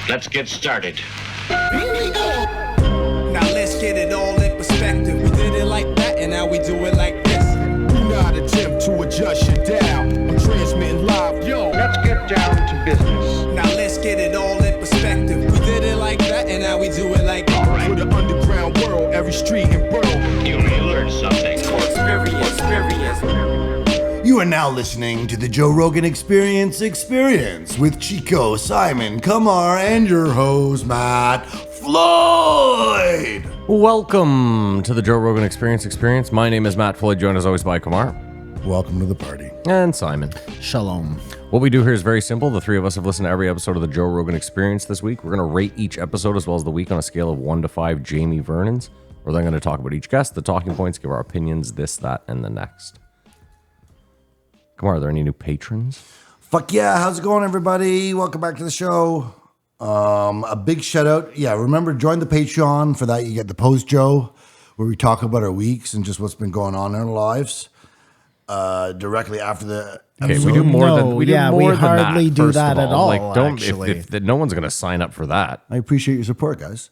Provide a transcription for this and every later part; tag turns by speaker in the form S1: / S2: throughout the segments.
S1: Let's get started.
S2: Here we go. Now let's get it all in perspective. We did it like that, and now we do it like this. Do not attempt to adjust your dial. I'm transmitting live. Yo,
S1: Let's get down to business.
S2: now let's get it all in perspective. We did it like that, and now we do it like this.
S1: All right.
S2: For the underground world, every street and borough.
S1: You may learn something.
S2: Experience.
S3: You are now listening to the Joe Rogan Experience with Chico, Simon, Kamar, and your host, Matt Floyd.
S4: Welcome to the Joe Rogan Experience. My name is Matt Floyd, joined as always by Kamar.
S3: Welcome to the party.
S4: And Simon.
S5: Shalom.
S4: What we do here is very simple. The three of us have listened to every episode of the Joe Rogan Experience this week. We're going to rate each episode as well as the week on a scale of 1 to 5 Jamie Vernons. We're then going to talk about each guest, the talking points, give our opinions, this, that, and the next. Kamar, are there any new patrons?
S3: Fuck yeah, how's it going, everybody? Welcome back to the show. A big shout out. Yeah, remember, join the Patreon. For that, you get the post, Joe, where we talk about our weeks and just what's been going on in our lives directly after the
S4: Okay,
S3: episode.
S4: we do more
S5: No,
S4: than we
S5: yeah,
S4: do
S5: we
S4: more than
S5: hardly
S4: that,
S5: do
S4: first
S5: that
S4: of
S5: at
S4: all.
S5: all,
S4: Like, don't
S5: actually.
S4: if no one's going to sign up for that.
S3: I appreciate your support, guys.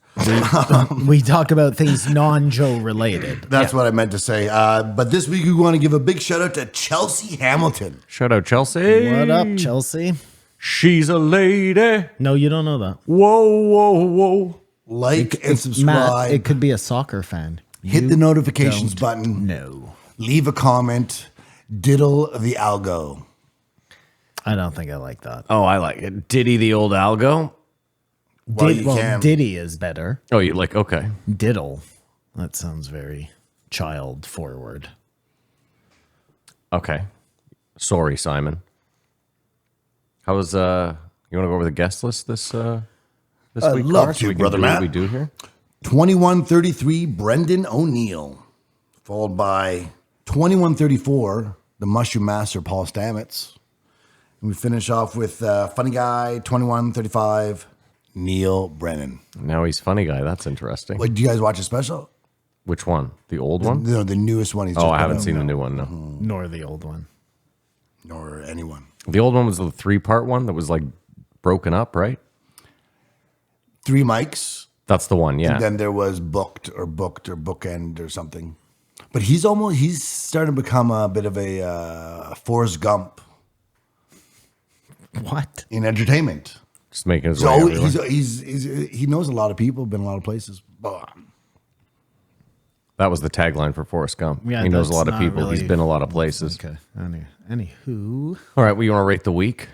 S5: We talk about things non-Joe related.
S3: That's what I meant to say. But this week, we want to give a big shout out to Chelsea Hamilton.
S4: Shout out Chelsea.
S5: What up, Chelsea?
S4: She's a lady.
S5: No, you don't know that.
S4: Whoa.
S3: Like and subscribe.
S5: Matt, it could be a soccer fan.
S3: Hit
S5: You
S3: the notifications
S5: don't
S3: button.
S5: know.
S3: Leave a comment. Diddle the algo.
S5: I don't think I like that.
S4: Oh, I like it. Diddy the old algo.
S3: Well, you can.
S5: Diddy is better.
S4: Oh, you like, okay.
S5: Diddle. That sounds very child forward.
S4: Okay. Sorry, Simon. How was, you want to go over the guest list this week?
S3: love
S4: Carl,
S3: to,
S4: so we can
S3: brother
S4: do
S3: Matt.
S4: what we do here?
S3: 2133, Brendan ONeal. Followed by 2134, the Mushroom Master, Paul Stamets. And we finish off with funny guy, 2135, Neil Brennan.
S4: Now he's funny guy. That's interesting.
S3: Wait, do you guys watch a special?
S4: Which one? The old one?
S3: No, the newest one. He's
S4: Oh,
S3: just
S4: I haven't
S3: put out.
S4: seen the new one, no.
S5: Nor the old one.
S3: Nor anyone.
S4: The old one was the 3-part one that was like broken up, right?
S3: 3 mics.
S4: That's the one, yeah.
S3: And then there was booked or bookend or something. But he's starting to become a bit of a Forrest Gump
S5: What?
S3: in entertainment.
S4: Just making his way
S3: So
S4: everywhere.
S3: he knows a lot of people, been a lot of places.
S4: That was the tagline for Forrest Gump.
S5: Yeah,
S4: he knows a
S5: that's
S4: lot of
S5: not
S4: people.
S5: really-
S4: He's been a lot of places.
S5: Okay. Anywho.
S4: All right, well, you want to rate the week?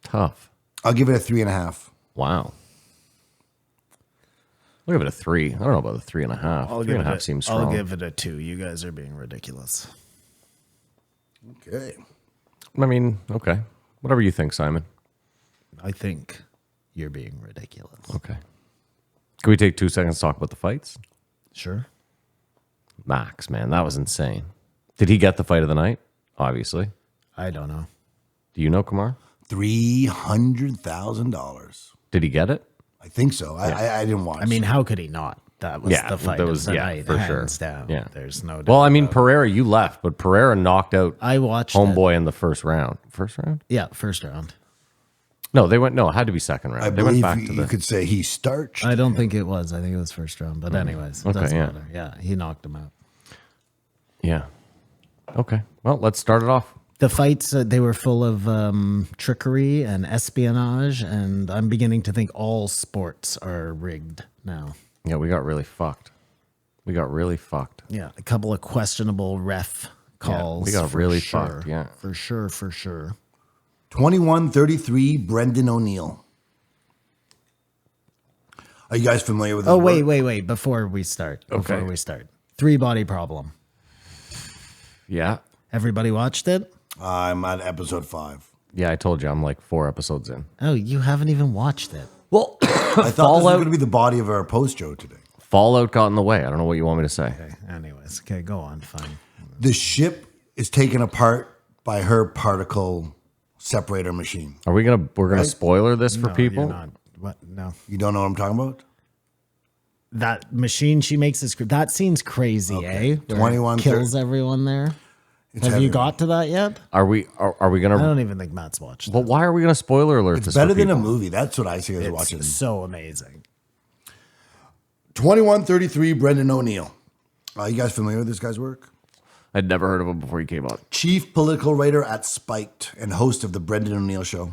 S4: Tough.
S3: I'll give it a 3.5.
S4: Wow. I'll give it a 3. I don't know about a 3.5. 3.5 seems strong.
S5: I'll give it a 2. You guys are being ridiculous.
S3: Okay.
S4: I mean, okay. Whatever you think, Simon.
S5: I think you're being ridiculous.
S4: Okay. Can we take 2 seconds to talk about the fights?
S5: Sure.
S4: Max, man, that was insane. Did he get the fight of the night? Obviously.
S5: I don't know.
S4: Do you know, Kamar?
S3: $300,000.
S4: Did he get it?
S3: I think so. I didn't watch.
S5: I mean, how could he not? That was the fight
S4: that was
S5: of the night,
S4: for
S5: hands
S4: sure.
S5: down.
S4: Yeah,
S5: There's no doubt.
S4: Well, I mean,
S5: about it.
S4: Pereira, you left, but Pereira knocked out
S5: I watched
S4: Homeboy in the first round. First round?
S5: Yeah, first round.
S4: No, they went. No, it had to be second round.
S3: I
S4: They went
S3: believe
S4: back to
S3: you
S4: the.
S3: could say he starched.
S5: I don't think it was. I think it was first round. But anyways, it
S4: Okay,
S5: doesn't
S4: yeah.
S5: matter. Yeah, he knocked him out.
S4: Yeah. Okay. Well, let's start it off.
S5: The fights, they were full of trickery and espionage, and I'm beginning to think all sports are rigged now.
S4: Yeah, we got really fucked.
S5: Yeah, a couple of questionable ref calls.
S4: we got
S5: for
S4: really
S5: sure.
S4: fucked, yeah.
S5: For sure.
S3: 2133, Brendan ONeal. Are you guys familiar with this
S5: Oh,
S3: work?
S5: wait. Before we start. 3-body problem.
S4: Yeah.
S5: Everybody watched it?
S3: I'm at episode 5.
S4: Yeah, I told you I'm like 4 episodes in.
S5: Oh, you haven't even watched it.
S4: Well,
S3: I thought this was
S4: Fallout.
S3: going to be the body of our post show today.
S4: Fallout got in the way. I don't know what you want me to say.
S5: Okay, anyways. Okay, go on. Fine.
S3: The ship is taken apart by her particle separator machine.
S4: We're gonna spoiler this for
S5: No,
S4: people?
S5: you're not. What? No.
S3: You don't know what I'm talking about?
S5: That machine she makes is that scene's crazy, eh? Where it
S3: 21,
S5: kills everyone there. Have
S3: heavy.
S5: you got to that yet?
S4: Are we
S5: I
S4: gonna?
S5: don't even think Matt's watched.
S4: But why are we gonna spoiler alert
S3: It's
S4: this?
S3: better
S4: for
S3: than a
S4: people?
S3: movie. That's what I see as watching.
S5: It's so amazing.
S3: 2133, Brendan O'Neill. You guys familiar with this guy's work?
S4: I'd never heard of him before he came out.
S3: Chief political writer at Spiked and host of the Brendan O'Neill Show.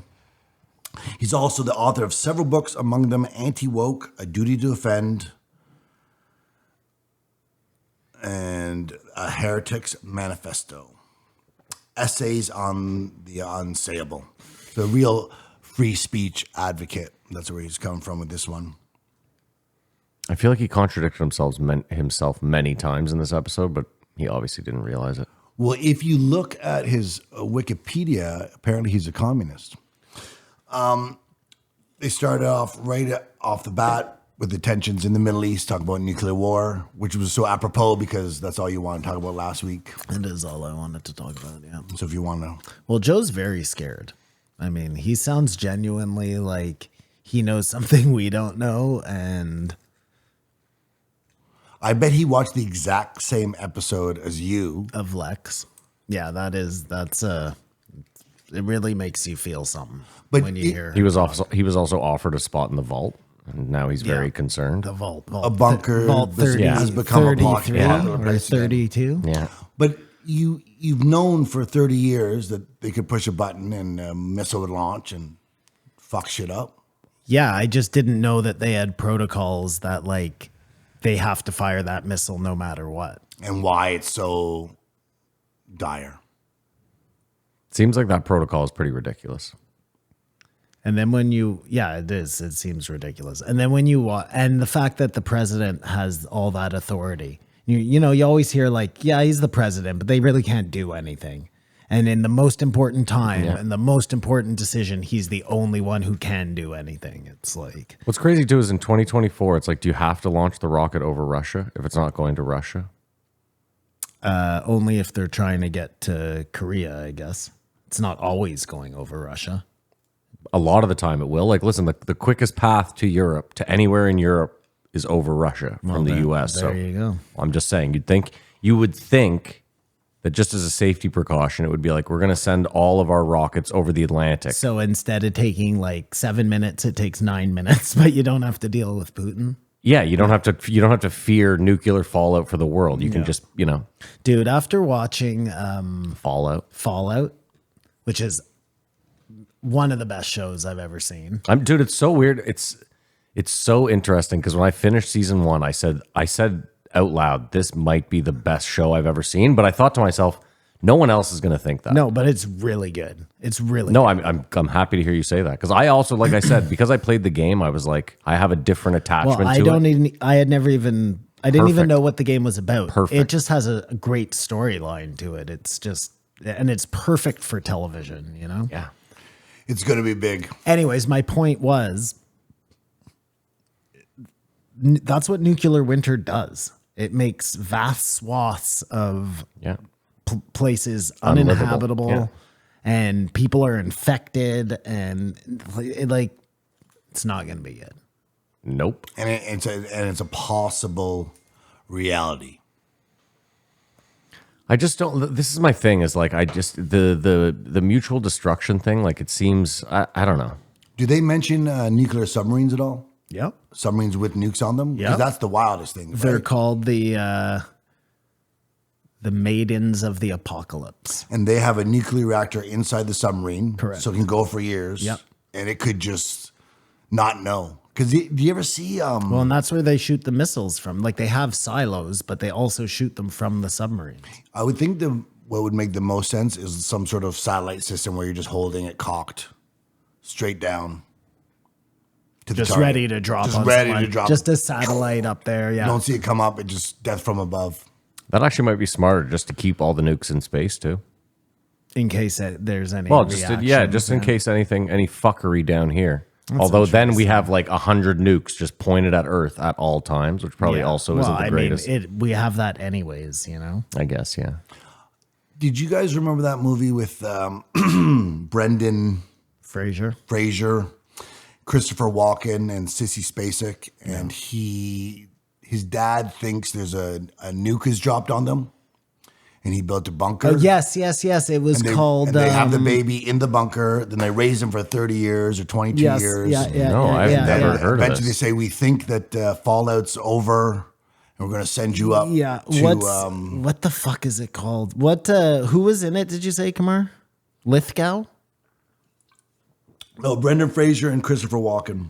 S3: He's also the author of several books, among them Anti-Woke, A Duty to Offend, and A Heretic's Manifesto. Essays on the unsayable. The real free speech advocate. That's where he's come from with this one.
S4: I feel like he contradicted himself many times in this episode, but he obviously didn't realize it.
S3: Well, if you look at his Wikipedia, apparently he's a communist. They started off right off the bat with the tensions in the Middle East, talking about nuclear war, which was so apropos because that's all you want to talk about last week.
S5: It is all I wanted to talk about, yeah.
S3: So if you want to...
S5: Well, Joe's very scared. I mean, he sounds genuinely like he knows something we don't know, and...
S3: I bet he watched the exact same episode as you.
S5: Of Lex. Yeah, it really makes you feel something
S3: But
S5: when you hear
S4: He was also offered a spot in the vault, and now he's very
S5: Yeah.
S4: concerned.
S5: the vault.
S3: A bunker
S5: Vault 30,
S3: has become a
S5: 33
S3: popular
S5: or
S3: place again.
S5: 32.
S4: Yeah.
S3: But you've known for 30 years that they could push a button and a missile would launch and fuck shit up.
S5: Yeah, I just didn't know that they had protocols that like they have to fire that missile no matter what.
S3: And why it's so dire.
S4: Seems like that protocol is pretty ridiculous.
S5: And then when it is, it seems ridiculous. And then when and the fact that the president has all that authority, you always hear like, yeah, he's the president, but they really can't do anything. And in the most important time and the most important decision, he's the only one who can do anything. It's like,
S4: What's crazy too is in 2024, it's like, do you have to launch the rocket over Russia if it's not going to Russia?
S5: only if they're trying to get to Korea, I guess. It's not always going over Russia.
S4: A lot of the time it will. Like, listen, the quickest path to Europe, to anywhere in Europe, is over Russia from the U.S.
S5: There you go.
S4: I'm just saying, you would think that just as a safety precaution, it would be like, we're going to send all of our rockets over the Atlantic.
S5: So instead of taking like 7 minutes, it takes 9 minutes, but you don't have to deal with Putin.
S4: Yeah, you don't have to fear nuclear fallout for the world. You can just,
S5: Dude, after watching
S4: Fallout,
S5: which is one of the best shows I've ever seen.
S4: Dude, it's so weird. It's so interesting because when I finished season 1, I said out loud, this might be the best show I've ever seen. But I thought to myself, no one else is going to think that.
S5: No, but it's really good. It's really
S4: No,
S5: good.
S4: I'm happy to hear you say that because I also, like I said, because I played the game, I was like, I have a different attachment
S5: Well, I
S4: to
S5: don't
S4: it.
S5: even. I had never even. I didn't even
S4: Perfect.
S5: know what the game was about.
S4: Perfect.
S5: It just has a great storyline to it. It's just, and it's perfect for television. You know.
S4: Yeah.
S3: It's going to be big.
S5: Anyways, my point was, that's what nuclear winter does. It makes vast swaths of
S4: Yeah.
S5: places
S4: Unlivable.
S5: uninhabitable,
S4: Yeah.
S5: and people are infected, and it's not going to be good.
S4: Nope.
S3: And it's a possible reality.
S4: I just don't. This is my thing. Is like the mutual destruction thing. Like it seems. I don't know.
S3: Do they mention nuclear submarines at all?
S5: Yep.
S3: Submarines with nukes on them?
S5: Yep.
S3: Because that's the wildest thing.
S5: They're
S3: right?
S5: called the maidens of the apocalypse.
S3: And they have a nuclear reactor inside the submarine.
S5: Correct.
S3: So it can go for years.
S5: Yep.
S3: And it could just not know. Because do you ever see...
S5: Well, and that's where they shoot the missiles from. Like they have silos, but they also shoot them from the submarine.
S3: I would think what would make the most sense is some sort of satellite system where you're just holding it cocked straight down. To the
S5: Just
S3: target.
S5: ready to drop.
S3: Just
S5: on
S3: ready
S5: someone.
S3: to drop.
S5: Just a satellite up there. Yeah.
S3: Don't see it come up. It just death from above.
S4: That actually might be smarter, just to keep all the nukes in space too.
S5: In case there's any.
S4: Well, just in
S5: reactions,
S4: case any fuckery down here. Although then we have like 100 nukes just pointed at Earth at all times, which probably also isn't the greatest.
S5: We have that anyways, you know.
S4: I guess, yeah.
S3: Did you guys remember that movie with Brendan
S5: Fraser.
S3: Fraser, Christopher Walken, and Sissy Spacek? And his dad thinks there's a nuke is dropped on them. and he built a bunker.
S5: Yes. It was called.
S3: And they have the baby in the bunker. Then they raise him for 30 years or 22 years.
S4: No, I've never heard of
S3: Eventually, they
S4: this.
S3: say we think that Fallout's over, and we're going to send you up.
S5: Yeah.
S3: To,
S5: What the fuck is it called? What? Who was in it? Did you say, Kamar? Lithgow?
S3: no, Brendan Fraser and Christopher Walken.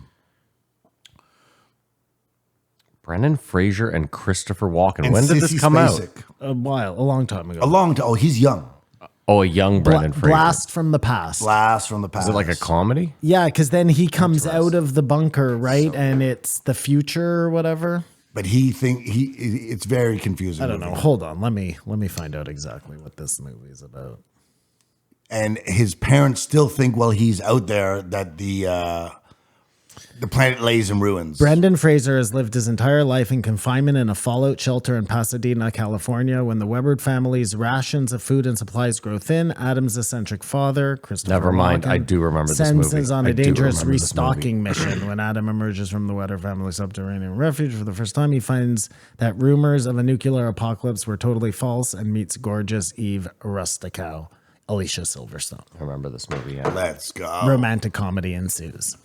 S4: Brendan Fraser and Christopher Walken.
S3: And
S4: When did
S3: Sissy
S4: this come out?
S3: Spacek.
S5: A long time ago.
S3: A long time. Oh, he's young.
S4: Oh, a young Brendan Fraser.
S5: Blast from the past.
S3: Blast from the past.
S4: Is it like a comedy?
S5: Yeah, because then he comes out of the bunker, right? And it's the future or whatever.
S3: But it's very confusing.
S5: I don't know. Hold on. Let me find out exactly what this movie is about.
S3: And his parents still think while he's out there that the planet lays in ruins.
S5: Brendan Fraser has lived his entire life in confinement in a fallout shelter in Pasadena, California. When the Weber family's rations of food and supplies grow thin, Adam's eccentric father, Christopher
S4: Never mind.
S5: Walken,
S4: I do remember this
S5: sends
S4: movie.
S5: us on
S4: I
S5: a
S4: do
S5: dangerous
S4: remember this movie.
S5: restocking mission. When Adam emerges from the Weber family's subterranean refuge for the first time, he finds that rumors of a nuclear apocalypse were totally false and meets gorgeous Eve Rusticow, Alicia Silverstone.
S4: I remember this movie. Yeah.
S3: Let's go.
S5: Romantic comedy ensues.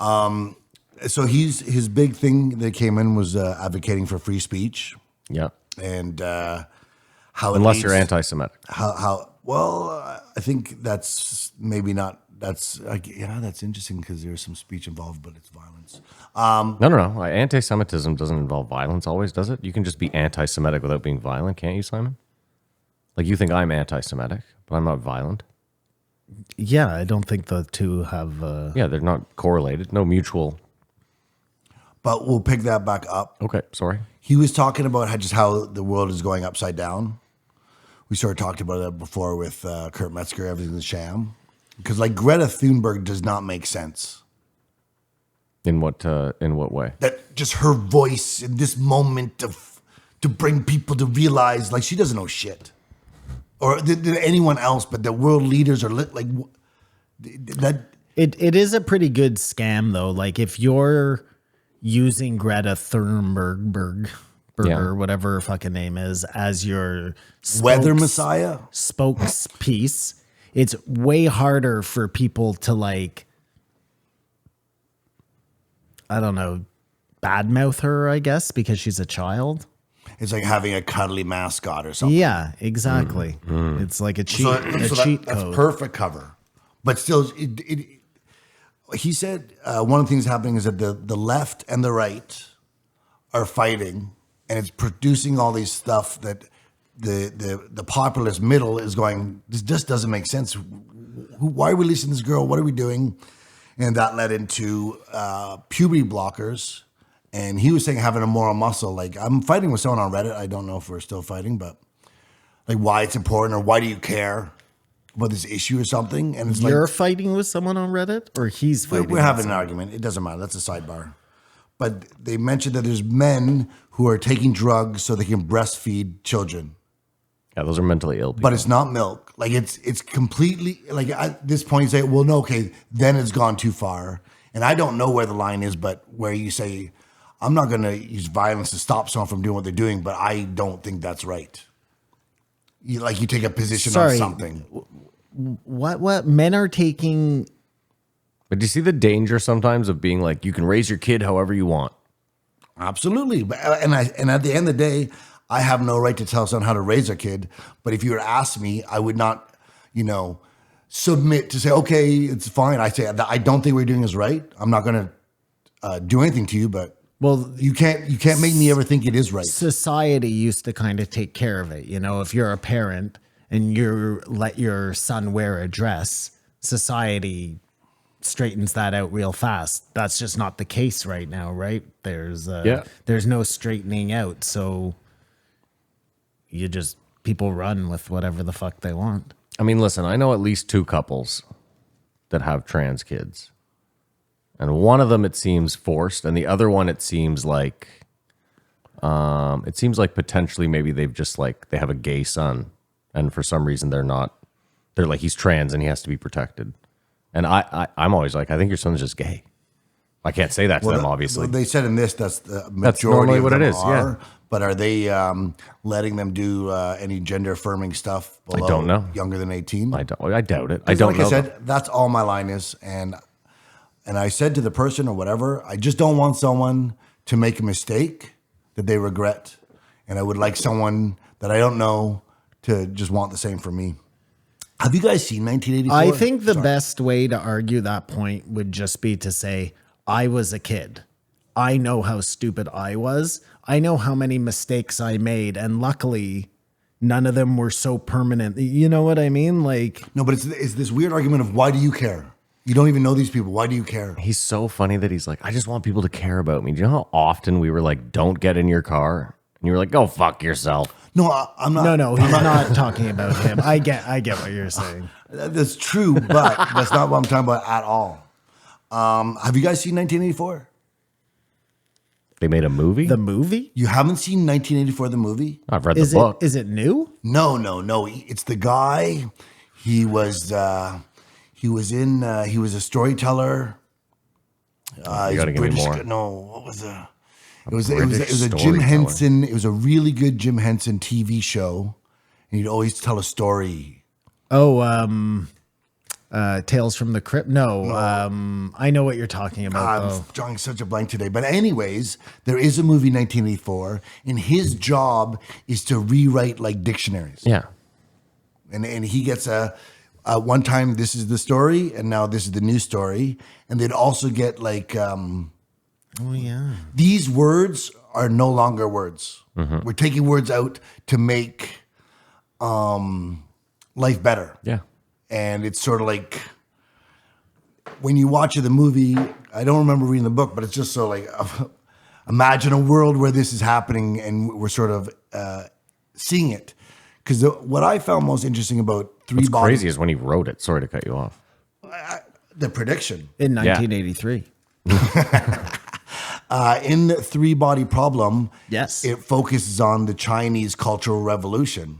S3: So his big thing that came in was advocating for free speech
S4: Yeah.
S3: and how
S4: Unless you're anti-Semitic.
S3: I think that's maybe not. That's that's interesting because there's some speech involved, but it's violence.
S4: No. Anti-Semitism doesn't involve violence always, does it? You can just be anti-Semitic without being violent, can't you, Simon? Like you think I'm anti-Semitic, but I'm not violent.
S5: Yeah, I don't think the two have...
S4: Yeah, they're not correlated. No mutual.
S3: But we'll pick that back up.
S4: Okay, sorry.
S3: He was talking about how the world is going upside down. We sort of talked about that before with Kurt Metzger, Everything's a Sham. Because like Greta Thunberg does not make sense.
S4: In what way?
S3: That just her voice in this moment to bring people to realize like she doesn't know shit. Or did anyone else, but the world leaders are like that.
S5: It is a pretty good scam though. Like if you're using Greta Thunberg, whatever her fucking name is, as your
S3: Weather Messiah
S5: spokes-piece, it's way harder for people to like, I don't know, badmouth her, I guess, because she's a child.
S3: It's like having a cuddly mascot or something.
S5: Yeah, exactly. It's like a cheat code.
S3: That's perfect cover. But still, he said one of the things happening is that the left and the right are fighting, and it's producing all these stuff that the populist middle is going, this just doesn't make sense. Why are we listening to this girl? What are we doing? And that led into puberty blockers. And he was saying having a moral muscle. Like, I'm fighting with someone on Reddit. I don't know if we're still fighting, but like why it's important or why do you care about this issue or something? And it's
S5: You're
S3: like
S5: fighting with someone on Reddit, or he's fighting?
S3: we're having an argument. It doesn't matter. That's a sidebar. But they mentioned that there's men who are taking drugs so they can breastfeed children.
S4: Yeah, those are mentally ill people.
S3: But it's not milk. Like it's completely like at this point you say, well, no, okay, then it's gone too far. And I don't know where the line is, but where you say, I'm not going to use violence to stop someone from doing what they're doing, but I don't think that's right. You take a position on something.
S5: What men are taking?
S4: But do you see the danger sometimes of being like, you can raise your kid however you want?
S3: Absolutely. And at the end of the day, I have no right to tell someone how to raise a kid. But if you were to ask me, I would not, submit to say, okay, it's fine. I say, I don't think what you're doing is right. I'm not going to do anything to you, but
S5: Well,
S3: you can't make me ever think it is right.
S5: Society used to kind of take care of it. If you're a parent and you let your son wear a dress, society straightens that out real fast. That's just not the case right now, right? There's no straightening out. So people run with whatever the fuck they want.
S4: I mean, listen, I know at least 2 couples that have trans kids. And one of them, it seems forced, and the other one, it seems like potentially maybe they've just they have a gay son, and for some reason they're like, he's trans and he has to be protected. And I'm always like, I think your son's just gay. I can't say that to them, obviously.
S3: They said in this that's the majority
S4: That's normally
S3: of
S4: what
S3: them
S4: it is,
S3: are,
S4: yeah.
S3: But are they letting them do any gender affirming stuff below
S4: don't know.
S3: younger than 18?
S4: I doubt it. I don't
S3: Like
S4: know.
S3: I said, that's all my line is. And I said to the person or whatever, I just don't want someone to make a mistake that they regret. And I would like someone that I don't know to just want the same for me. Have you guys seen 1984?
S5: I think the best way to argue that point would just be to say, I was a kid. I know how stupid I was. I know how many mistakes I made. And luckily, none of them were so permanent. You know what I mean? Like,
S3: No, but it's this weird argument of why do you care? You don't even know these people. Why do you care?
S4: He's so funny that he's like, I just want people to care about me. Do you know how often we were like, don't get in your car? And you were like, go fuck yourself.
S3: No, I'm not.
S5: no, he's not talking about him. I get what you're saying.
S3: That's true, but that's not what I'm talking about at all. Have you guys seen 1984?
S4: They made a movie?
S5: The movie?
S3: You haven't seen 1984, the movie?
S4: I've read
S5: Is
S4: the book.
S5: it new?
S3: No. It's the guy. He was a storyteller.
S4: You gotta give me more.
S3: No, what was it was a
S4: British
S3: Jim
S4: storyteller.
S3: Henson. It was a really good Jim Henson TV show, and he'd always tell a story.
S5: Oh, Tales from the Crypt? No, I know what you're talking about.
S3: I'm drawing such a blank today. But anyways, there is a movie 1984, and his job is to rewrite like dictionaries.
S4: Yeah.
S3: And he gets one time this is the story, and now this is the new story. And they'd also get like
S5: Oh, yeah.
S3: these words are no longer words.
S4: Mm-hmm.
S3: We're taking words out to make life better.
S4: Yeah.
S3: And it's sort of like when you watch the movie, I don't remember reading the book, but it's just so like imagine a world where this is happening and we're sort of seeing it. Because what I found most interesting about
S4: What's
S3: Body,
S4: crazy is when he wrote it. Sorry to cut you off.
S3: the prediction.
S5: In 1983.
S3: In the Three Body Problem,
S5: Yes.
S3: it focuses on the Chinese Cultural Revolution,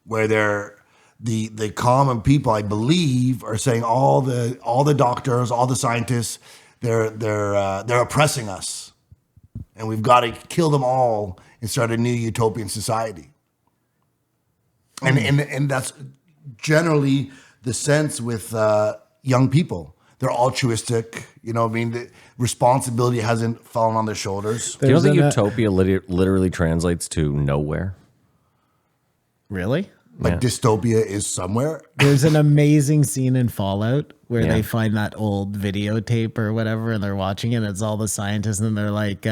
S3: where the common people, I believe, are saying all the doctors, all the scientists, they're oppressing us, and we've got to kill them all and start a new utopian society. And that's generally the sense with young people. They're altruistic, you know what I mean? The responsibility hasn't fallen on their shoulders.
S4: Do you know
S5: There's
S4: that
S5: an-
S4: utopia literally translates to nowhere?
S5: Really?
S3: Like dystopia is somewhere.
S5: There's an amazing scene in Fallout where
S4: Yeah.
S5: they find that old videotape or whatever and they're watching it. And it's all the scientists and they're like,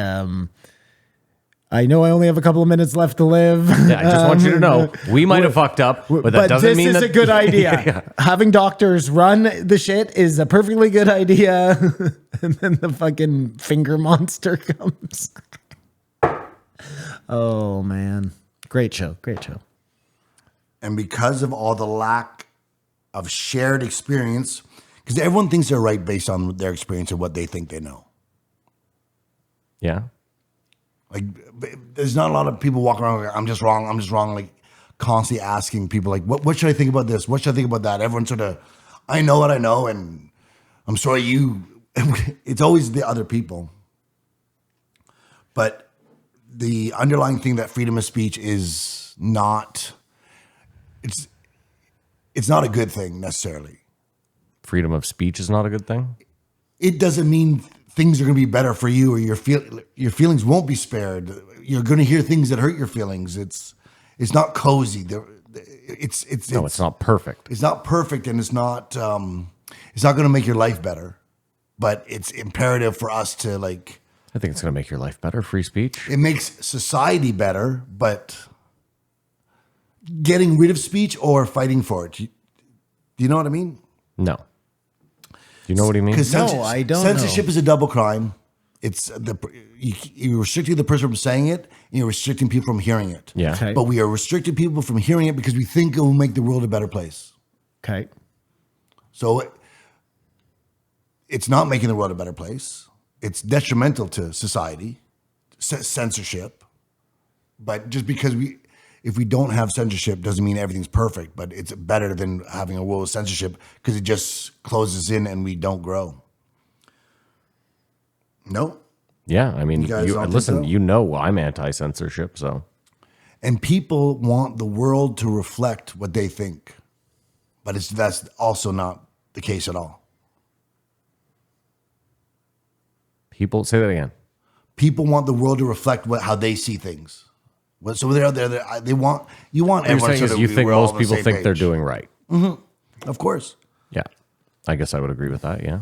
S5: I know I only have a couple of minutes left to live.
S4: Yeah, I just want you to know, we might have fucked up, but that doesn't
S5: this
S4: mean
S5: is
S4: that
S5: a good idea.
S4: Yeah.
S5: Having doctors run the shit is a perfectly good idea. And then the fucking finger monster comes. Oh, man. Great show. Great show.
S3: And because of all the lack of shared experience, because everyone thinks they're right based on their experience and what they think they know.
S4: Yeah.
S3: Like, there's not a lot of people walking around like, I'm just wrong, like constantly asking people, like, what should I think about this? What should I think about that? Everyone sort of, I know what I know, and I'm sorry you, it's always the other people. But the underlying thing that freedom of speech is not, it's not a good thing necessarily.
S4: Freedom of speech is not a good thing.
S3: It doesn't mean things are going to be better for you, or your feelings won't be spared. You're going to hear things that hurt your feelings. It's not cozy.
S4: It's not perfect.
S3: It's not perfect, and it's not going to make your life better. But it's imperative for us to like.
S4: I think it's going to make your life better. Free speech.
S3: It makes society better, but getting rid of speech or fighting for it. Do you know what I mean?
S4: No. Do you know what he means?
S3: Because
S5: No, I don't
S3: censorship
S5: know.
S3: is a double crime. It's you're restricting the person from saying it, and you're restricting people from hearing it.
S4: Yeah.
S5: Okay.
S3: But we are restricting people from hearing it because we think it will make the world a better place.
S5: Okay.
S3: So it's not making the world a better place. It's detrimental to society, censorship. But just because if we don't have censorship doesn't mean everything's perfect, but it's better than having a world of censorship because it just closes in and we don't grow. No.
S4: Yeah, I mean,
S3: guys don't think
S4: listen,
S3: so?
S4: I'm anti-censorship, so
S3: And people want the world to reflect what they think. But that's also not the case at all.
S4: people say that again.
S3: People want the world to reflect how they see things. So they want you want
S4: What you're
S3: everyone
S4: saying
S3: so
S4: is
S3: that
S4: you
S3: we-
S4: think
S3: we're all
S4: most
S3: on the
S4: people
S3: same
S4: think they're
S3: page.
S4: doing right.
S3: Of course.
S4: Yeah, I guess I would agree with that. Yeah.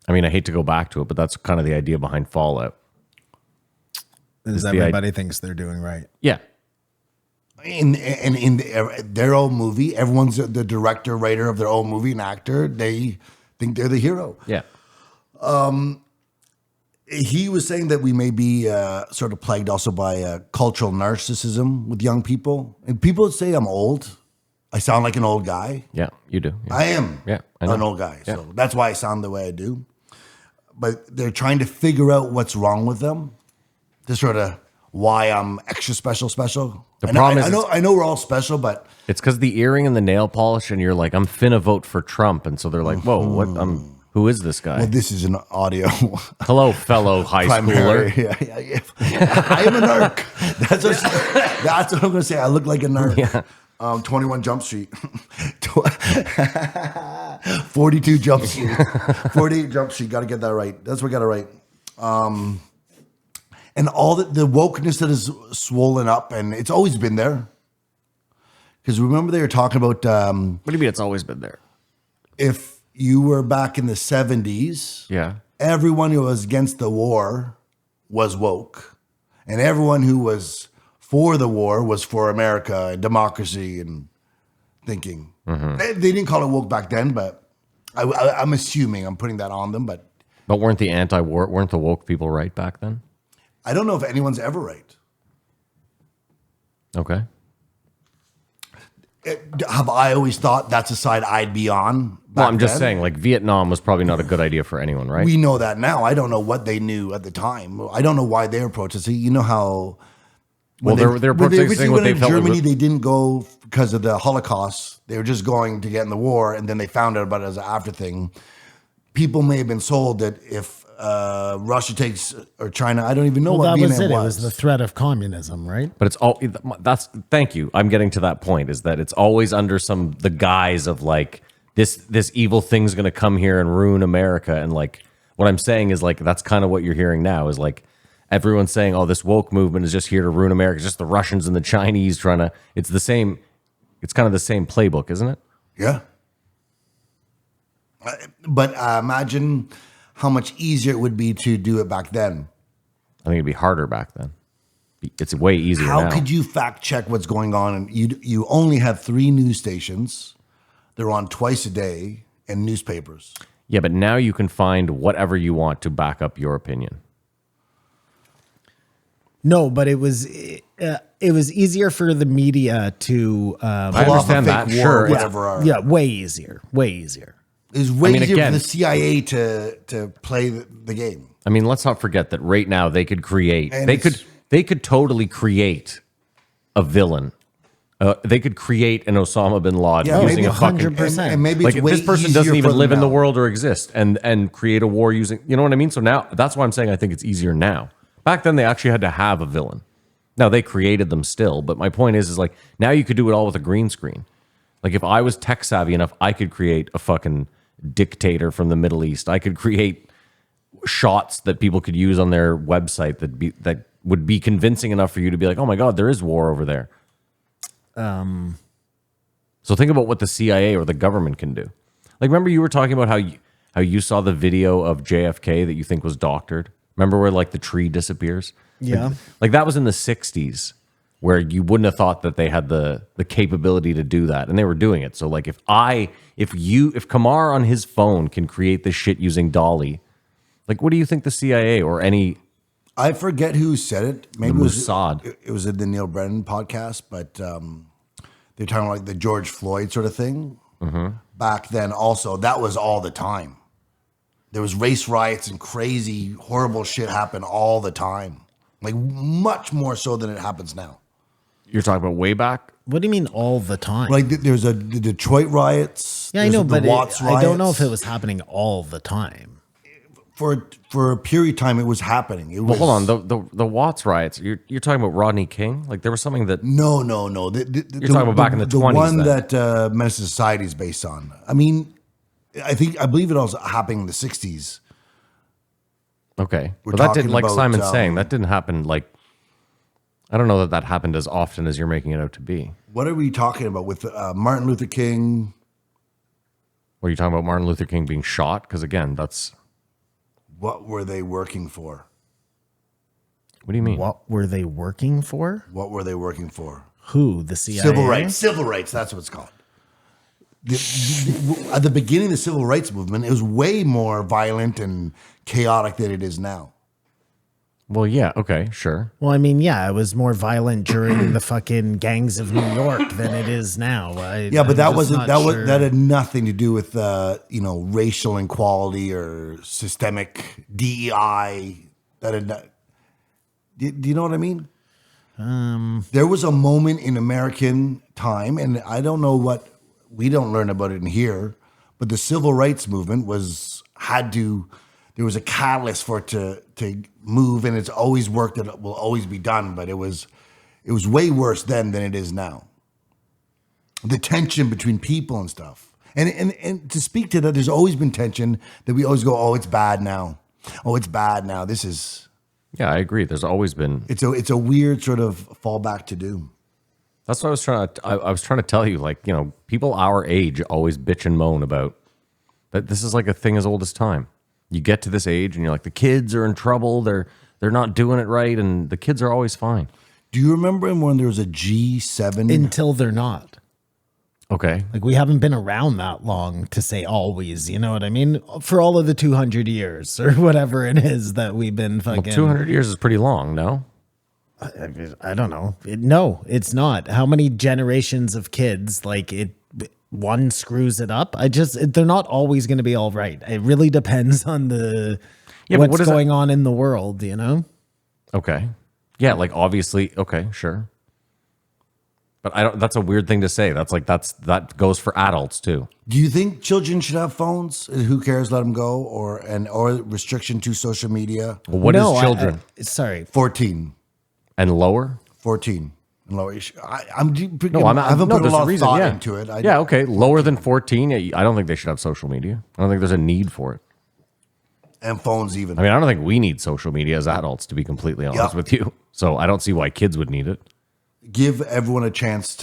S4: I mean, I hate to go back to it, but that's kind of the idea behind Fallout.
S5: Is
S4: the
S5: everybody thinks they're doing right.
S4: Yeah.
S3: In their own movie, everyone's the director, writer of their own movie, and actor. They think they're the hero.
S4: Yeah.
S3: He was saying that we may be sort of plagued also by cultural narcissism with young people. And people would say I'm old. I sound like an old guy.
S4: Yeah, you do. Yeah.
S3: I am
S4: Yeah, I know.
S3: an old guy.
S4: Yeah.
S3: So that's why I sound the way I do. But they're trying to figure out what's wrong with them. To sort of why I'm extra special.
S4: The problem is
S3: I know we're all special, but
S4: It's because the earring and the nail polish, and you're like, I'm finna vote for Trump. And so they're like, whoa, what? Who is this guy?
S3: well, this is an audio.
S4: Hello, fellow high
S3: Primary.
S4: schooler.
S3: Yeah. I am a narc. That's what I'm going to say. I look like a narc.
S4: Yeah.
S3: 21 Jump Street. 42 Jump Street. 48 Jump Street. Got to get that right. That's what I got to write. And all the wokeness that is swollen up, and it's always been there. Because remember they were talking about
S4: What do you mean it's always been there?
S3: if you were back in the 70s,
S4: Yeah.
S3: everyone who was against the war was woke. And everyone who was for the war was for America and democracy and thinking. They didn't call it woke back then, but I'm assuming I'm putting that on them. But
S4: But weren't the woke people right back then?
S3: I don't know if anyone's ever right.
S4: Okay.
S3: Have I always thought that's a side I'd be on?
S4: Well, I'm
S3: back
S4: just
S3: then?
S4: saying, like, Vietnam was probably not a good idea for anyone, right?
S3: We know that now. I don't know what they knew at the time. I don't know why they were protesting. You know how...
S4: Well, they're
S3: when they
S4: protesting
S3: originally
S4: what
S3: went
S4: they
S3: into
S4: felt
S3: Germany,
S4: was-
S3: they didn't go because of the Holocaust. They were just going to get in the war, and then they found out about it as an after thing. People may have been sold that if Russia takes or China, I don't even know
S5: Well,
S3: what
S5: that was
S3: Vietnam
S5: it. It was the threat of communism, right?
S4: But it's all thank you. I'm getting to that point is that it's always under the guise of like this evil thing's going to come here and ruin America. And like what I'm saying is like that's kind of what you're hearing now is like everyone's saying, oh, this woke movement is just here to ruin America. It's just the Russians and the Chinese trying to. It's the same. It's kind of the same playbook, isn't it?
S3: Yeah. But imagine how much easier it would be to do it back then.
S4: I think it'd be harder back then. It's way easier
S3: How
S4: now.
S3: could you fact check what's going on? And you only have 3 news stations. They're on twice a day, and newspapers.
S4: Yeah, but now you can find whatever you want to back up your opinion.
S5: No, but it was easier for the media to
S4: I
S3: Pull off a
S4: understand
S3: fake
S4: that,
S3: war,
S4: sure.
S3: whatever.
S5: yeah, way easier.
S3: It's way
S4: I mean,
S3: easier
S4: again-
S3: for the CIA to play the game.
S4: I mean, let's not forget that right now they could create.
S3: And
S4: They could totally create a villain. They could create an Osama bin Laden
S3: Yeah,
S4: using
S3: maybe
S4: a fucking
S5: 100%.
S3: And maybe
S4: like
S3: it's way
S4: this person
S3: easier
S4: doesn't
S3: for
S4: even
S3: them
S4: live in the
S3: now.
S4: world or exist and create a war using. You know what I mean? So now that's why I'm saying I think it's easier now. Back then they actually had to have a villain. Now they created them still, but my point is like now you could do it all with a green screen. Like if I was tech savvy enough, I could create a fucking dictator from the Middle East. I could create shots that people could use on their website that would be convincing enough for you to be like, oh my God, there is war over there. So think about what the CIA or the government can do. Like, remember you were talking about how you saw the video of JFK that you think was doctored? Remember where like the tree disappears?
S5: Yeah.
S4: Like that was in the 60s where you wouldn't have thought that they had the capability to do that. And they were doing it. So like if Kamar on his phone can create this shit using Dolly, like what do you think the CIA or any
S3: I forget who said it. Maybe it was
S4: Mossad.
S3: It was in the Neil Brennan podcast, but they're talking like the George Floyd sort of thing. Back then, also that was all the time. There was race riots and crazy, horrible shit happen all the time, like much more so than it happens now.
S4: you're talking about way back?
S5: What do you mean all the time?
S3: Like there's the Detroit riots.
S5: Yeah, I
S3: there's
S5: know,
S3: the
S5: but
S3: Watts
S5: I don't know
S3: riots.
S5: if it was happening all the time.
S3: For a period of time, it was happening. It was,
S4: Well, hold on. The Watts riots. You're talking about Rodney King? Like there was something that
S3: No. You're
S4: talking about back in the 20s
S3: one
S4: then.
S3: that Menace to Society is based on. I mean, I believe it was happening in the 60s.
S4: okay,
S3: We're
S4: but that didn't,
S3: talking
S4: like
S3: about,
S4: Simon's saying, that didn't happen. Like I don't know that happened as often as you're making it out to be.
S3: What are we talking about with Martin Luther King?
S4: Were you talking about Martin Luther King being shot? Because again, that's
S3: What were they working for?
S4: what do you mean?
S5: What were they working for?
S3: What were they working for?
S5: Who? The CIA?
S3: Civil rights. Civil rights. That's what it's called. At the beginning of the civil rights movement, it was way more violent and chaotic than it is now.
S4: Well, yeah, okay, sure.
S5: Well, I mean, yeah, it was more violent during the fucking gangs of New York than it is now.
S3: Yeah, but
S5: I'm
S3: that
S5: just
S3: wasn't
S5: not sure.
S3: that had nothing to do with racial inequality or systemic DEI. That had not, do you know what I mean? There was a moment in American time, and I don't know what we don't learn about it in here, but the civil rights movement there was a catalyst for it to move, and it's always worked and it will always be done, but it was way worse then than it is now. The tension between people and stuff. And to speak to that, there's always been tension that we always go, oh, it's bad now. Oh, it's bad now. This is
S4: Yeah, I agree. There's always been.
S3: it's a weird sort of fallback to do.
S4: That's what I was trying to. I was trying to tell you, like, people our age always bitch and moan about that. This is like a thing as old as time. You get to this age and you're like, the kids are in trouble. They're not doing it right, and the kids are always fine.
S3: Do you remember when there was a G7?
S5: Until they're not.
S4: Okay.
S5: Like, we haven't been around that long to say always, you know what I mean? For all of the 200 years or whatever it is that we've been fucking.
S4: Well, 200 years is pretty long, no?
S5: I don't know. No, it's not. How many generations of kids, one screws it up? They're not always going to be all right. It really depends on
S4: but
S5: what's
S4: what is
S5: going on in the world, you know?
S4: Okay. Yeah, like obviously, okay, sure. But I don't. That's a weird thing to say. That goes for adults too.
S3: Do you think children should have phones? Who cares? Let them go, or restriction to social media.
S4: Well, what is
S5: No,
S4: children
S5: sorry.
S3: 14
S4: and lower?
S3: and lower. I haven't put
S4: No,
S3: a lot
S4: there's a
S3: of
S4: reason,
S3: thought
S4: yeah.
S3: into it.
S4: Yeah, okay, lower than 14. I don't think they should have social media. I don't think there's a need for it.
S3: And phones even.
S4: I mean, I don't think we need social media as adults, to be completely honest
S3: Yeah.
S4: with you. So I don't see why kids would need it.
S3: Give everyone a chance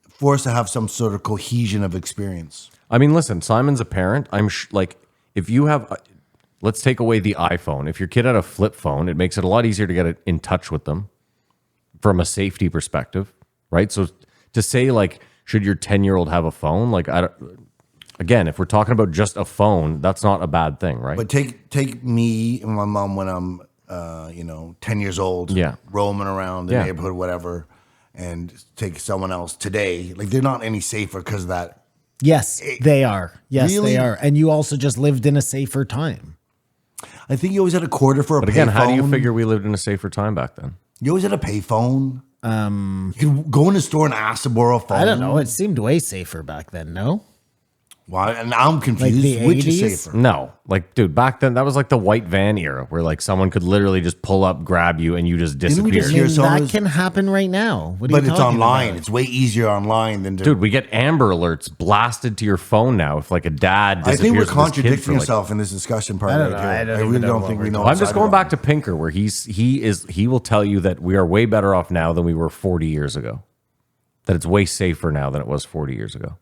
S3: for us to have some sort of cohesion of experience.
S4: I mean, listen, Simon's a parent. If you have, let's take away the iPhone. If your kid had a flip phone, it makes it a lot easier to get in touch with them from a safety perspective, right? So to say, like, should your 10-year-old have a phone? Like, again, if we're talking about just a phone, that's not a bad thing, right?
S3: But take me and my mom when I'm 10 years old,
S4: Yeah.
S3: roaming around the
S4: Yeah.
S3: neighborhood, whatever, and take someone else today. Like, they're not any safer because of that.
S5: Yes, they are. Yes,
S3: Really?
S5: they are. And you also just lived in a safer time.
S3: I think you always had a quarter for a
S4: But again,
S3: payphone.
S4: how do you figure we lived in a safer time back then?
S3: You always had a payphone. You could go in the store and ask to borrow a phone.
S5: I don't know. It seemed way safer back then, no?
S3: Why? And now I'm confused.
S5: the
S3: Which is
S5: 80s?
S3: safer?
S4: No, like, dude, back then that was like the white van era, where like someone could literally just pull up, grab you, and you just
S3: Didn't we
S4: disappear.
S3: just
S5: I
S3: hear
S5: mean,
S3: someone
S5: that
S3: was-
S5: can happen right now. What are
S3: But
S5: you
S3: it's
S5: talking
S3: online.
S5: about?
S3: It's way easier online than to.
S4: Dude, we get Amber Alerts blasted to your phone now if like a dad
S3: I
S4: disappears.
S3: think we're
S4: with his kid for,
S3: contradicting
S4: like,
S3: ourselves in this discussion part.
S5: I don't
S3: right
S5: know.
S3: here.
S5: I don't
S3: really
S5: even know
S3: don't
S5: what
S3: think
S5: we're
S3: we know.
S5: talking
S4: I'm just
S3: either
S4: going
S3: one.
S4: back to Pinker, where he will tell you that we are way better off now than we were 40 years ago. That it's way safer now than it was 40 years ago.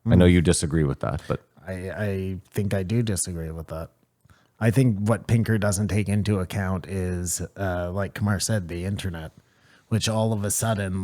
S4: I know you disagree with that, but
S5: I think I do disagree with that. I think what Pinker doesn't take into account is, like Kamar said, the internet, which all of a sudden,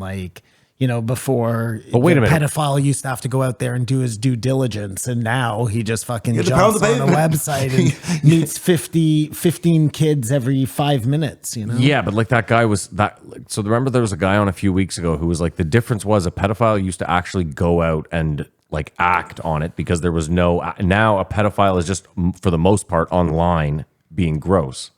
S5: before
S4: But wait
S5: the
S4: a minute.
S5: pedophile used to have to go out there and do his due diligence, and now he just fucking
S3: the pound
S5: jumps
S3: of the
S5: on a
S3: pavement.
S5: website and meets 15 kids every 5 minutes, you know?
S4: yeah, but like that guy was that. So remember, there was a guy on a few weeks ago who was like, the difference was a pedophile used to actually go out and like act on it because there was no. Now a pedophile is just for the most part online being gross.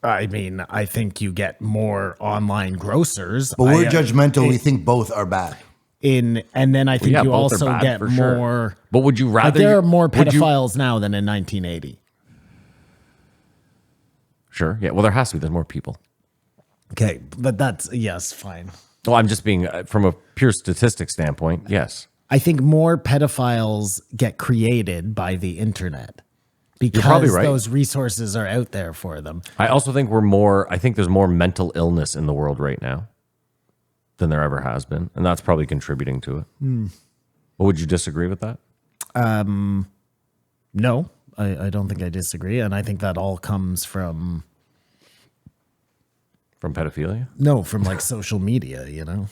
S5: I mean, I think you get more online grocers.
S3: But we're judgmental. We think both are bad.
S5: And then I think
S4: yeah,
S5: you
S4: both are
S5: also
S4: bad
S5: get
S4: for sure.
S5: more.
S4: But would you rather?
S5: Like there are more
S4: would you-
S5: pedophiles now than in 1980.
S4: Sure. Yeah. Well, there has to be. There's more people.
S5: Okay, but that's yes, fine.
S4: Well, I'm just being from a pure statistic standpoint. Yes.
S5: I think more pedophiles get created by the internet because
S4: probably right.
S5: those resources are out there for them.
S4: I also think I think there's more mental illness in the world right now than there ever has been. And that's probably contributing to it. Well, would you disagree with that?
S5: No, I don't think I disagree. And I think that all comes from
S4: pedophilia?
S5: from like social media, you know?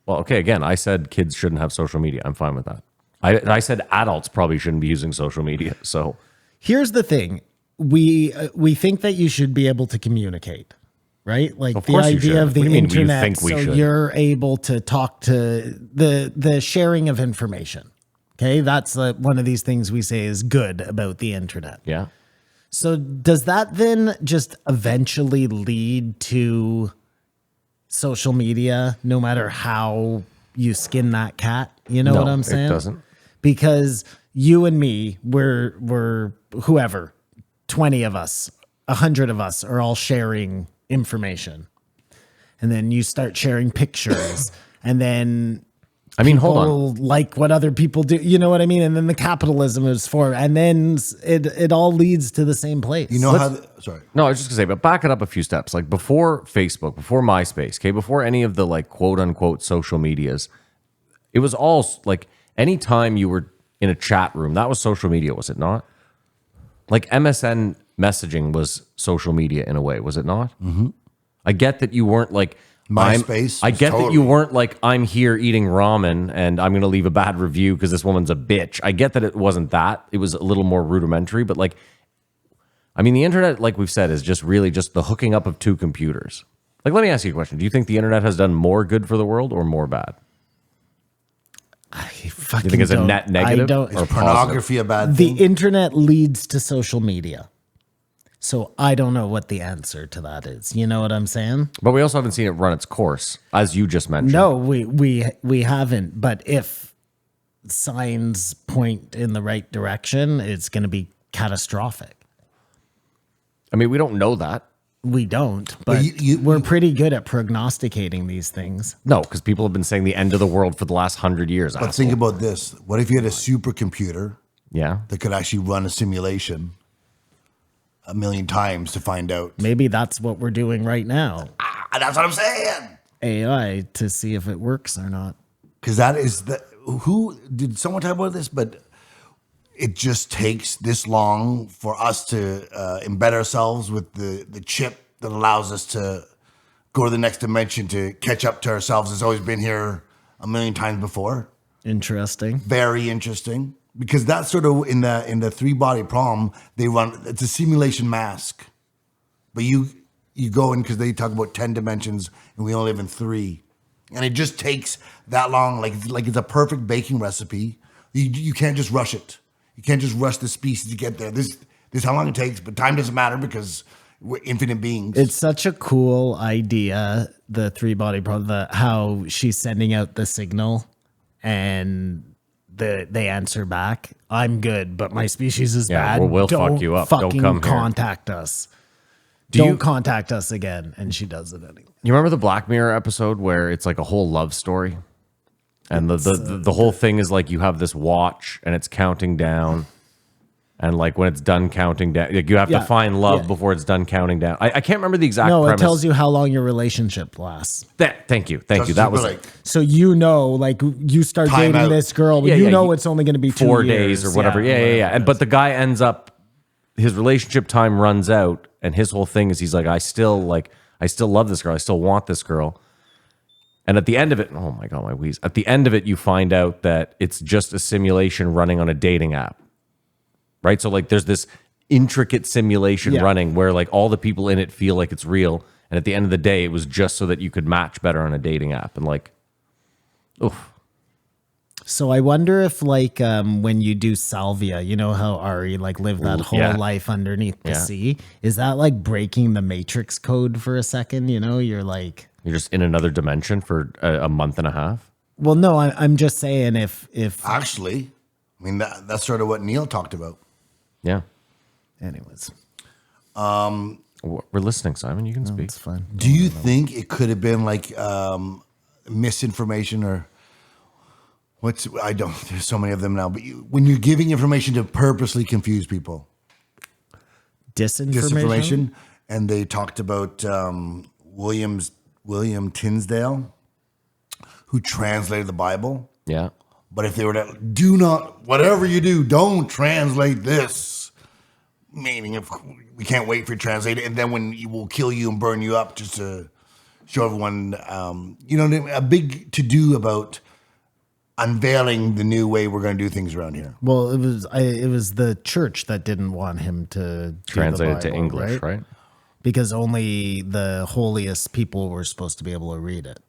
S4: Well, okay, again, I said kids shouldn't have social media. I'm fine with that. I said adults probably shouldn't be using social media. So
S5: Here's the thing. We think that you should be able to communicate, right? Like
S4: Of
S5: the
S4: course you
S5: idea
S4: should.
S5: of the
S4: What do you mean we
S5: internet,
S4: think we
S5: so
S4: should?
S5: you're able to talk to the sharing of information. Okay, that's one of these things we say is good about the internet.
S4: yeah.
S5: So does that then just eventually lead to social media, no matter how you skin that cat? You know
S4: No,
S5: what I'm
S4: it
S5: saying?
S4: doesn't.
S5: Because you and me, we're whoever, 20 of us, 100 of us are all sharing information. And then you start sharing pictures and then
S4: I mean, hold on.
S5: people like what other people do. You know what I mean? And then the capitalism is formed. And then it all leads to the same place.
S3: You know how? Sorry.
S4: No, I was just gonna say, but back it up a few steps. Like before Facebook, before MySpace, okay, before any of the like quote unquote social medias, it was all like anytime you were in a chat room, that was social media, was it not? Like MSN messaging was social media in a way, was it not? Mm-hmm. I get that you weren't like
S3: MySpace
S4: I
S3: was
S4: get that you
S3: totally-
S4: weren't like, I'm here eating ramen and I'm going to leave a bad review because this woman's a bitch. I get that it wasn't that. It was a little more rudimentary, but like, I mean, the internet, like we've said, is just really just the hooking up of two computers. Like, let me ask you a question. Do you think the internet has done more good for the world or more bad?
S5: I
S4: You
S5: fucking
S4: think it's a
S5: don't-
S4: net negative
S5: I don't,
S4: or positive?
S3: Pornography a bad
S5: the
S3: thing?
S5: internet leads to social media. So I don't know what the answer to that is. You know what I'm saying?
S4: But we also haven't seen it run its course, as you just mentioned.
S5: No, we haven't. But if signs point in the right direction, it's going to be catastrophic.
S4: I mean, we don't know that.
S5: We don't, but we're pretty good at prognosticating these things.
S4: No, because people have been saying the end of the world for the last 100 years.
S3: But
S4: asshole.
S3: think about this. What if you had a supercomputer
S4: Yeah.
S3: that could actually run a simulation 1,000,000 times to find out?
S5: Maybe that's what we're doing right now.
S3: That's what I'm saying.
S5: AI to see if it works or not.
S3: Because that is the who did someone talk about this? But it just takes this long for us to embed ourselves with the chip that allows us to go to the next dimension to catch up to ourselves. It's always been here 1,000,000 times before.
S5: Interesting.
S3: Very interesting. Because that's sort of in the 3-body problem, they run, it's a simulation mask. But you go in because they talk about 10 dimensions and we only live in 3. And it just takes that long. Like it's a perfect baking recipe. You can't just rush it. You can't just rush the species to get there. This is how long it takes, but time doesn't matter because we're infinite beings.
S5: It's such a cool idea, the 3-body problem, how she's sending out the signal and they answer back, I'm good, but my species is
S4: Yeah,
S5: bad.
S4: well, we'll
S5: Don't
S4: fuck you up. Don't
S5: fucking
S4: come here."
S5: contact us.
S4: Do
S5: Don't
S4: you-
S5: contact us again. And she does it anyway.
S4: You remember the Black Mirror episode where it's like a whole love story? And the whole thing is like you have this watch and it's counting down. And like when it's done counting down, like you have
S5: Yeah,
S4: to find love
S5: yeah.
S4: before it's done counting down. I can't remember the exact
S5: No,
S4: premise.
S5: it tells you how long your relationship lasts.
S4: Thank you. That was
S3: like
S4: it.
S5: So you know, like you start
S3: Time
S5: dating
S3: out.
S5: this girl, but
S4: Yeah,
S5: you
S4: yeah,
S5: know
S4: you-
S5: it's only going to be
S4: 4
S5: 2
S4: days
S5: years.
S4: or whatever. Yeah.
S5: whatever
S4: And but the guy ends up, his relationship time runs out, and his whole thing is he's like, I still love this girl. I still want this girl. And at the end of it, oh my God, my wheeze. At the end of it, you find out that it's just a simulation running on a dating app. Right? So like there's this intricate simulation
S5: Yeah.
S4: running where like all the people in it feel like it's real. And at the end of the day, it was just so that you could match better on a dating app. And like, oof.
S5: So I wonder if like when you do salvia, you know how Ari like lived that whole
S4: yeah.
S5: life underneath the
S4: Yeah.
S5: sea? Is that like breaking the matrix code for a second? You know, you're like,
S4: You're just in another dimension for a month and a half.
S5: well, no, I'm just saying if
S3: Actually, I mean, that's sort of what Neil talked about.
S4: Yeah.
S5: anyways,
S4: We're listening, Simon. You can speak.
S5: it's fine.
S3: Do you think it could have been like misinformation or I don't, there's so many of them now, but when you're giving information to purposely confuse people, disinformation, and they talked about William Tinsdale, who translated the Bible.
S4: Yeah.
S3: But if they were to do not, whatever you do, don't translate this. Meaning, if we can't wait for you to translate it, and then when we will kill you and burn you up just to show everyone, a big to do about unveiling the new way we're going to do things around here.
S5: Well, it was the church that didn't want him to do
S4: Translate
S5: the
S4: it to
S5: Bible,
S4: English, right?
S5: Because only the holiest people were supposed to be able to read it.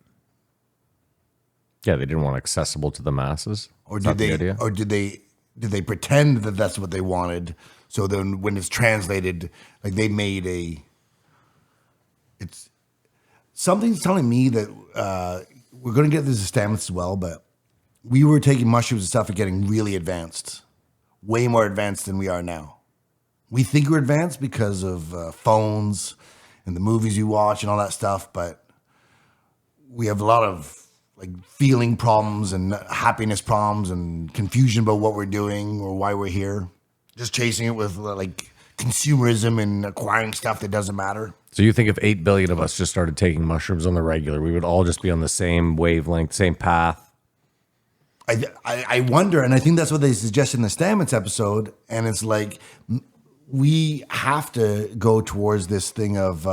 S4: Yeah, they didn't want it accessible to the masses.
S3: Or
S4: Is
S3: did
S4: that the
S3: they?
S4: idea?
S3: Or did they pretend that that's what they wanted? So then, when it's translated, like they made it's something's telling me that we're going to get this stamets as well. But we were taking mushrooms and stuff and getting really advanced, way more advanced than we are now. We think we're advanced because of phones and the movies you watch and all that stuff, but we have a lot of like feeling problems and happiness problems and confusion about what we're doing or why we're here. Just chasing it with like consumerism and acquiring stuff that doesn't matter.
S4: So you think if 8 billion of us just started taking mushrooms on the regular, we would all just be on the same wavelength, same path?
S3: I wonder, and I think that's what they suggest in the Stamets episode. And it's like we have to go towards this thing of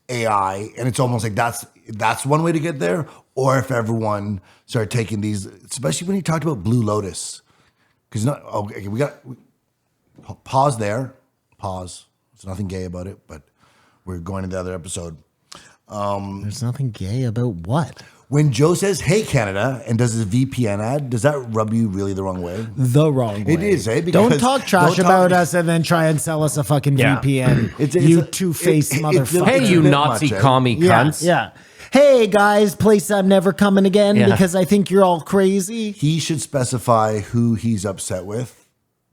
S3: AI, and it's almost like that's one way to get there. Or if everyone started taking these, especially when he talked about Blue Lotus, because we got pause there, pause. There's nothing gay about it, but we're going to the other episode.
S5: There's nothing gay about what?
S3: When Joe says, "Hey Canada," and does his VPN ad, does that rub you really the wrong way?
S5: The wrong way.
S3: It is, eh?
S5: Don't
S3: Because-
S5: talk trash
S3: don't
S5: about
S3: talk-
S5: us and then try and sell us a fucking
S4: Yeah.
S5: VPN.
S3: It's
S5: you
S3: a-
S5: two-faced
S3: it's a-
S5: motherfucker.
S4: Hey,
S3: It's
S4: you
S3: a bit
S4: Nazi
S3: much, eh?
S4: commie
S5: yeah,
S4: cunts.
S5: yeah. Hey guys, place I'm never coming again
S4: Yeah.
S5: because I think you're all crazy.
S3: He should specify who he's upset with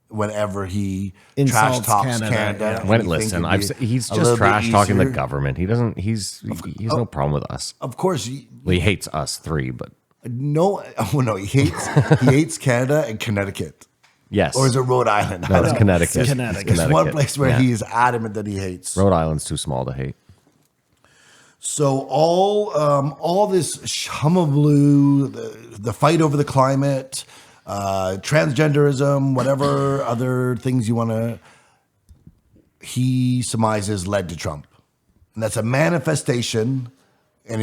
S3: whenever he trash
S5: Insults
S3: talks
S5: Canada,
S3: Canada.
S5: yeah.
S3: and
S4: When
S3: you
S4: listen,
S3: think it'd be
S4: he's
S3: a
S4: just
S3: little bit
S4: trash talking the
S3: easier.
S4: government. He doesn't. He's no problem with us.
S3: Of course,
S4: Well, he hates us three, but
S3: no, he hates Canada and Connecticut,
S4: yes.
S3: or is it Rhode Island?
S4: No, it's Connecticut.
S5: It's Connecticut.
S3: It's one
S4: Connecticut.
S3: place where
S4: Yeah.
S3: he's adamant that he hates.
S4: Rhode Island's too small to hate.
S3: So all this hullabaloo, the fight over the climate, transgenderism, whatever other things you want to, he surmises led to Trump, and that's a manifestation. And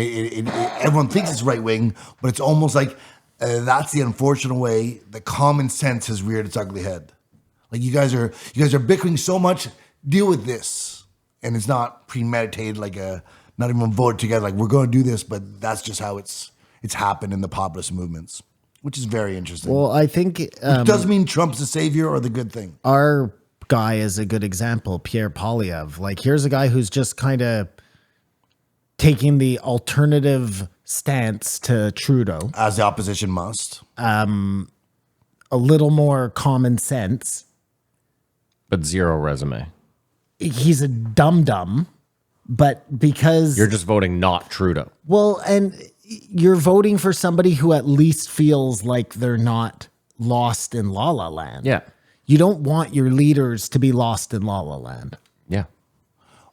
S3: everyone thinks it's right wing, but it's almost like that's the unfortunate way that common sense has reared its ugly head. Like you guys are bickering so much. Deal with this, and it's not premeditated. Not even voted together. Like we're going to do this, but that's just how it's happened in the populist movements, which is very interesting.
S5: Well, I think
S3: It doesn't mean Trump's the savior or the good thing.
S5: our guy is a good example, Pierre Poilievre. Like, here's a guy who's just kind of taking the alternative stance to Trudeau,
S3: As the opposition must.
S5: a little more common sense.
S4: But zero resume.
S5: He's a dum-dum, but because...
S4: You're just voting not Trudeau.
S5: Well, and you're voting for somebody who at least feels like they're not lost in La La Land.
S4: Yeah.
S5: You don't want your leaders to be lost in La La Land.
S4: Yeah.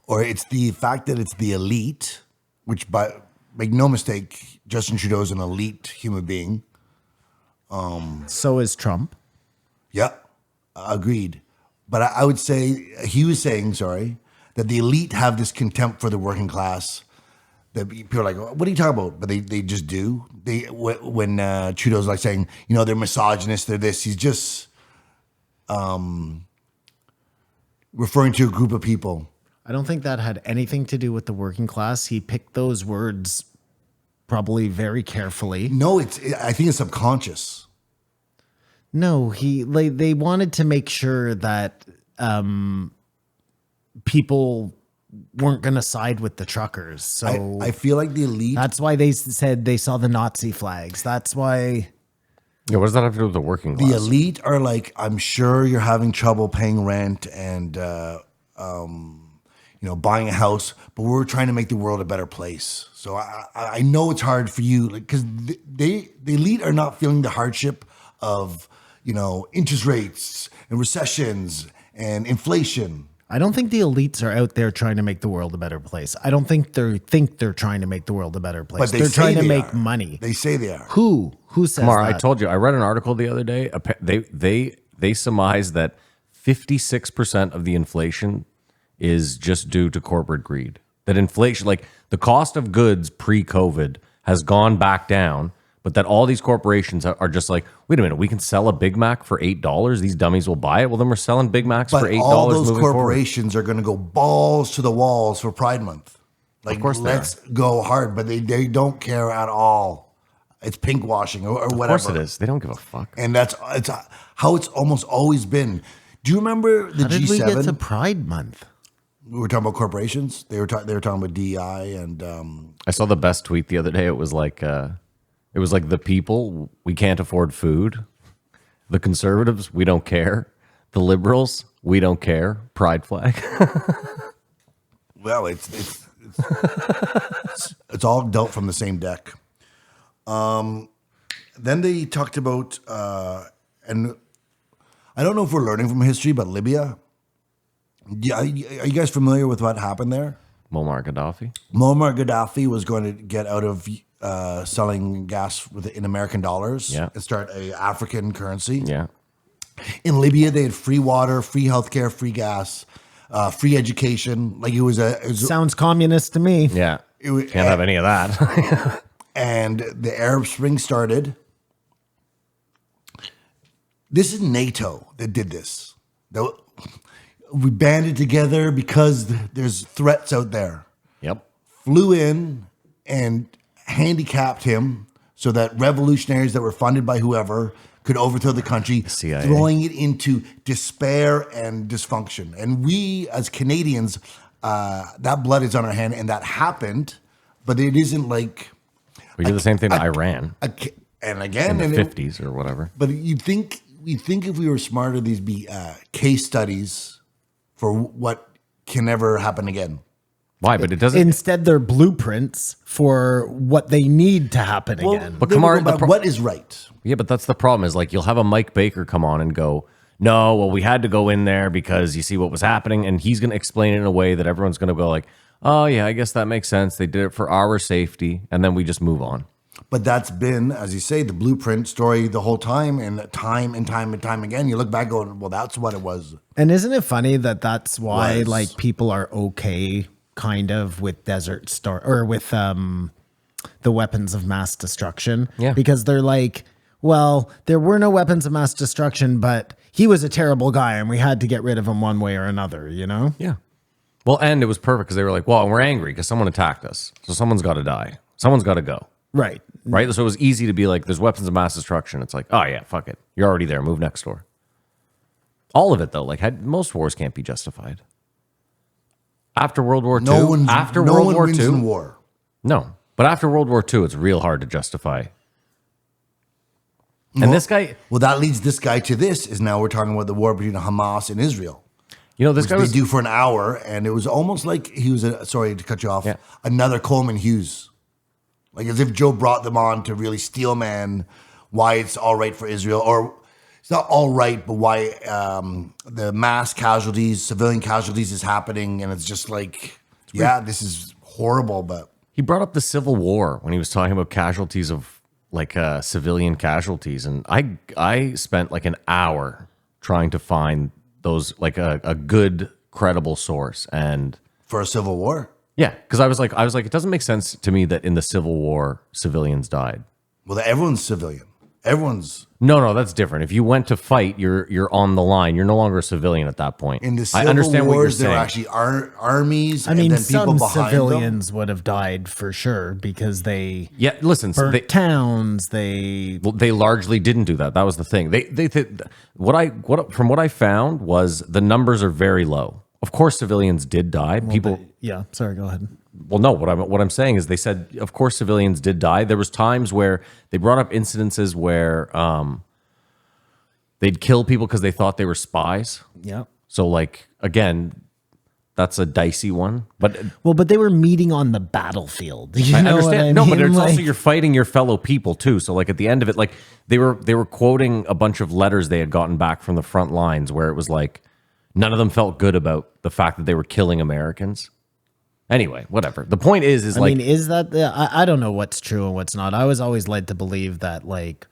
S3: Or it's the fact that it's the elite, which, make no mistake, Justin Trudeau's an elite human being.
S5: So is Trump.
S3: Yep, agreed. But I would say, he was saying, that the elite have this contempt for the working class. That people are like, what are you talking about? But they just do. When Trudeau's like saying, they're misogynist, they're this. He's just referring to a group of people.
S5: I don't think that had anything to do with the working class. He picked those words probably very carefully.
S3: No, I think it's subconscious.
S5: No, they wanted to make sure that people weren't going to side with the truckers. So
S3: I feel like the elite.
S5: that's why they said they saw the Nazi flags. That's why.
S4: Yeah, what does that have to do with the working class?
S3: The elite are like, I'm sure you're having trouble paying rent and, buying a house, but we're trying to make the world a better place. So I know it's hard for you, because the elite are not feeling the hardship of, interest rates and recessions and inflation.
S5: I don't think the elites are out there trying to make the world a better place. I don't think they're trying to make the world a better place.
S3: But
S5: they're
S3: say
S5: trying to
S3: they
S5: make
S3: are.
S5: money.
S3: They say they are.
S5: Who says
S4: Kamar,
S5: that?
S4: I told you, I read an article the other day. They surmise that 56% of the inflation is just due to corporate greed. That inflation, like the cost of goods pre-COVID, has gone back down, but that all these corporations are just like, wait a minute, we can sell a Big Mac for $8. These dummies will buy it. Well, then we're selling Big Macs
S3: But
S4: for $8
S3: all those
S4: moving forward.
S3: corporations are going to go balls to the walls for Pride Month. Like,
S4: Of course they
S3: let's go hard, but they don't care at all. It's pink washing or whatever.
S4: Of course it is. They don't give a fuck.
S3: And it's how it's almost always been. Do you remember the
S5: How did
S3: G7?
S5: we get to Pride Month?
S3: We were talking about corporations. They were talking about DEI and
S4: I saw the best tweet the other day. It was like the people, we can't afford food. The conservatives, we don't care. The liberals, we don't care. Pride flag.
S3: well, it's all dealt from the same deck. Then they talked about and I don't know if we're learning from history, but Libya. Yeah, are you guys familiar with what happened there?
S4: Muammar Gaddafi.
S3: Muammar Gaddafi was going to get out of selling gas in American dollars and start a African currency.
S4: Yeah.
S3: In Libya, they had free water, free healthcare, free gas, free education. Like it was
S5: Sounds communist to me.
S4: Yeah. Can't have any of that.
S3: and the Arab Spring started. This is NATO that did this. We banded together because there's threats out there.
S4: Yep.
S3: Flew in and handicapped him so that revolutionaries that were funded by whoever could overthrow the country,
S4: CIA.
S3: throwing it into despair and dysfunction. And we, as Canadians, that blood is on our hand, and that happened, but it isn't like...
S4: We did the same thing to Iran
S3: And again...
S4: in the
S3: and
S4: 50s or whatever.
S3: But you'd think if we were smarter, these be case studies for what can never happen again.
S4: Why? But it doesn't...
S5: Instead, they're blueprints for what they need to happen again.
S4: But
S3: Then
S4: Kamar,
S3: we go back, what is right?
S4: Yeah, but that's the problem is like you'll have a Mike Baker come on and go, no, well, we had to go in there because you see what was happening. And he's going to explain it in a way that everyone's going to go like, oh, yeah, I guess that makes sense. They did it for our safety. And then we just move on.
S3: But that's been, as you say, the blueprint story the whole time and time again. You look back going, well, that's what it was.
S5: And isn't it funny that that's why
S3: Was.
S5: like people are okay kind of with Desert Star or with the weapons of mass destruction?
S4: Yeah.
S5: Because they're like, well, there were no weapons of mass destruction, but he was a terrible guy and we had to get rid of him one way or another, you know?
S4: Yeah. Well, and it was perfect because they were like, well, we're angry because someone attacked us. So someone's got to die. Someone's got to go.
S5: Right.
S4: Right. So it was easy to be like, there's weapons of mass destruction. It's like, oh, yeah, fuck it. You're already there. Move next door. All of it, though, like most wars can't be justified. After World War II,
S3: No one wins
S4: II,
S3: in war.
S4: no. But after World War II, it's real hard to justify. And this guy,
S3: Well, that leads this guy to this, is now we're talking about the war between Hamas and Israel.
S4: you know, this
S3: Which
S4: guy
S3: they
S4: was
S3: do for an hour, and it was almost like he was, sorry to cut you off,
S4: Yeah.
S3: another Coleman Hughes. Like as if Joe brought them on to really steelman why it's all right for Israel, or it's not all right, but why the mass casualties, civilian casualties is happening, and it's just like, this is horrible, but...
S4: he brought up the Civil War when he was talking about casualties of like civilian casualties, and I spent like an hour trying to find those like a good credible source, and
S3: For a civil war?
S4: yeah, because I was like it doesn't make sense to me that in the Civil War civilians died.
S3: Well, everyone's civilian. Everyone's
S4: No, that's different. If you went to fight, you're on the line. You're no longer a civilian at that point.
S3: in the
S4: I
S3: civil
S4: understand what you're
S3: wars. There were
S4: saying.
S3: actually armies.
S5: I mean,
S3: and then people
S5: some
S3: behind
S5: civilians would have died for sure because they
S4: Yeah, listen. So
S5: burnt towns. They
S4: they largely didn't do that. That was the thing. From what I found was the numbers are very low. Of course, civilians did die.
S5: yeah. Sorry, go ahead.
S4: Well, no. What I'm saying is they said, of course, civilians did die. There was times where they brought up incidences where they'd kill people because they thought they were spies.
S5: Yeah.
S4: So, like, again, that's a dicey one. But
S5: But they were meeting on the battlefield. You
S4: I
S5: know
S4: understand.
S5: what I
S4: No,
S5: mean?
S4: but it's also
S5: Like-
S4: you're fighting your fellow people too. So, like, at the end of it, like they were quoting a bunch of letters they had gotten back from the front lines where it was like none of them felt good about the fact that they were killing Americans. Anyway, whatever. The point is
S5: I
S4: like,
S5: mean, is that I don't know what's true and what's not. I was always led to believe that, like,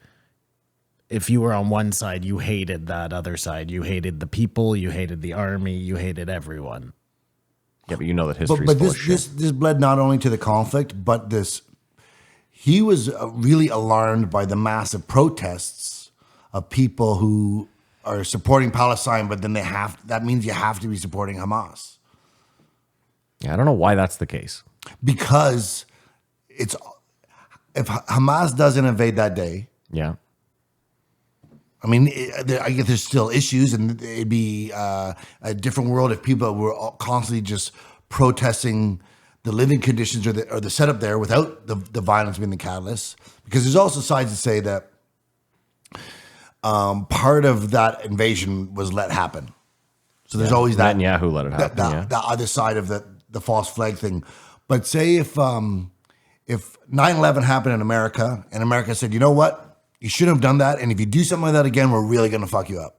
S5: if you were on one side, you hated that other side. You hated the people, you hated the army, you hated everyone.
S4: yeah, but you know that history.
S3: But this bled not only to the conflict, but he was really alarmed by the massive protests of people who are supporting Palestine, but then that means you have to be supporting Hamas.
S4: Yeah, I don't know why that's the case.
S3: Because if Hamas doesn't invade that day,
S4: Yeah.
S3: I mean, I guess there's still issues, and it'd be a different world if people were constantly just protesting the living conditions or the setup there without the violence being the catalyst. Because there's also sides that say that part of that invasion was let happen. So there's always that
S4: Netanyahu let it happen.
S3: the other side of the false flag thing. But say if 9/11 happened in America and America said, you know what? You shouldn't have done that. And if you do something like that again, we're really going to fuck you up.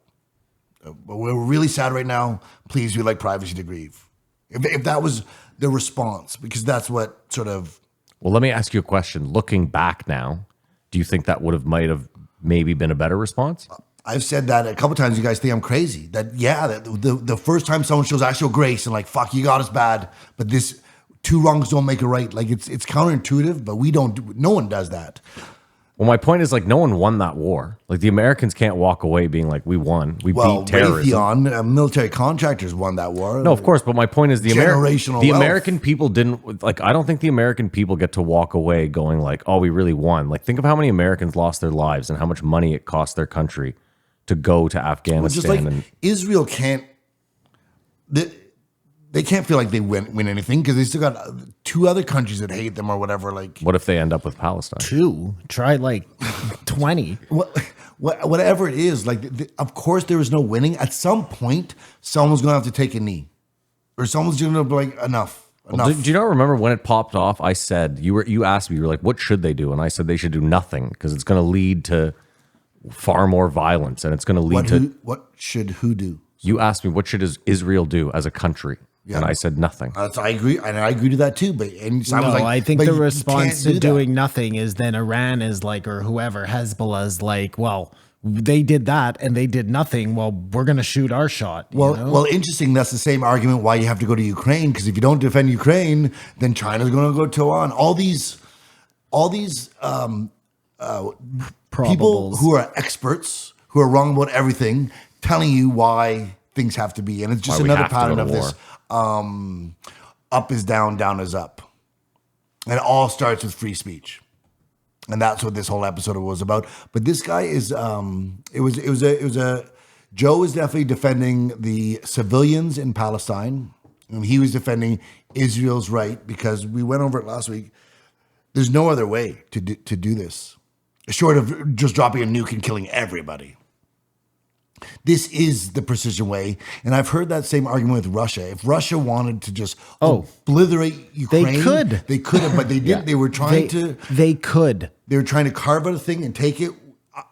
S3: But we're really sad right now. Please, we'd like privacy to grieve. If that was the response, because that's what sort of...
S4: Well, let me ask you a question. Looking back now, do you think that might have maybe been a better response?
S3: I've said that a couple times. You guys think I'm crazy. That the first time someone shows actual grace and like, fuck, you got us bad, but this two wrongs don't make a right. Like it's counterintuitive, but no one does that.
S4: Well, my point is, like, no one won that war. Like, the Americans can't walk away being like, we won. We beat terrorism.
S3: Raytheon, military contractors won that war.
S4: No, of course, but my point is
S3: Generational wealth.
S4: American people didn't, like, I don't think the American people get to walk away going like, oh, we really won. Like, think of how many Americans lost their lives and how much money it cost their country to go to Afghanistan.
S3: Well, just like Israel can't... They can't feel like they win anything because they still got two other countries that hate them or whatever. Like,
S4: what if they end up with Palestine?
S5: Try like 20.
S3: Whatever it is, like, of course there is no winning. At some point, someone's going to have to take a knee, or someone's going to be like, enough.
S4: Well, do you not remember when it popped off? I said you asked me, you were like, what should they do? And I said they should do nothing because it's going to lead to far more violence, and it's going to lead
S3: what should who do?
S4: You asked me what should Israel do as a country. Yeah. And I said nothing.
S3: I agree, and I agree to that too. But
S5: I think the response to doing nothing is then Iran is like, or whoever, Hezbollah's like, well, they did that and they did nothing. Well, we're going to shoot our shot.
S3: Well, interesting. That's the same argument why you have to go to Ukraine, because if you don't defend Ukraine, then China's going to go to Iran. All these people who are experts, who are wrong about everything, telling you why things have to be, and it's just another pattern of this. Up is down, down is up. And it all starts with free speech. And that's what this whole episode was about. But this guy is, Joe is definitely defending the civilians in Palestine. And he was defending Israel's right, because we went over it last week. There's no other way to do this, short of just dropping a nuke and killing everybody. This is the precision way. And I've heard that same argument with Russia. If Russia wanted to just obliterate Ukraine, they could have, but they didn't. Yeah. They were trying to.
S5: They could.
S3: They were trying to carve out a thing and take it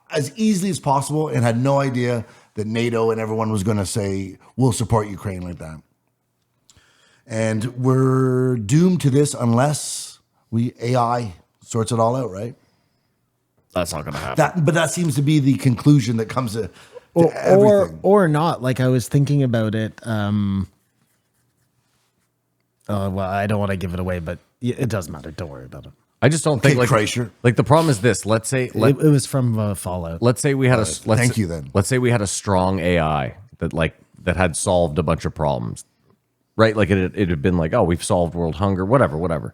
S3: as easily as possible, and had no idea that NATO and everyone was going to say, we'll support Ukraine like that. And we're doomed to this unless AI sorts it all out, right?
S4: That's not going to happen.
S3: But that seems to be the conclusion that comes to...
S5: Or not. Like, I was thinking about it. Well, I don't want to give it away, but it doesn't matter. Don't worry about it.
S4: I just don't think
S3: Okay,
S4: like
S3: Kreischer.
S4: like the problem is this. Let's say
S5: It was from Fallout.
S4: let's say we had
S3: thank you then.
S4: Let's say we had a strong AI that had solved a bunch of problems, right? Like it had been like, oh, we've solved world hunger, whatever.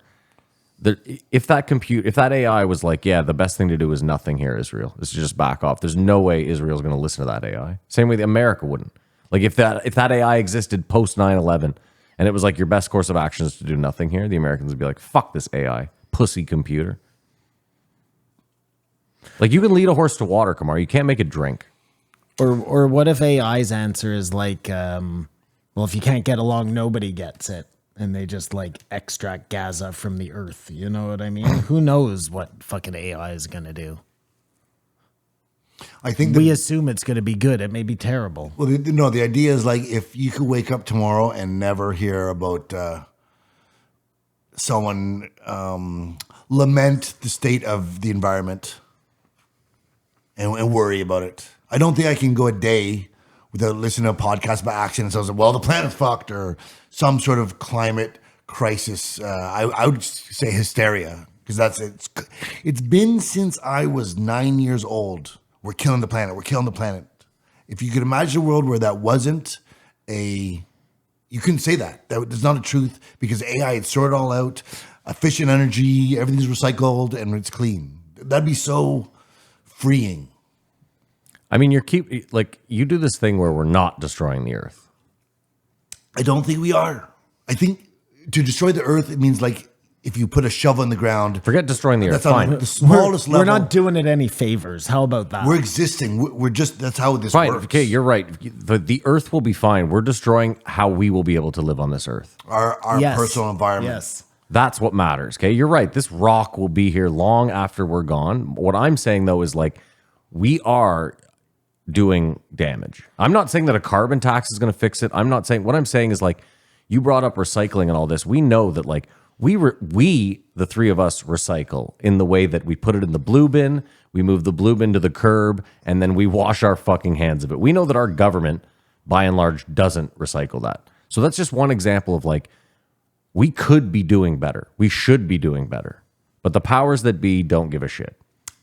S4: If that AI was like, yeah, the best thing to do is nothing here, Israel, is to just back off. There's no way Israel's going to listen to that AI. Same way America wouldn't. Like if that AI existed post 9/11 and it was like your best course of action is to do nothing here, the Americans would be like, fuck this AI, pussy computer. Like you can lead a horse to water, Kamar. You can't make it drink.
S5: Or what if AI's answer is like, well, if you can't get along, nobody gets it. And they just like extract Gaza from the earth. You know what I mean? Who knows what fucking AI is going to do?
S3: I think
S5: We assume it's going to be good. It may be terrible.
S3: well, the idea is like if you could wake up tomorrow and never hear about someone lament the state of the environment and worry about it. I don't think I can go a day without listening to a podcast by accident. So I was like, well, the planet's fucked or some sort of climate crisis. I would say hysteria because it's been since I was 9 years old. We're killing the planet. We're killing the planet. If you could imagine a world where that wasn't you couldn't say that. That's not a truth because AI had sorted it all out. Efficient energy, everything's recycled and it's clean. That'd be so freeing.
S4: I mean, you do this thing where we're not destroying the earth.
S3: I don't think we are. I think to destroy the earth, it means like if you put a shovel in the ground.
S4: Forget destroying the earth.
S3: That's on
S4: Fine.
S3: the smallest level.
S5: We're not doing it any favors. How about that?
S3: We're existing. We're just, that's how this
S4: Fine.
S3: works.
S4: Okay, you're right. The earth will be fine. We're destroying how we will be able to live on this earth.
S3: Our
S5: Yes.
S3: personal environment.
S5: Yes.
S4: That's what matters. Okay, you're right. This rock will be here long after we're gone. What I'm saying though is like we are doing damage. I'm not saying that a carbon tax is going to fix it. I'm not saying, what I'm saying is like you brought up recycling and all this. We know that like we the three of us recycle in the way that we put it in the blue bin, we move the blue bin to the curb, and then we wash our fucking hands of it. We know that our government by and large doesn't recycle that. So that's just one example of like we could be doing better. We should be doing better. But the powers that be don't give a shit.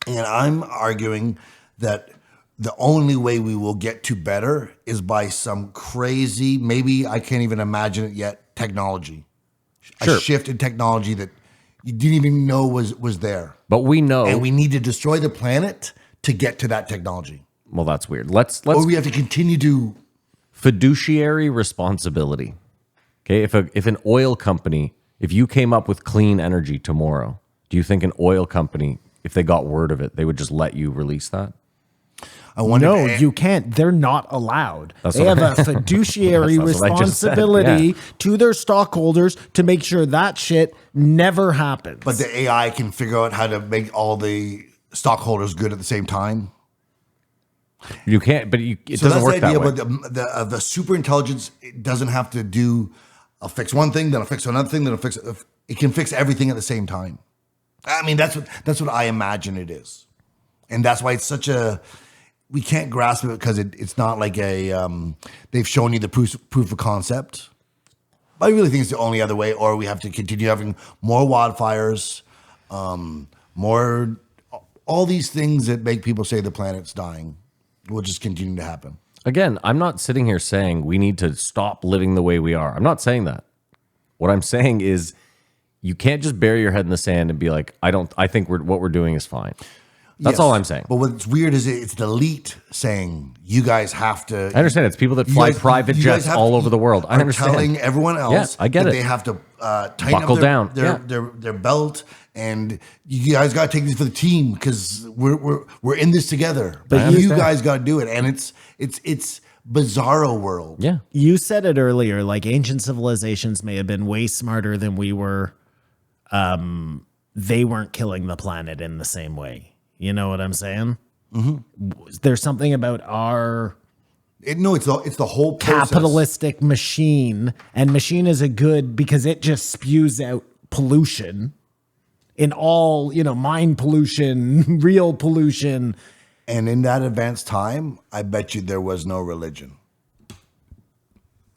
S3: And I'm arguing that the only way we will get to better is by some crazy, maybe I can't even imagine it yet, technology.
S4: Sure.
S3: A shift in technology that you didn't even know was there.
S4: But we know,
S3: And we need to destroy the planet to get to that technology.
S4: well, that's weird. Let's
S3: Or we have to continue to.
S4: fiduciary responsibility. Okay, if an oil company, if you came up with clean energy tomorrow, do you think an oil company, if they got word of it, they would just let you release that?
S3: I wonder.
S5: No, you can't. They're not allowed.
S4: That's
S5: They
S4: what
S5: have a fiduciary
S4: That's what I just said,
S5: responsibility
S4: yeah.
S5: to their stockholders to make sure that shit never happens.
S3: But the AI can figure out how to make all the stockholders good at the same time.
S4: You can't, but it
S3: So
S4: doesn't
S3: that's
S4: work
S3: the idea.
S4: that way.
S3: But the super intelligence, it doesn't have to do. I'll fix one thing, then I'll fix another thing, then I'll fix. It can fix everything at the same time. I mean, that's what I imagine it is, and that's why it's such a. We can't grasp it because it's not like a. They've shown you the proof of concept. But I really think it's the only other way, or we have to continue having more wildfires, more all these things that make people say the planet's dying will just continue to happen.
S4: Again, I'm not sitting here saying we need to stop living the way we are. I'm not saying that. What I'm saying is you can't just bury your head in the sand and be like, I think what we're doing is fine. That's
S3: Yes.
S4: all I'm saying.
S3: But what's weird is it's the elite saying you guys have to.
S4: I understand. It's people that fly private jets all over the world. I understand.
S3: Telling everyone else,
S4: Yeah, I get
S3: that
S4: it.
S3: they have to tighten
S4: Buckle
S3: up
S4: down.
S3: their belt, and you guys got to take this for the team because we're in this together.
S4: I
S3: But you
S4: understand.
S3: guys got to do it, and it's bizarro world.
S4: Yeah.
S5: you said it earlier, like ancient civilizations may have been way smarter than we were. They weren't killing the planet in the same way. You know what I'm saying? Mm-hmm. There's something about our
S3: It's the whole process.
S5: capitalistic machine, and machine is a good because it just spews out pollution in all, mind pollution, real pollution.
S3: And in that advanced time, I bet you there was no religion.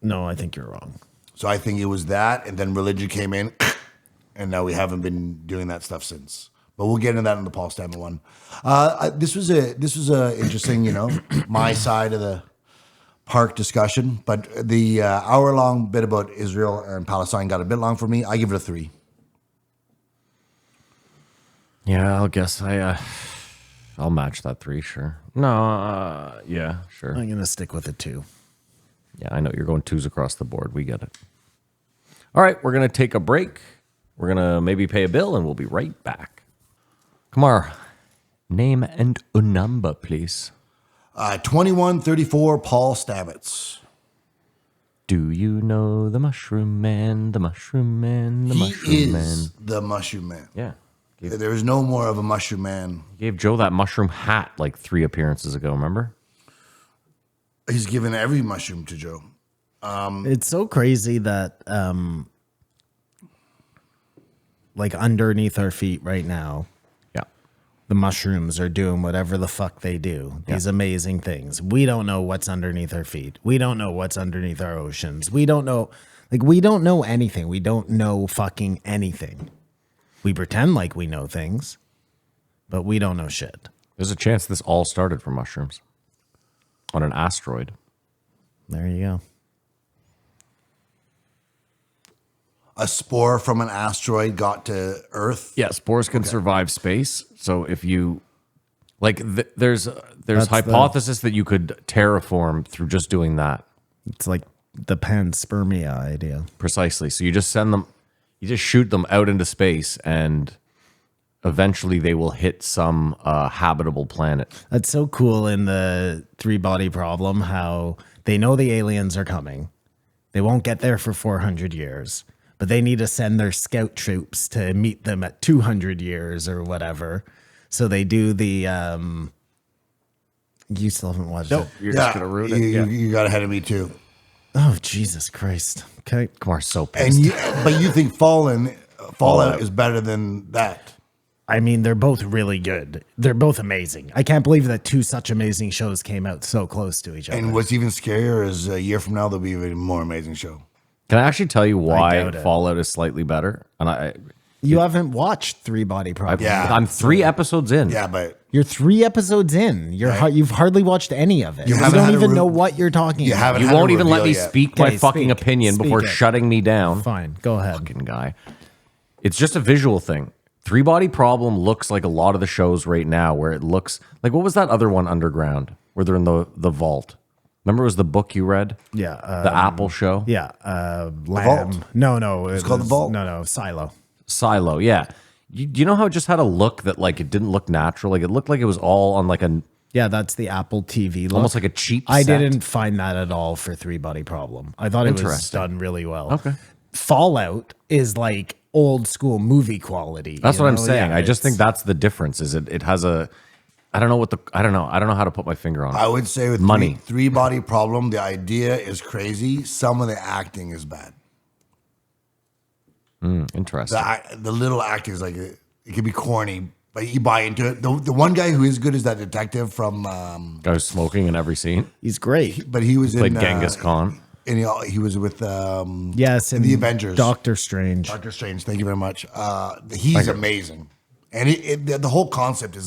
S5: No, I think you're wrong.
S3: So I think it was that, and then religion came in and now we haven't been doing that stuff since. But we'll get into that in the Paul Stanley one. This was a interesting, my side of the park discussion. But the hour-long bit about Israel and Palestine got a bit long for me. I give it a 3.
S4: Yeah, I'll guess I'll match that 3, sure. No, yeah, sure.
S5: I'm going to stick with a 2.
S4: Yeah, I know you're going 2s across the board. We get it. All right, we're going to take a break. We're going to maybe pay a bill, and we'll be right back. Kamar, name and a number, please.
S3: 2134 Paul Stamets.
S4: Do you know the Mushroom Man, the Mushroom Man, the
S3: He
S4: Mushroom Man?
S3: is the Mushroom Man.
S4: Yeah.
S3: There is no more of a Mushroom Man.
S4: Gave Joe that mushroom hat like 3 appearances ago, remember?
S3: He's given every mushroom to Joe.
S5: It's so crazy that like underneath our feet right now,
S4: Yeah.
S5: the mushrooms are doing whatever the fuck they do. These amazing things. We don't know what's underneath our feet. We don't know what's underneath our oceans. We don't know anything. We don't know fucking anything. We pretend like we know things, but we don't know shit.
S4: There's a chance this all started from mushrooms on an asteroid.
S5: There you go.
S3: A spore from an asteroid got to Earth.
S4: Yeah, spores can survive space. So if you like, there's
S5: That's
S4: hypothesis that you could terraform through just doing that.
S5: It's like the panspermia idea.
S4: Precisely. So you just send them, you just shoot them out into space, and eventually they will hit some habitable planet.
S5: That's so cool in the 3-body problem, how they know the aliens are coming. They won't get there for 400 years, but they need to send their scout troops to meet them at 200 years or whatever. So they do the, you still haven't watched it.
S4: You're just going to ruin it.
S3: You got ahead of me too.
S5: Oh, Jesus Christ. Okay.
S4: Kamar's so pissed.
S3: But you think Fallout is better than that?
S5: I mean, they're both really good. They're both amazing. I can't believe that 2 such amazing shows came out so close to each other.
S3: And what's even scarier is a year from now there'll be an even more amazing show.
S4: Can I actually tell you why
S5: doubt it.
S4: Fallout is slightly better? And
S5: You haven't watched 3-body problem.
S3: Yeah.
S4: I'm 3 episodes in.
S3: Yeah, but
S5: You're 3 episodes in. You've hardly watched any of it. You
S3: haven't
S5: don't
S3: had a
S5: even
S3: re-
S5: know what you're talking
S3: you
S5: about.
S3: haven't.
S4: You
S3: had a
S4: won't even let me
S3: reveal yet.
S4: speak my
S5: Okay,
S4: fucking
S5: speak.
S4: opinion
S5: Speak
S4: before
S5: it.
S4: shutting me down.
S5: Fine, go ahead.
S4: Fucking guy. It's just a visual thing. 3-body problem looks like a lot of the shows right now, where it looks like, what was that other one, Underground, where they're in the vault? Remember, it was the book you read?
S5: Yeah.
S4: The Apple show?
S5: Yeah.
S3: Vault?
S5: Lamb. No.
S3: It's called The Vault?
S5: No. Silo.
S4: Silo, yeah. You know how it just had a look that, like, it didn't look natural? Like, it looked like it was all on, like,
S5: Yeah, that's the Apple TV look.
S4: almost like a cheap
S5: I
S4: set.
S5: didn't find that at all for 3-body problem. I thought it was
S4: Interesting.
S5: done really well.
S4: Okay.
S5: Fallout is like old school movie quality.
S4: That's
S5: you
S4: what I'm
S5: know?
S4: saying.
S5: Yeah,
S4: I just
S5: it's-
S4: think that's the difference. Is it has a, I don't know how to put my finger on it.
S3: I would say with
S4: Money.
S3: 3-body problem, the idea is crazy. Some of the acting is bad.
S4: Interesting.
S3: The little acting is like it can be corny, but you buy into it. The one guy who is good is that detective from,
S4: Guy who's smoking in every scene.
S5: He's great.
S3: but he was
S4: Played
S3: in
S4: Genghis Khan.
S3: And he was with
S5: Yes,
S3: in the Avengers.
S5: Doctor Strange.
S3: Doctor Strange. Thank you very much. He's amazing, and the whole concept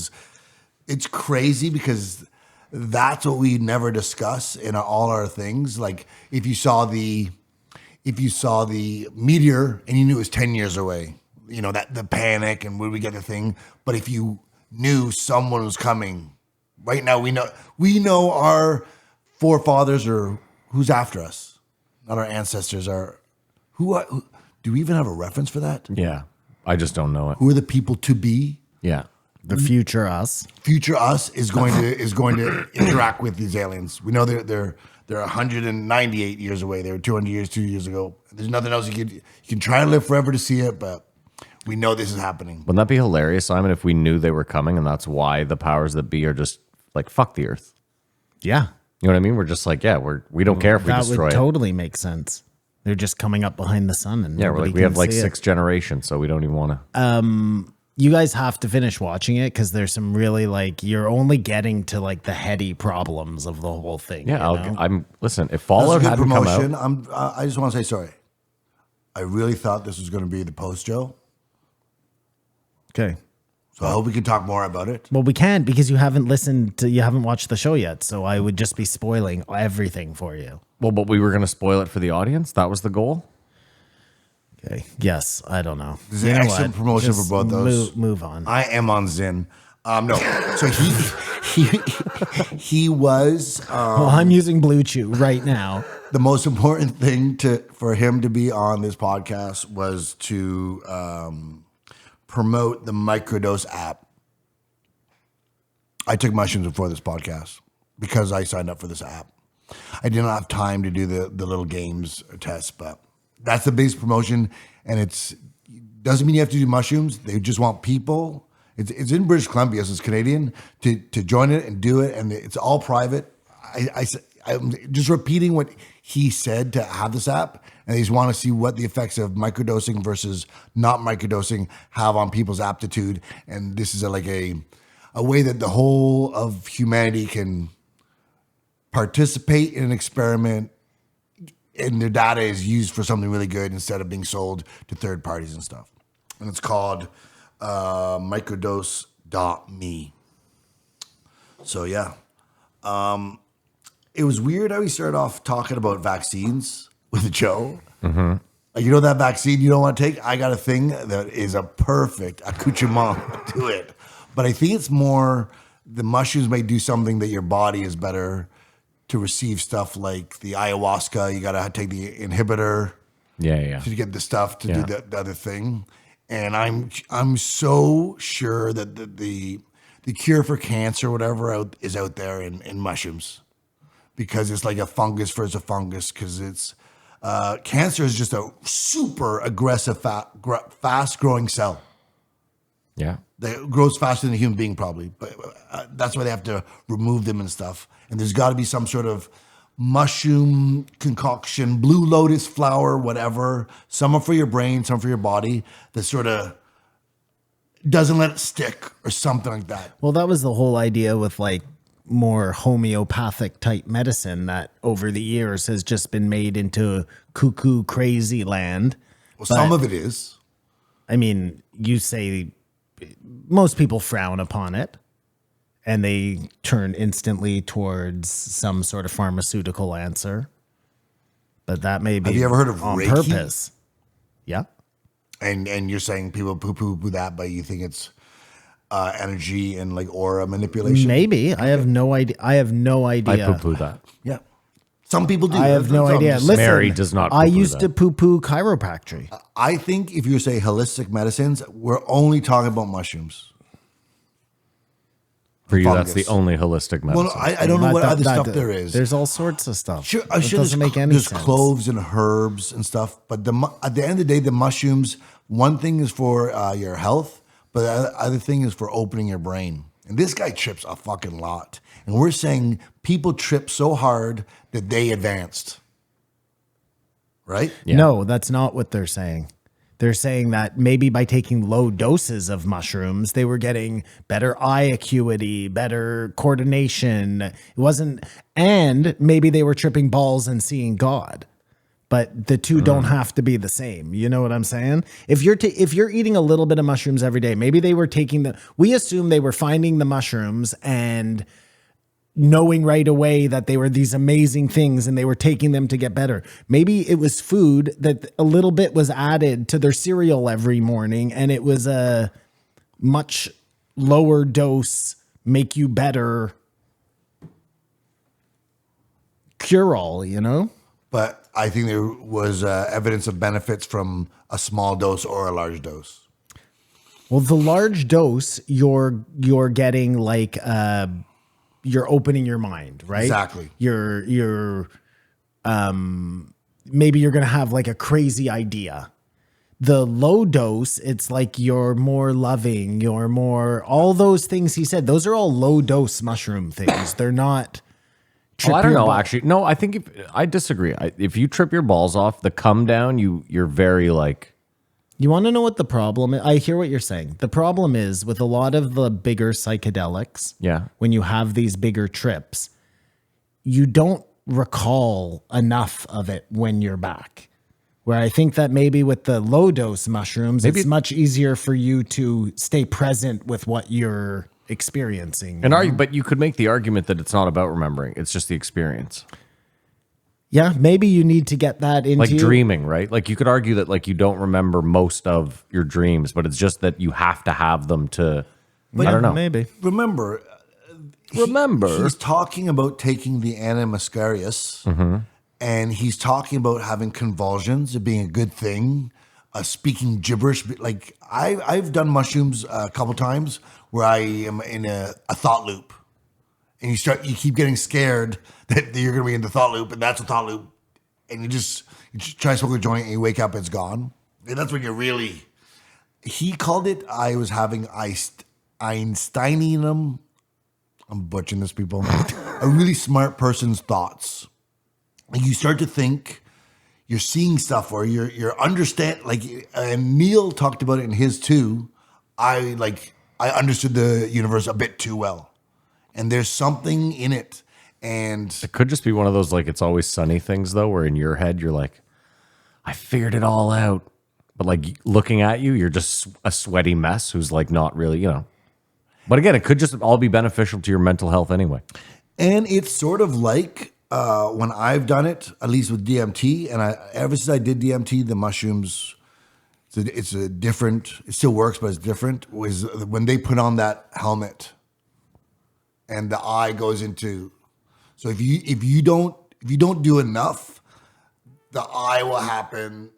S3: it's crazy because that's what we never discuss in all our things. Like if you saw the meteor and you knew it was 10 years away, you know that the panic and where we get the thing. But if you knew someone was coming, right now we know our forefathers or who's after us. Not our ancestors are who do we even have a reference for that?
S4: Yeah. I just don't know it.
S3: Who are the people to be?
S4: Yeah.
S5: The future us.
S3: Future us is going to interact with these aliens. We know they're 198 years away. They were 200 years 2 years ago. There's nothing else you can try to live forever to see it, but we know this is happening.
S4: Wouldn't that be hilarious, Simon, if we knew they were coming and that's why the powers that be are just like, fuck the earth?
S5: Yeah.
S4: You know what I mean? We're just like, yeah, we don't care if we
S5: That
S4: destroy
S5: would
S4: it.
S5: totally make sense. They're just coming up behind the sun, and
S4: Yeah, we're
S5: nobody
S4: like, we have
S5: can
S4: like
S5: see it.
S4: 6 generations, so we don't even want to.
S5: You guys have to finish watching it because there's some really like you're only getting to like the heady problems of the whole thing.
S4: Yeah,
S5: you know?
S4: listen, if
S3: That's a
S4: Fallout
S3: good
S4: hadn't come
S3: promotion.
S4: out.
S3: I just want to say sorry. I really thought this was going to be the post show.
S5: Okay.
S3: So I hope we can talk more about it.
S5: Well, we can't because you haven't watched the show yet. So I would just be spoiling everything for you.
S4: Well, but we were going to spoil it for the audience. That was the goal.
S5: Okay. Yes. I don't know.
S3: There's an excellent promotion for both those.
S5: Move on.
S3: I am on Zyn. No. So he was
S5: well, I'm using Blue Chew right now.
S3: the most important thing for him to be on this podcast was to promote the microdose app. I took mushrooms before this podcast because I signed up for this app. I didn't have time to do the little games or tests, but that's the biggest promotion. And it doesn't mean you have to do mushrooms. They just want people. It's in British Columbia, so it's Canadian, to join it and do it. And it's all private. I'm just repeating what he said to have this app. And they just want to see what the effects of microdosing versus not microdosing have on people's aptitude. And this is a way that the whole of humanity can participate in an experiment and their data is used for something really good instead of being sold to third parties and stuff. And it's called microdose.me. So yeah. It was weird how we started off talking about vaccines with Joe. Mm-hmm. Like, you know that vaccine you don't want to take? I got a thing that is a perfect accoutrement to it. But I think it's more the mushrooms may do something that your body is better to receive stuff like the ayahuasca. You got to take the inhibitor to get the stuff to do the other thing. And I'm so sure that the cure for cancer or whatever is out there in mushrooms, because it's like a fungus versus a fungus, because it's cancer is just a super aggressive, fast-growing cell.
S4: Yeah.
S3: That grows faster than a human being probably, but that's why they have to remove them and stuff. And there's got to be some sort of mushroom concoction, blue lotus flower, whatever, some for your brain, some for your body, that sort of doesn't let it stick or something like that.
S5: Well, that was the whole idea with like more homeopathic type medicine that over the years has just been made into cuckoo crazy land.
S3: Well, some of it is.
S5: I mean, you say most people frown upon it and they turn instantly towards some sort of pharmaceutical answer. But that may be
S3: Have you ever heard of
S5: on
S3: Reiki?
S5: purpose. Yeah.
S3: And you're saying people poo-poo that, but you think it's energy and like aura manipulation?
S5: Maybe. I have no idea.
S4: I poo-poo that.
S3: Yeah. Some people do.
S5: I have no idea.
S3: Listen,
S5: Listen,
S4: Mary does not
S5: I
S4: poo-poo
S5: used
S4: that.
S5: to poo-poo chiropractic.
S3: I think if you say holistic medicines, we're only talking about mushrooms.
S4: For you,
S3: Fungus.
S4: that's the only holistic medicine.
S3: Well, I don't know what other stuff there is.
S5: There's all sorts of stuff.
S3: Sure,
S5: It doesn't make any
S3: there's
S5: sense.
S3: cloves and herbs and stuff, but at the end of the day, the mushrooms, one thing is for your health, but the other thing is for opening your brain. And this guy trips a fucking lot. And we're saying people trip so hard that they advanced. Right?
S4: Yeah.
S5: No, that's not what they're saying. They're saying that maybe by taking low doses of mushrooms, they were getting better eye acuity, better coordination. It wasn't, and maybe they were tripping balls and seeing God. But the two don't have to be the same. You know what I'm saying? If you're eating a little bit of mushrooms every day, maybe they were taking we assume they were finding the mushrooms and knowing right away that they were these amazing things and they were taking them to get better. Maybe it was food that a little bit was added to their cereal every morning and it was a much lower dose, make you better cure-all, you know?
S3: But I think there was evidence of benefits from a small dose or a large dose.
S5: Well, the large dose, you're getting like you're opening your mind, right?
S3: Exactly.
S5: You're maybe you're gonna have like a crazy idea. The low dose, it's like you're more loving, you're more all those things he said. Those are all low dose mushroom things. They're not.
S4: Oh, I don't
S5: trip your
S4: know.
S5: ball-
S4: Actually, no. I think I disagree. If you trip your balls off, the come down, you're very like.
S5: You want to know what the problem is? I hear what you're saying. The problem is with a lot of the bigger psychedelics.
S4: Yeah.
S5: When you have these bigger trips, you don't recall enough of it when you're back. Where I think that maybe with the low dose mushrooms, it's much easier for you to stay present with what you're experiencing.
S4: But you could make the argument that it's not about remembering; it's just the experience.
S5: Yeah, maybe you need to get that into
S4: Like dreaming, right? Like you could argue that like you don't remember most of your dreams, but it's just that you have to have them to. I don't know.
S5: Maybe.
S3: Remember, he's talking about taking the antimuscaria, and he's talking about having convulsions, it being a good thing, speaking gibberish. Like I've done mushrooms a couple times where I am in a thought loop, and you keep getting scared that you're going to be in the thought loop, and that's a thought loop, and you just try to smoke a joint, and you wake up, it's gone, and that's when you're really. He called it. I was having Einsteinium. I'm butchering this, people. A really smart person's thoughts. Like you start to think, you're seeing stuff, or you're understand. Like and Neil talked about it in his too. I understood the universe a bit too well, and there's something in it. And
S4: It could just be one of those like It's Always Sunny things though, where in your head you're like, I figured it all out, but like looking at you, you're just a sweaty mess who's like not really, you know. But again, it could just all be beneficial to your mental health anyway.
S3: And it's sort of like when I've done it, at least with DMT, and ever since I did DMT, the mushrooms, it's a different. It still works, but it's different. Was when they put on that helmet, and the eye goes into. So if you don't do enough, the eye will happen,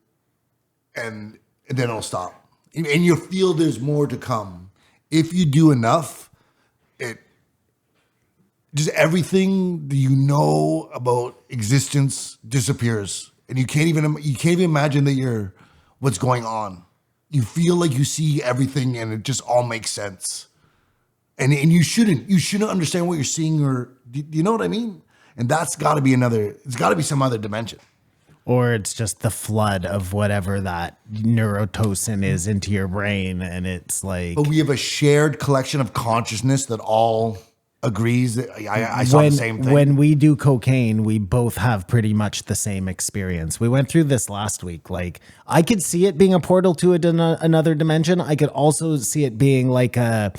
S3: and then it'll stop, and you'll feel there's more to come. If you do enough, just everything that you know about existence disappears, and you can't even imagine that what's going on. You feel like you see everything, and it just all makes sense. And you shouldn't understand what you're seeing, or do you know what I mean? And that's got to be it's got to be some other dimension.
S5: Or it's just the flood of whatever that neurotoxin is into your brain, and it's like.
S3: But we have a shared collection of consciousness that all agrees that I saw the same thing.
S5: When we do cocaine, we both have pretty much the same experience. We went through this last week. Like I could see it being a portal to another dimension. I could also see it being like a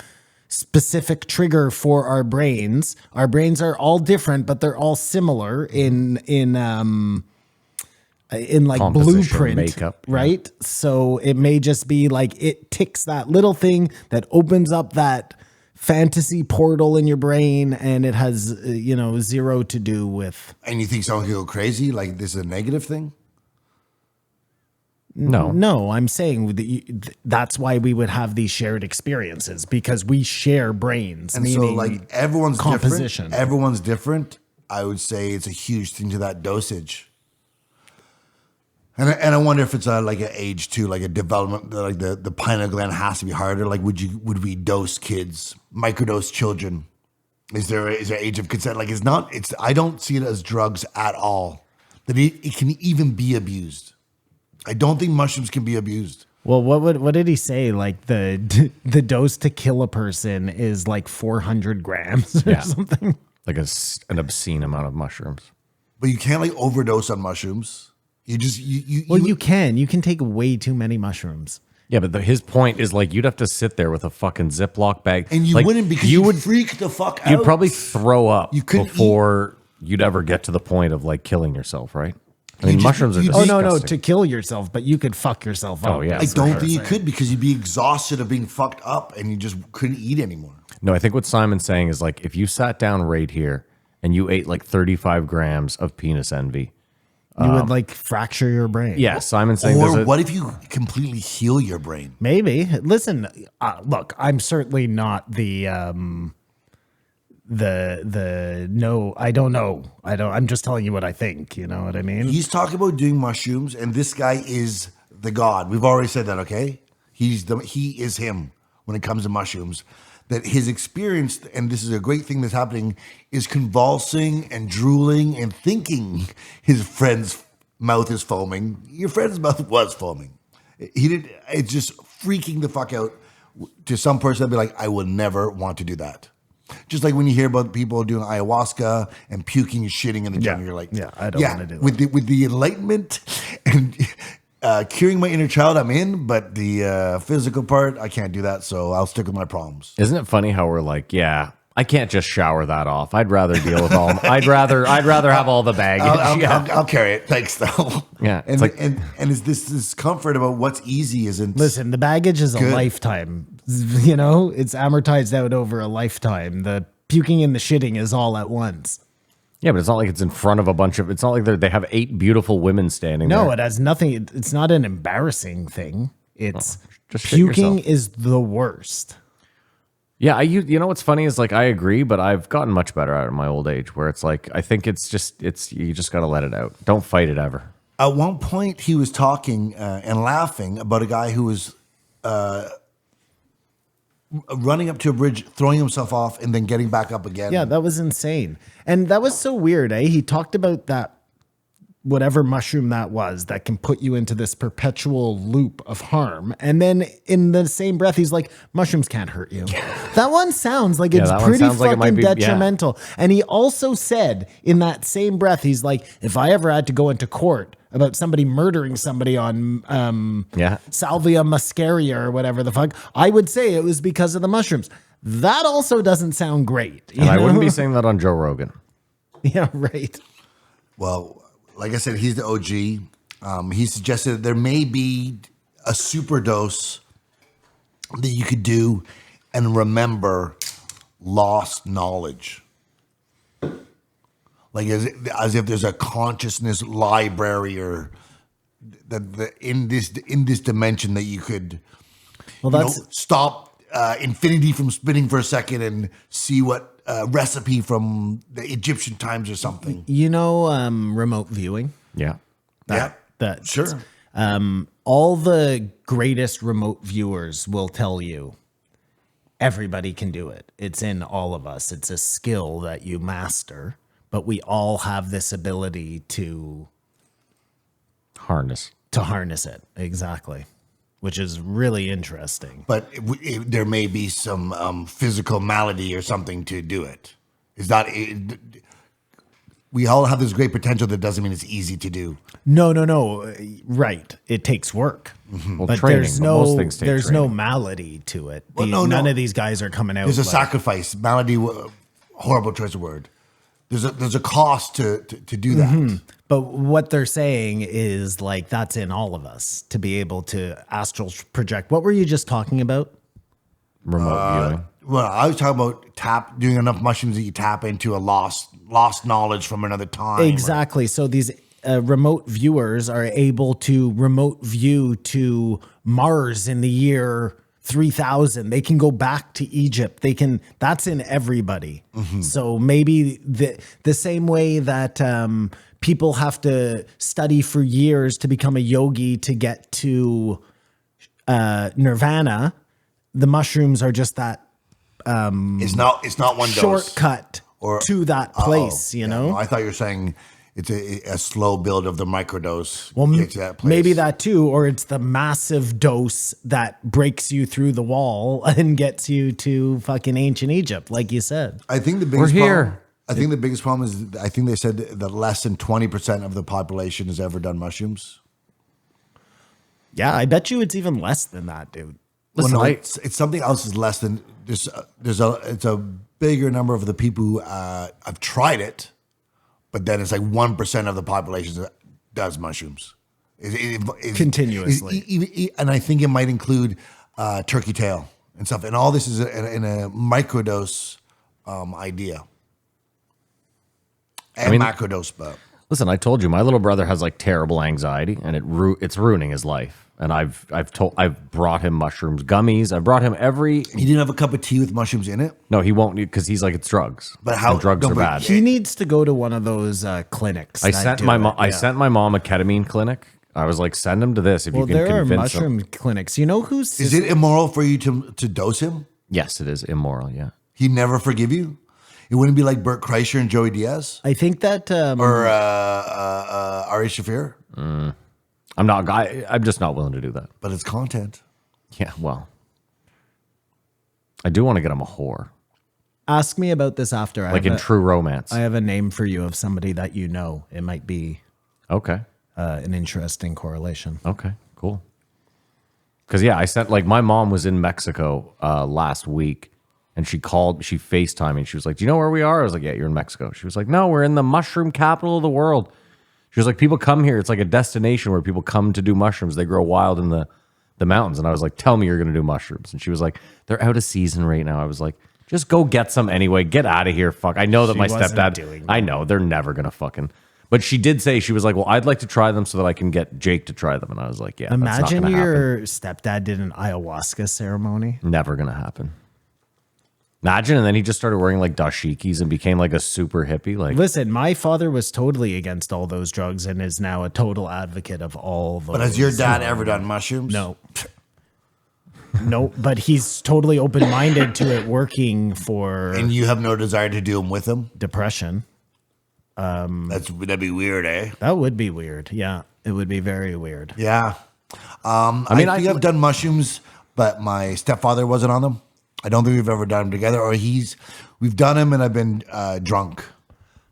S5: specific trigger for our brains. Our brains are all different, but they're all similar in like blueprint,
S4: makeup,
S5: right? Yeah. So it may just be like it ticks that little thing that opens up that fantasy portal in your brain, and it has zero to do with.
S3: And you think someone could go crazy? Like this is a negative thing?
S5: No, I'm saying that's why we would have these shared experiences, because we share brains.
S3: And so like everyone's
S5: composition.
S3: Different. Everyone's different. I would say it's a huge thing to that dosage. And I wonder if it's like an age too, like a development, like the pineal gland has to be harder. Like would we dose kids, microdose children? Is there age of consent? Like I don't see it as drugs at all. That it can even be abused. I don't think mushrooms can be abused.
S5: Well, what did he say? Like the dose to kill a person is like 400 grams or something.
S4: Like an obscene amount of mushrooms.
S3: But you can't like overdose on mushrooms. You just
S5: you can take way too many mushrooms.
S4: Yeah, but his point is like you'd have to sit there with a fucking Ziploc bag,
S3: and you
S4: like,
S3: wouldn't, because you would freak the fuck out.
S4: You'd probably throw up before you'd ever get to the point of like killing yourself, right? I mean, mushrooms are disgusting.
S5: No, to kill yourself, but you could fuck yourself up.
S4: Oh yeah,
S3: I don't think you could, because you'd be exhausted of being fucked up, and you just couldn't eat anymore.
S4: No, I think what Simon's saying is like if you sat down right here and you ate like 35 grams of penis envy.
S5: You would like fracture your brain.
S4: Yeah, Simon's saying.
S3: Or what if you completely heal your brain?
S5: Maybe. Listen, look, I'm certainly not the no. I don't know. I'm just telling you what I think. You know what I mean?
S3: He's talking about doing mushrooms, and this guy is the god. We've already said that. Okay, he is him when it comes to mushrooms. That his experience, and this is a great thing that's happening, is convulsing and drooling and thinking his friend's mouth is foaming. Your friend's mouth was foaming. It's just freaking the fuck out to some person. That'd be like, I will never want to do that. Just like when you hear about people doing ayahuasca and puking and shitting in the jungle, you're like,
S5: I don't want to do that.
S3: With the enlightenment and curing my inner child, I'm in, but the physical part, I can't do that. So I'll stick with my problems.
S4: Isn't it funny how we're like, yeah, I can't just shower that off. I'd rather deal with all. I'd rather have all the baggage.
S3: I'll carry it. Thanks, though.
S4: Yeah,
S3: and
S4: it's like-
S3: and is this discomfort about what's easy isn't.
S5: Listen, the baggage is a
S3: Good.
S5: lifetime. You know, it's amortized out over a lifetime. The puking and the shitting is all at once.
S4: Yeah, but it's not like it's in front of a bunch of. It's not like they have 8 beautiful women standing there.
S5: No, it has nothing. It's not an embarrassing thing. It's
S4: just shit
S5: puking
S4: yourself.
S5: is the worst.
S4: Yeah, you know what's funny is like I agree, but I've gotten much better at it in my old age. Where it's like I think it's you just got to let it out. Don't fight it ever.
S3: At one point, he was talking and laughing about a guy who was running up to a bridge, throwing himself off, and then getting back up again.
S5: Yeah, that was insane. And that was so weird, eh? He talked about that, whatever mushroom that was, that can put you into this perpetual loop of harm. And then in the same breath, he's like, mushrooms can't hurt you. That one sounds like it's
S4: that one
S5: pretty
S4: sounds like it
S5: fucking
S4: might be- yeah.
S5: detrimental. And he also said in that same breath, he's like, if I ever had to go into court about somebody murdering somebody on Salvia muscaria or whatever the fuck, I would say it was because of the mushrooms. That also doesn't sound great.
S4: And I wouldn't be
S5: know?
S4: saying that on Joe Rogan.
S5: Yeah, right.
S3: Well, like I said, he's the OG. He suggested that there may be a super dose that you could do and remember lost knowledge. Like as if there's a consciousness library or in this dimension that you could stop infinity from spinning for a second and see what recipe from the Egyptian times or something.
S5: You know, remote viewing.
S4: Yeah.
S5: That
S3: Sure.
S5: all the greatest remote viewers will tell you everybody can do it. It's in all of us. It's a skill that you master, but we all have this ability to
S4: Harness.
S3: Mm-hmm.
S5: it. Exactly. Which is really interesting.
S3: But there may be some physical malady or something to do it. Is that we all have this great potential that doesn't mean it's easy to do.
S5: No. Right. It takes work.
S4: Well,
S5: But
S4: training,
S5: there's
S4: but
S5: no
S4: most things take
S5: there's no
S4: training.
S5: malady to it.
S3: Well, no.
S5: None of these guys are coming out.
S3: There's a
S5: like-
S3: sacrifice. Malady, horrible choice of word. There's a cost to do that.
S5: But what they're saying is like that's in all of us to be able to astral project. What were you just talking about?
S4: Remote viewing.
S3: Well, I was talking about doing enough mushrooms that you tap into a lost knowledge from another time.
S5: Exactly. So these remote viewers are able to remote view to Mars in the year 3000. They can go back to Egypt. That's in everybody. So maybe the same way that people have to study for years to become a yogi to get to nirvana, the mushrooms are just that
S3: It's not one dose.
S5: shortcut
S3: Or-
S5: to that place, you know?
S3: No, I thought you were saying it's a slow build of the microdose.
S5: Well,
S3: to get to that place.
S5: maybe that too, or it's the massive dose that breaks you through the wall and gets you to fucking ancient Egypt, like you said.
S3: I think the biggest
S4: We're here.
S3: problem. I think the biggest problem is I think they said that less than 20% of the population has ever done mushrooms.
S5: Yeah, I bet you it's even less than that, dude.
S4: Listen,
S3: Well, no, it's something else is less than it's a bigger number of the people who have tried it, but then it's like 1% of the population that does mushrooms.
S5: Continuously.
S3: And I think it might include turkey tail and stuff. And all this is in a microdose idea. And macrodose, but
S4: Listen, I told you my little brother has like terrible anxiety, and it's ruining his life. And I've brought him mushrooms, gummies. I brought him every.
S3: you didn't have a cup of tea with mushrooms in it.
S4: No, he won't because he's like it's drugs.
S3: But how-
S4: And drugs
S3: no,
S4: are
S3: but
S4: bad.
S5: He needs to go to one of those clinics.
S4: I
S5: that
S4: sent
S5: do
S4: my
S5: it,
S4: mom. I
S5: yeah.
S4: sent my mom a ketamine clinic. I was like, send him to this if
S5: Well,
S4: you can
S5: there are
S4: convince him.
S5: mushroom clinics. You know who's
S3: Is it immoral for you to dose him?
S4: Yes, it is immoral. Yeah.
S3: He'd never forgive you. It wouldn't be like Bert Kreischer and Joey Diaz
S5: I think that
S3: or Ari Shafir,
S4: I'm just not willing to do that.
S3: but it's content.
S4: Yeah. Well, I do want to get him a whore,
S5: ask me about this after.
S4: like in True Romance.
S5: I have a name for you of somebody that you know. It might be
S4: Okay.
S5: an interesting correlation.
S4: Okay, cool. Because I sent my mom was in Mexico last week, and she FaceTimed me, and she was like, "Do you know where we are?" I was like, "Yeah, you're in Mexico." She was like, "No, we're in the mushroom capital of the world." She was like, "People come here. It's like a destination where people come to do mushrooms. They grow wild in the mountains." And I was like, "Tell me you're going to do mushrooms." And she was like, "They're out of season right now." I was like, "Just go get some anyway. Get out of here. Fuck." I know that
S5: She
S4: my
S5: wasn't
S4: stepdad.
S5: doing
S4: I
S5: that.
S4: know they're never going to fucking. But she did say, she was like, "Well, I'd like to try them so that I can get Jake to try them." And I was like, "Yeah, that's not
S5: Imagine
S4: gonna
S5: your stepdad did an ayahuasca ceremony.
S4: Never gonna happen." Imagine, and then he just started wearing like dashikis and became like a super hippie. Like,
S5: Listen, my father was totally against all those drugs and is now a total advocate of all those.
S3: But has your dad ever done mushrooms?
S5: No. No, but he's totally open-minded to it working for
S3: And you have no desire to do them with him?
S5: depression.
S3: That'd be weird, eh?
S5: That would be weird. Yeah, it would be very weird.
S3: Yeah. I
S4: mean,
S3: think I've done mushrooms, but my stepfather wasn't on them. I don't think we've ever done them together, or we've done them and I've been drunk,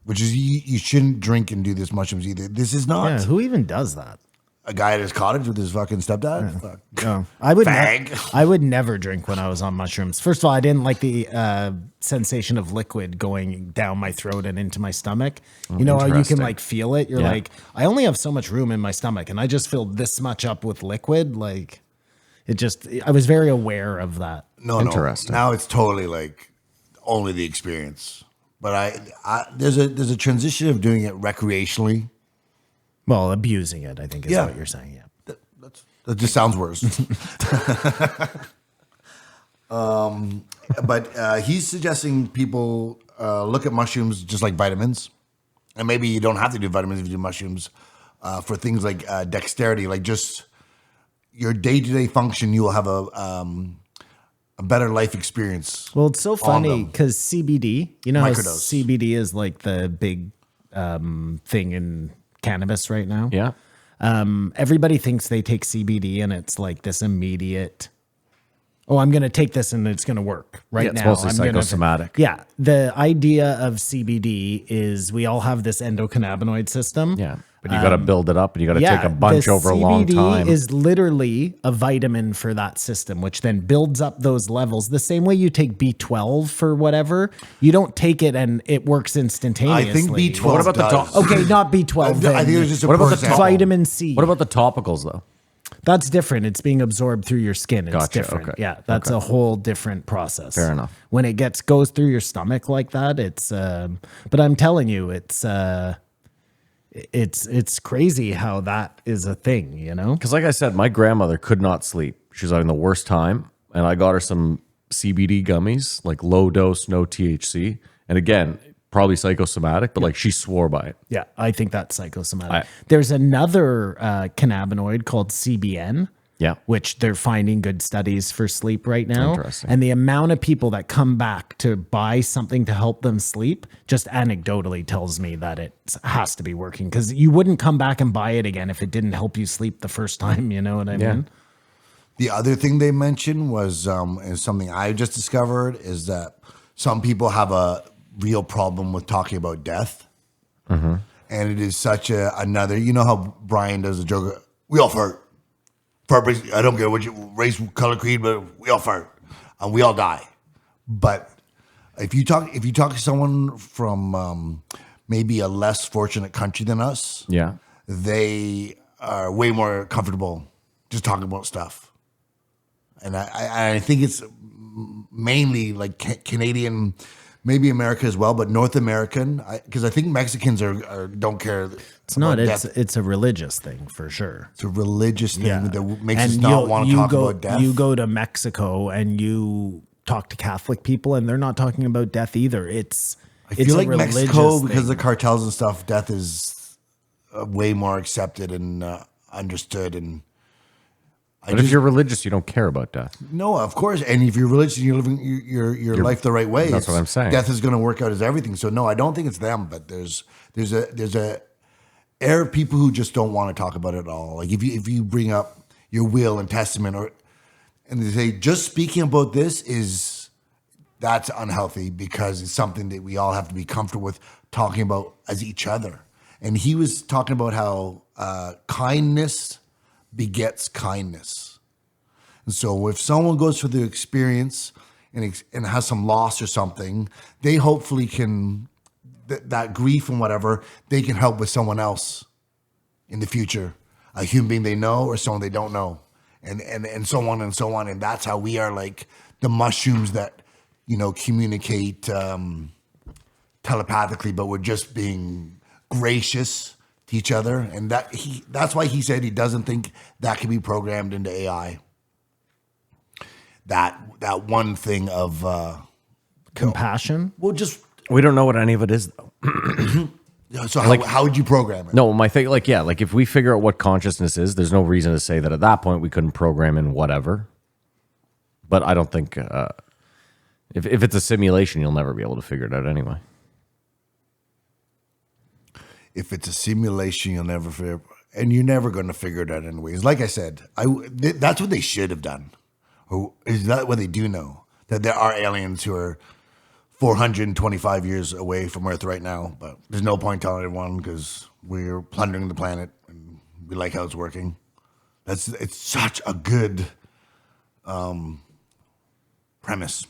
S3: which is you shouldn't drink and do this mushrooms either. This is not
S5: Yeah, who even does that?
S3: a guy at his cottage with his fucking stepdad. Fuck.
S5: No, I would.
S3: Fag.
S5: I would never drink when I was on mushrooms. First of all, I didn't like the sensation of liquid going down my throat and into my stomach. You know how you can
S4: interesting.
S5: like feel it. You're
S4: Yeah.
S5: like, I only have so much room in my stomach, and I just filled this much up with liquid. Like, it just. I was very aware of that.
S3: No,
S4: Interesting.
S3: No. Now it's totally like only the experience. But there's a transition of doing it recreationally.
S5: Well, abusing it, I think, is
S3: Yeah.
S5: what you're saying. Yeah.
S3: That just sounds worse. But he's suggesting people look at mushrooms just like vitamins. And maybe you don't have to do vitamins if you do mushrooms for things like dexterity, like just your day-to-day function. You will have a better life experience.
S5: Well, it's so funny
S3: them.
S5: because CBD, you know, how
S3: Microdose.
S5: CBD is like the big thing in cannabis right now.
S4: yeah,
S5: Everybody thinks they take CBD and it's like this immediate. Oh, I'm going to take this and it's going to work right
S4: it's
S5: now.
S4: mostly
S5: I'm gonna-
S4: psychosomatic.
S5: Yeah. The idea of CBD is we all have this endocannabinoid system.
S4: yeah. But you got to build it up, and you got to take a bunch
S5: the
S4: over a long
S5: CBD
S4: time.
S5: is literally a vitamin for that system, which then builds up those levels. The same way you take B12 for whatever, you don't take it and it works instantaneously.
S3: I think B12
S4: What about the
S3: does.
S5: Okay, not B12.
S3: I
S5: then.
S3: think it was just a
S4: What about
S3: poor
S4: the
S3: example.
S5: vitamin C.
S4: What about the topicals though?
S5: That's different. It's being absorbed through your skin. It's
S4: Gotcha,
S5: different.
S4: okay,
S5: Yeah, that's a whole different process.
S4: Fair enough.
S5: When it goes through your stomach like that, it's. But I'm telling you, it's crazy how that is a thing. You know.
S4: Because like I said, my grandmother could not sleep. She was having the worst time, and I got her some CBD gummies, like low dose, no THC. And again, probably psychosomatic, but like she swore by it.
S5: Yeah, I think that's psychosomatic.
S4: I-
S5: There's another cannabinoid called CBN.
S4: Yeah.
S5: Which they're finding good studies for sleep right now.
S4: Interesting.
S5: And the amount of people that come back to buy something to help them sleep just anecdotally tells me that it has to be working, because you wouldn't come back and buy it again if it didn't help you sleep the first time. You know what I mean?
S3: The other thing they mentioned was is something I just discovered, is that some people have a real problem with talking about death. And it is such another, you know how Brian does a joke, we all fart. Purpose, I don't care what you race, color, creed, but we all fart and we all die. But if you talk to someone from maybe a less fortunate country than us,
S4: Yeah.
S3: they are way more comfortable just talking about stuff. And I think it's mainly like Canadian, maybe America as well, but North American, because I think Mexicans don't care.
S5: It's not.
S3: about death.
S5: It's a religious thing for sure.
S3: It's a religious thing that makes us
S5: And
S3: not want to talk about death.
S5: You go to Mexico and you talk to Catholic people, and they're not talking about death either.
S3: I feel like Mexico, because of
S5: thing.
S3: the cartels and stuff, death is way more accepted and understood. And
S4: But if you're religious, you don't care about death.
S3: no, of course. And if you're religious, and you're living your life the right way.
S4: That's what I'm saying.
S3: Death is going to work out as everything. So no, I don't think it's them. But there's a air of people who just don't want to talk about it at all. Like if you bring up your will and testament, and they say just speaking about this that's unhealthy, because it's something that we all have to be comfortable with talking about as each other. And he was talking about how kindness begets kindness. And so if someone goes through the experience and has some loss or something, they hopefully can, that grief and whatever, they can help with someone else in the future, a human being they know or someone they don't know, and so on and so on. And that's how we are like the mushrooms that, communicate telepathically, but we're just being gracious to each other. And that's why he said he doesn't think that can be programmed into AI. That one thing of
S5: Compassion.
S3: well, just
S4: We don't know what any of it is, though.
S3: so how would you program it?
S4: No, my thing, like if we figure out what consciousness is, there's no reason to say that at that point we couldn't program in whatever. But I don't think if it's a simulation, you'll never be able to figure it out anyway.
S3: If it's a simulation, you'll never figure, and you're never going to figure it out anyways. Like I said, that's what they should have done. Or is that what they do know? That there are aliens who are 425 years away from Earth right now, but there's no point telling everyone because we're plundering the planet and we like how it's working. It's such a good premise.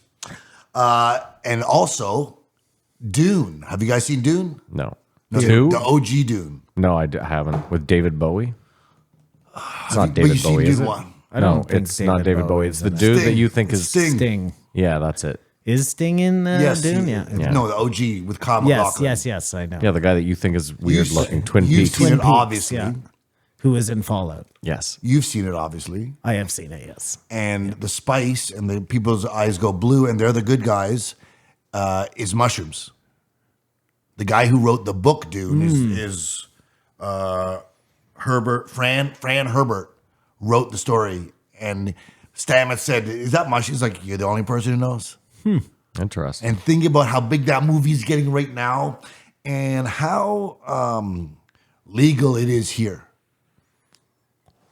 S3: And also, Dune. Have you guys seen Dune?
S4: No.
S3: No,
S4: Two?
S3: the OG Dune.
S4: No, I haven't. With David Bowie? It's not
S3: But
S4: David
S3: you've seen
S4: Bowie, is
S3: Dune
S4: it?
S3: 1.
S5: I don't
S4: No,
S5: think
S4: it's not David Bowie. It's
S5: is
S4: the
S5: in it.
S4: dude that
S3: Sting.
S4: you think is
S3: Sting.
S5: Sting.
S4: Yeah, that's it.
S5: Is Sting in
S3: Yes.
S5: Dune?
S3: he-
S5: Yeah.
S3: No, the OG with Kyle
S5: Yes,
S3: MacLachlan.
S5: yes, I know.
S4: Yeah, the guy that you think is weird
S3: You've-
S4: looking. Twin
S3: you've
S4: Peaks.
S3: seen
S5: Twin
S3: it,
S5: Peaks,
S3: obviously.
S5: yeah. Who is in Fallout?
S4: Yes.
S3: You've seen it, obviously.
S5: I have seen it, yes.
S3: And the spice and the people's eyes go blue and they're the good guys is mushrooms. The guy who wrote the book Dune is Herbert, Fran Herbert wrote the story. And Stamets said, is that mushrooms? He's like, you're the only person who knows.
S4: Interesting.
S3: And think about how big that movie is getting right now and how legal it is here.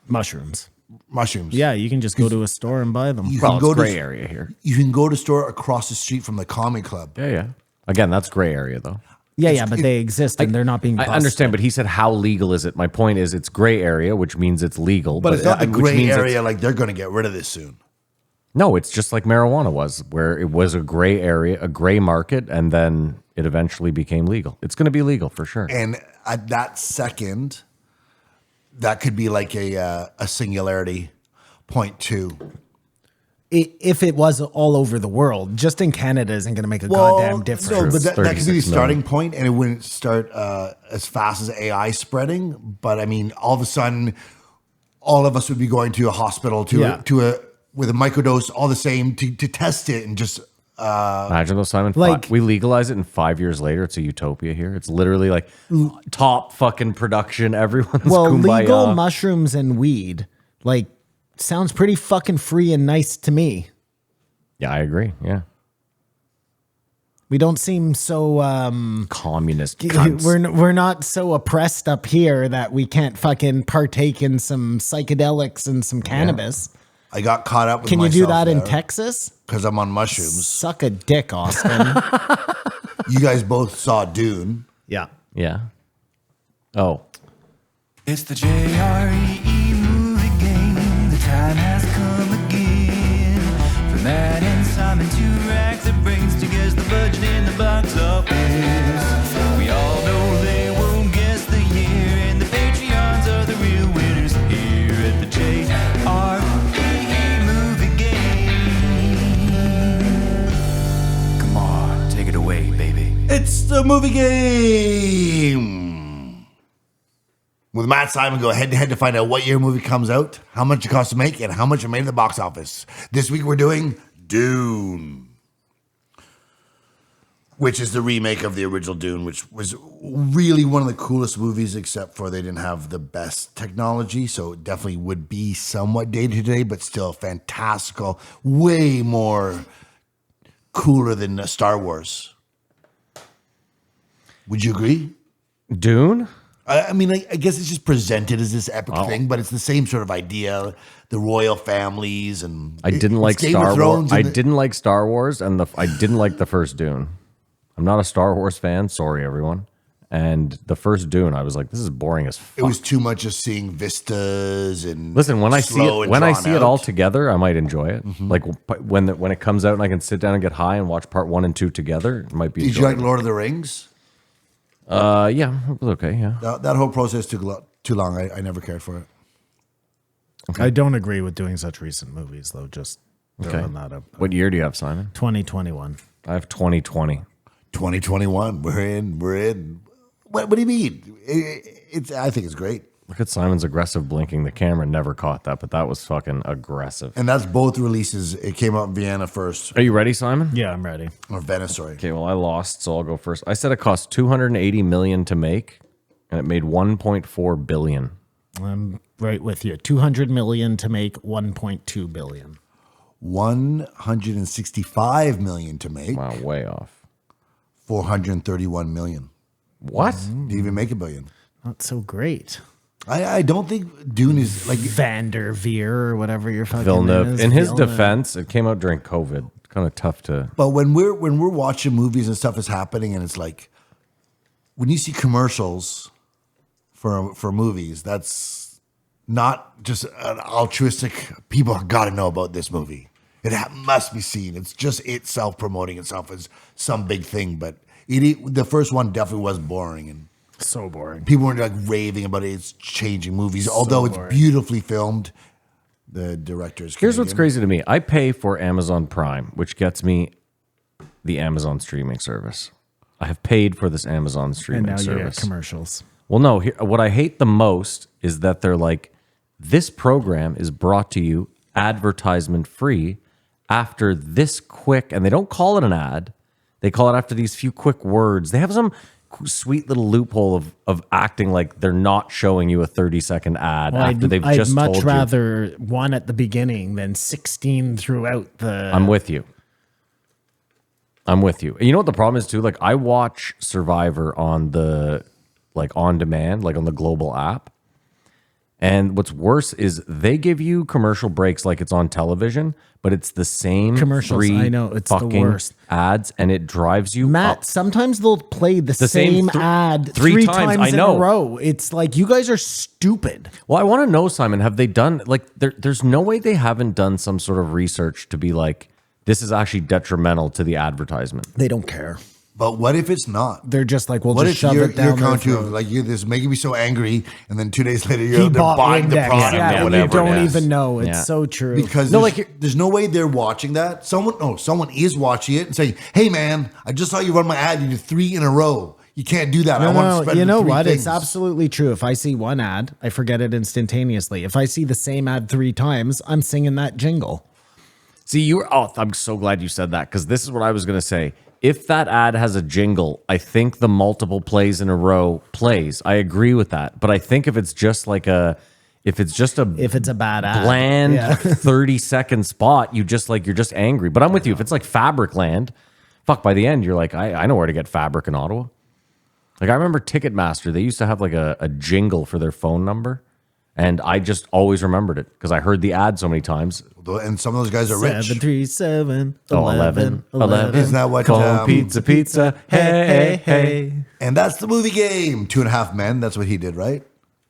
S5: Mushrooms.
S3: Mushrooms.
S5: Yeah, you can just go to a store and buy them.
S3: You
S4: Well,
S3: can
S4: it's
S3: go
S4: gray
S3: to
S4: area here.
S3: you can go to store across the street from the comic club.
S4: Yeah. Again, that's gray area, though.
S5: Yeah, but they exist and they're not being
S4: I
S5: busted.
S4: understand, but he said, how legal is it? My point is it's gray area, which means it's legal.
S3: But it's not the
S4: which
S3: gray
S4: means
S3: area like they're going to get rid of this soon.
S4: No, it's just like marijuana was, where it was a gray area, a gray market, and then it eventually became legal. It's going to be legal for sure.
S3: And at that second, that could be like a singularity point too.
S5: If it was all over the world, just in Canada isn't going to make a goddamn difference.
S3: No, but that could be the
S4: 36
S3: starting point, and it wouldn't start as fast as AI spreading. But I mean, all of a sudden, all of us would be going to a hospital with a microdose, all the same, to test it and just.
S4: Imagine those, Simon.
S5: Like-
S4: We legalize it, and 5 years later, it's a utopia here. It's literally like top fucking production. Everyone's kumbaya.
S5: legal mushrooms and weed, like, sounds pretty fucking free and nice to me.
S4: Yeah, I agree. Yeah.
S5: We don't seem so
S4: Communist cunts.
S5: we're not so oppressed up here that we can't fucking partake in some psychedelics and some cannabis.
S3: I got caught up with
S5: Can you do
S3: myself
S5: that in
S3: there
S5: Texas?
S3: because I'm on mushrooms.
S5: Suck a dick, Austin.
S3: You guys both saw Dune.
S5: Yeah.
S4: Yeah. Oh.
S6: It's the JREE movie game. The time has come again. For Matt and Simon to rack their brains to guess the budget in the box office. We all know they won't guess the year, and the Patreons are the real winners here at the JREE movie game. Come on, take it away, baby.
S3: It's the movie game. With Matt Simon, go head to head to find out what year a movie comes out, how much it costs to make, and how much it made in the box office. This week we're doing Dune, which is the remake of the original Dune, which was really one of the coolest movies, except for they didn't have the best technology. So it definitely would be somewhat dated today, but still fantastical, way more cooler than Star Wars. Would you agree?
S4: Dune?
S3: I mean, I guess it's just presented as this epic thing, but it's the same sort of idea. The royal families and
S4: I didn't
S3: it's
S4: like
S3: Game of
S4: Star
S3: Thrones
S4: Wars. I
S3: and the-
S4: didn't like Star Wars, and I didn't like the first Dune. I'm not a Star Wars fan. Sorry, everyone. And the first Dune, I was like, this is boring as fuck.
S3: It was too much just seeing vistas and
S4: Listen, when I see
S3: slow
S4: it,
S3: and
S4: when I
S3: drawn
S4: see it all
S3: out.
S4: together, I might enjoy it. Like when it comes out and I can sit down and get high and watch part 1 and 2 together, it might be.
S3: Did you like
S4: enjoyable.
S3: Lord of the Rings?
S4: Yeah, it was okay. Yeah.
S3: That whole process took too long. I never cared for it.
S5: I don't agree with doing such recent movies, though. Just throwing that up.
S4: What year do you have, Simon?
S5: 2021.
S4: I have 2020.
S3: 2021. We're in. What do you mean? I think it's great.
S4: Look at Simon's aggressive blinking. The camera never caught that, but that was fucking aggressive.
S3: And that's both releases. It came out in Vienna first,
S4: Are you ready, Simon?
S5: Yeah, I'm ready.
S3: or Venice, sorry.
S4: Okay, well, I lost, so I'll go first. I said it cost $280 million to make, and it made $1.4 billion.
S5: I'm right with you. 200 million to make 1.2 billion.
S3: 165 million to make.
S4: Wow, way off.
S3: 431 million.
S4: What?
S3: Didn't even make a billion.
S5: Not so great.
S3: I don't think Dune is like.
S5: Vander Veer or whatever your fucking
S4: Villeneuve.
S5: name is.
S4: In his
S5: Villeneuve.
S4: defense, it came out during COVID. Kind of tough to.
S3: But when we're watching movies and stuff is happening, and it's like when you see commercials for movies, that's not just an altruistic. People got to know about this movie. It must be seen. It's just itself promoting itself as some big thing. But the first one definitely was boring, and
S5: So boring.
S3: people weren't like raving about it. It's changing movies, although it's
S5: boring.
S3: beautifully filmed. The director's
S4: Here's what's
S3: Canadian.
S4: crazy to me. I pay for Amazon Prime, which gets me the Amazon streaming service. I have paid for this Amazon
S5: And
S4: streaming
S5: now you get
S4: service.
S5: commercials.
S4: Well, no, what I hate the most is that they're like, this program is brought to you advertisement free after this quick, and they don't call it an ad. They call it after these few quick words. They have some sweet little loophole of acting like they're not showing you a 30-second ad after they've
S5: I'd
S4: just
S5: much
S4: told
S5: rather one at the beginning than 16 throughout the.
S4: I'm with you. I'm with you. And you know what the problem is too? Like I watch Survivor on the on demand, like on the global app. And what's worse is they give you commercial breaks like it's on television, but it's the same
S5: Commercials,
S4: three
S5: I know, it's the
S4: fucking
S5: worst.
S4: ads, and it drives you
S5: Matt,
S4: up.
S5: sometimes they'll play the
S4: same
S5: same ad
S4: three
S5: three
S4: times,
S5: times
S4: I know.
S5: in a row. It's like you guys are stupid.
S4: Well, I want to know, Simon, have they done there's no way they haven't done some sort of research to be like, this is actually detrimental to the advertisement.
S5: They don't care.
S3: But what if it's not?
S5: They're just like, we'll
S3: What
S5: just
S3: if
S5: shove
S3: you're
S5: it down their
S3: coming to
S5: throat.
S3: like you're this making me so angry, and then 2 days later
S5: He
S3: they're
S5: bought
S3: buying the
S5: Windex.
S3: product
S5: Yeah,
S3: or
S5: and you
S3: whatever.
S5: don't
S3: it is.
S5: even know. It's
S4: Yeah.
S5: so true.
S3: Because
S4: No,
S3: there's no way they're watching that. Someone is watching it and saying, "Hey man, I just saw you run my ad. You did 3 in a row. You can't do that. I want to spend
S5: you know
S3: 3
S5: what?
S3: things."
S5: It's absolutely true. If I see one ad, I forget it instantaneously. If I see the same ad 3 times, I'm singing that jingle.
S4: See, I'm so glad you said that because this is what I was going to say. If that ad has a jingle, I think the multiple plays in a row plays. I agree with that. But I think if it's just a
S5: If it's a bad ad,
S4: bland
S5: yeah.
S4: 30-second spot, you're just angry. But I'm with you. If it's like Fabricland, fuck, by the end, you're like, I know where to get fabric in Ottawa. Like I remember Ticketmaster, they used to have like a jingle for their phone number. And I just always remembered it because I heard the ad so many times.
S3: And some of those guys are rich.
S5: 737
S4: Oh, 11.
S3: Isn't that what?
S4: Call pizza. Hey.
S3: And that's the movie game. 2.5 Men. That's what he did, right?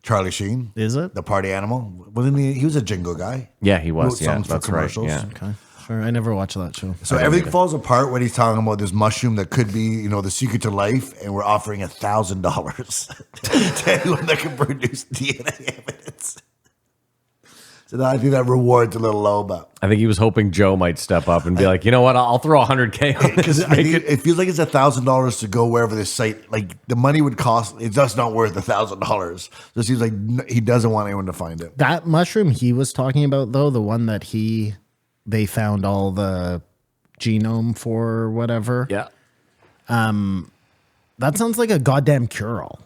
S3: Charlie Sheen.
S5: Is it?
S3: The party animal? Wasn't he? He was a jingle guy.
S4: Yeah, he was.
S3: Wrote
S4: Yeah,
S3: songs for
S4: that's right.
S3: commercials.
S4: Yeah.
S5: Okay. Sure. I never watched that show.
S3: So everything falls apart when he's talking about this mushroom that could be, the secret to life, and we're offering $1,000 to anyone that can produce DNA evidence. So I think that reward's a little low, but
S4: I think he was hoping Joe might step up and be like, you know what? I'll throw $100K on
S3: because
S4: this. Make it.
S3: it feels like it's $1,000 to go wherever this site. Like the money would cost. It's just not worth $1,000. So it seems like he doesn't want anyone to find it.
S5: That mushroom he was talking about, though, the one that they found all the genome for or whatever.
S4: Yeah.
S5: That sounds like a goddamn cure-all.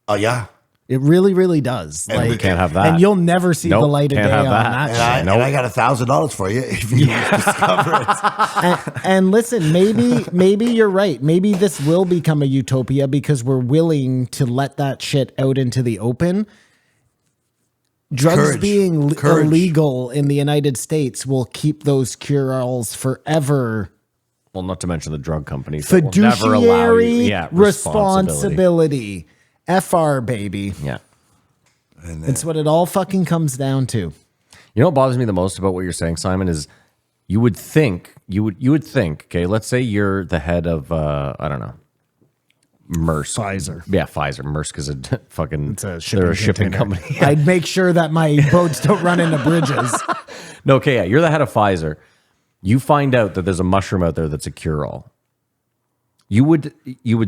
S3: Oh yeah.
S5: It really, really does.
S3: And we
S4: Can't have that.
S5: And you'll never see
S4: Nope,
S5: the light of
S4: can't
S5: day
S4: have
S5: on
S4: that.
S5: that.
S3: And I got $1,000 for you if you discover it.
S5: And listen, maybe you're right. Maybe this will become a utopia because we're willing to let that shit out into the open. Drugs
S3: Courage.
S5: being
S3: Courage.
S5: illegal in the United States will keep those cure-alls forever
S4: Well, not to mention the drug companies that will never allow you.
S5: Fiduciary responsibility. FR, baby.
S4: Yeah.
S5: It's what it all fucking comes down to.
S4: You know what bothers me the most about what you're saying, Simon, is you would think, okay, let's say you're the head of, I don't know, Maersk.
S5: Pfizer.
S4: Yeah, Pfizer. Maersk is a fucking,
S5: It's a
S4: they're a shipping
S5: container.
S4: company.
S5: I'd make sure that my boats don't run into bridges.
S4: No, okay, yeah, you're the head of Pfizer. You find out that there's a mushroom out there that's a cure-all. You would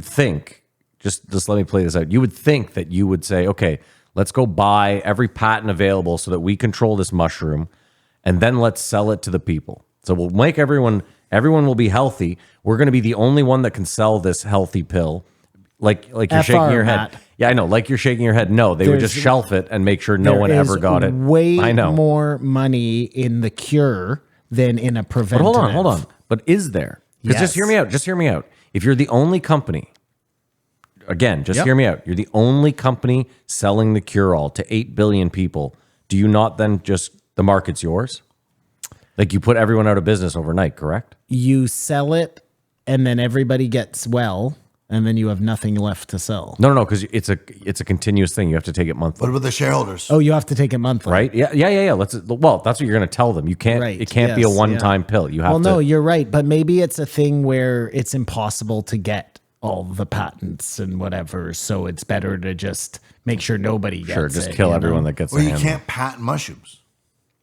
S4: think, just let me play this out. You would think that you would say, okay, let's go buy every patent available so that we control this mushroom, and then let's sell it to the people. So we'll make everyone will be healthy. We're going to be the only one that can sell this healthy pill. Like you're shaking your head.
S5: Matt.
S4: Yeah, I know. Like you're shaking your head. No, they would just shelf it and make sure no one ever got it.
S5: Way
S4: I know.
S5: more money in the cure than in a preventative.
S4: But hold on. But is there? Because just hear me out. Just hear me out. If you're the only company, again, just hear me out. You're the only company selling the cure-all to 8 billion people. Do you not then just, the market's yours? Like you put everyone out of business overnight, correct?
S5: You sell it, and then everybody gets well, and then you have nothing left to sell.
S4: No, because it's a continuous thing. You have to take it monthly.
S3: What about the shareholders?
S5: Oh, you have to take it monthly.
S4: Right? Yeah. Well, that's what you're going to tell them. You can't.
S5: Right,
S4: It can't be a
S5: yes,
S4: one-time pill. You have
S5: Well,
S4: to.
S5: no, you're right. But maybe it's a thing where it's impossible to get all the patents and whatever. So it's better to just make sure nobody gets
S4: Sure, just
S5: it,
S4: kill
S5: you know?
S4: everyone that gets
S3: Well,
S4: the
S3: you
S4: hand.
S3: can't patent mushrooms.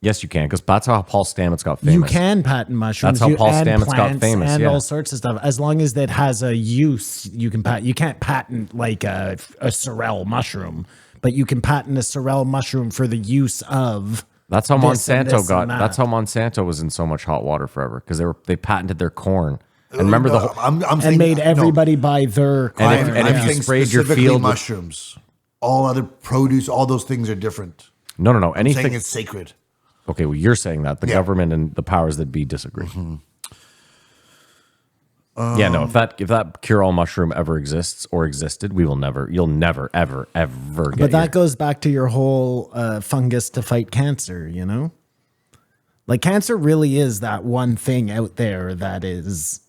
S4: Yes, you can, because that's how Paul Stamets got famous.
S5: You can patent mushrooms.
S4: That's how Paul
S5: and
S4: Stamets got
S5: plants
S4: famous,
S5: and
S4: yeah.
S5: all sorts of stuff. As long as it has a use, you can patent. You can't patent like a sorrel mushroom, but you can patent a sorrel mushroom for the use of.
S4: That's how
S5: this and
S4: Monsanto
S5: this
S4: got.
S5: and that.
S4: That's how Monsanto was in so much hot water forever, because they patented their corn. And remember the whole.
S3: I'm
S5: and
S3: saying,
S5: made everybody buy their.
S4: And if-
S5: corn.
S4: and if
S3: I'm
S4: you
S3: saying
S4: sprayed your
S3: specifically
S4: field with-
S3: mushrooms, all other produce, all those things are different.
S4: No.
S3: I'm saying
S4: Anything.
S3: it's sacred.
S4: Okay, well, you're saying that the
S3: Yeah.
S4: government and the powers that be disagree. Yeah, no. If that cure-all mushroom ever exists or existed, you'll never, ever get.
S5: But that goes back to your whole fungus to fight cancer, you know? Like cancer really is that one thing out there that is,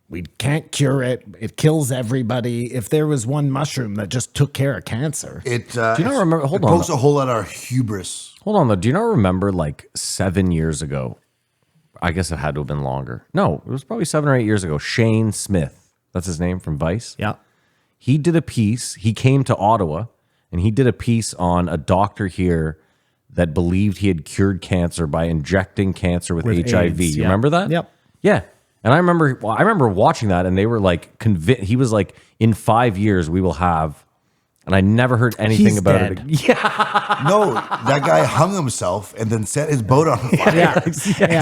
S5: we can't cure it. It kills everybody. If there was one mushroom that just took care of cancer.
S3: It.
S4: Do you not remember? Hold
S3: it
S4: on.
S3: pokes a hole at our hubris.
S4: Hold on, though. Do you not remember like 7 years ago? I guess it had to have been longer. No, it was probably 7 or 8 years ago. Shane Smith, that's his name, from Vice.
S5: Yeah.
S4: He did a piece. He came to Ottawa and he did a piece on a doctor here that believed he had cured cancer by injecting cancer with HIV.
S5: AIDS,
S4: You
S5: yeah.
S4: remember that?
S5: Yep.
S4: Yeah. And I remember watching that, and they were like convinced. He was like, in 5 years we will have, and I never heard anything
S5: He's
S4: about
S5: dead.
S4: it. Yeah.
S3: No, that guy hung himself and then set his boat on fire.
S5: Yeah.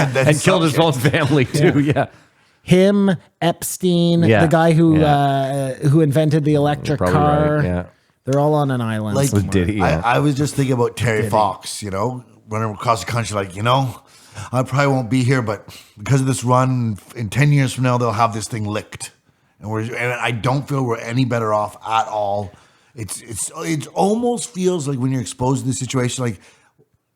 S3: then
S4: And killed his
S3: sunk
S4: whole family too. Yeah.
S5: Him, Epstein,
S4: Yeah.
S5: the guy who invented the electric
S4: Probably
S5: car.
S4: right. Yeah.
S5: They're all on an island.
S3: Like,
S5: somewhere.
S4: Did he? Yeah.
S3: I was just thinking about Terry Fox, running across the country like, I probably won't be here, but because of this run, in 10 years from now, they'll have this thing licked. And I don't feel we're any better off at all. It almost feels like when you're exposed to this situation, like,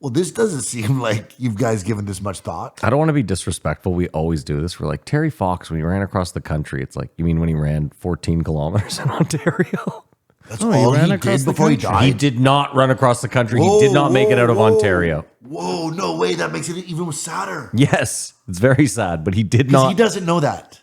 S3: well, this doesn't seem like you guys given this much thought.
S4: I don't want to be disrespectful. We always do this. We're like, Terry Fox, when he ran across the country, it's like, you mean when he ran 14 kilometers in Ontario?
S3: That's all
S5: ran
S3: he
S5: across
S3: did
S5: the
S3: before he
S5: country.
S4: He
S3: died.
S4: did not run across the country. He did not make it out of Ontario.
S3: Whoa, no way. That makes it even sadder.
S4: Yes, it's very sad, but he did
S3: Because
S4: not.
S3: he doesn't know that.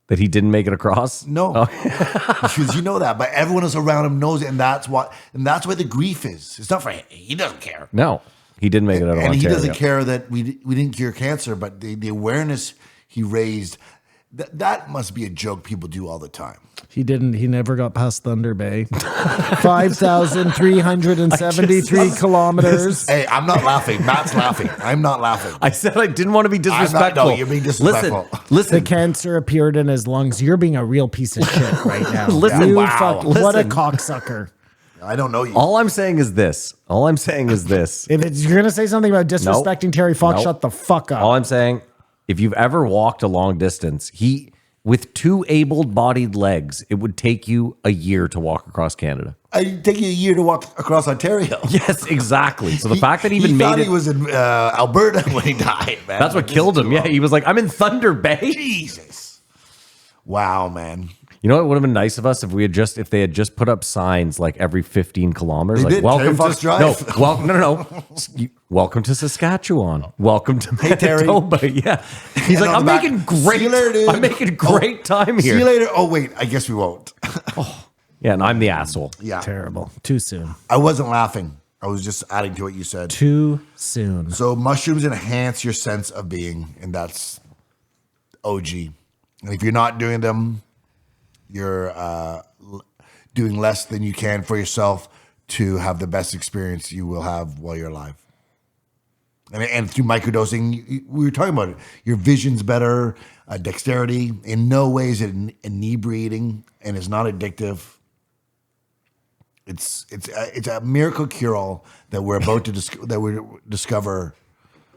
S4: That he didn't make it across?
S3: No, because you know that, but everyone else around him knows it, and that's why the grief is. It's not for him. He doesn't care,
S4: No, he didn't make it out of
S3: and
S4: Ontario.
S3: he doesn't care that we didn't cure cancer, but the awareness he raised, that must be a joke people do all the time.
S5: He didn't. He never got past Thunder Bay. 5,373 kilometers.
S3: Hey, I'm not laughing. Matt's laughing. I'm not laughing.
S4: I said I didn't want to be disrespectful.
S3: No, you're being disrespectful.
S5: The
S4: Listen.
S5: cancer appeared in his lungs. You're being a real piece of shit right now.
S4: Listen,
S5: You
S4: wow.
S5: what a
S4: Listen.
S5: cocksucker.
S3: I don't know you.
S4: All I'm saying is this.
S5: If you're gonna say something about disrespecting Terry Fox,
S4: Nope.
S5: shut the fuck up.
S4: All I'm saying, if you've ever walked a long distance, With 2 able-bodied legs, it would take you a year to walk across Canada.
S3: It'd take you a year to walk across Ontario.
S4: Yes, exactly. So the fact that he even
S3: he
S4: made
S3: thought
S4: it,
S3: he was in Alberta when he died, man.
S4: that's what killed him. Yeah, he was like, I'm in Thunder Bay.
S3: Jesus. Wow, man.
S4: You know what would have been nice of us if they had just put up signs like every 15 kilometers,
S3: They
S4: like
S3: did.
S4: welcome
S3: Terry
S4: to
S3: Fox Drive.
S4: no. Welcome to Saskatchewan. Welcome to
S3: Terry.
S4: Manitoba. Yeah, he's
S3: And
S4: like,
S3: on
S4: I'm
S3: the back,
S4: making
S3: "See
S4: great.
S3: you later, dude."
S4: I'm making great time
S3: See you
S4: here.
S3: later. Oh, wait. I guess we won't.
S4: Yeah, and I'm the asshole.
S3: Yeah.
S5: Terrible. Too soon.
S3: I wasn't laughing. I was just adding to what you said.
S5: Too soon.
S3: So mushrooms enhance your sense of being, and that's OG. And if you're not doing them, you're doing less than you can for yourself to have the best experience you will have while you're alive. And through microdosing, we were talking about it. Your vision's better, dexterity. In no way is it inebriating, and it's not addictive. It's a miracle cure-all that we're about to discover.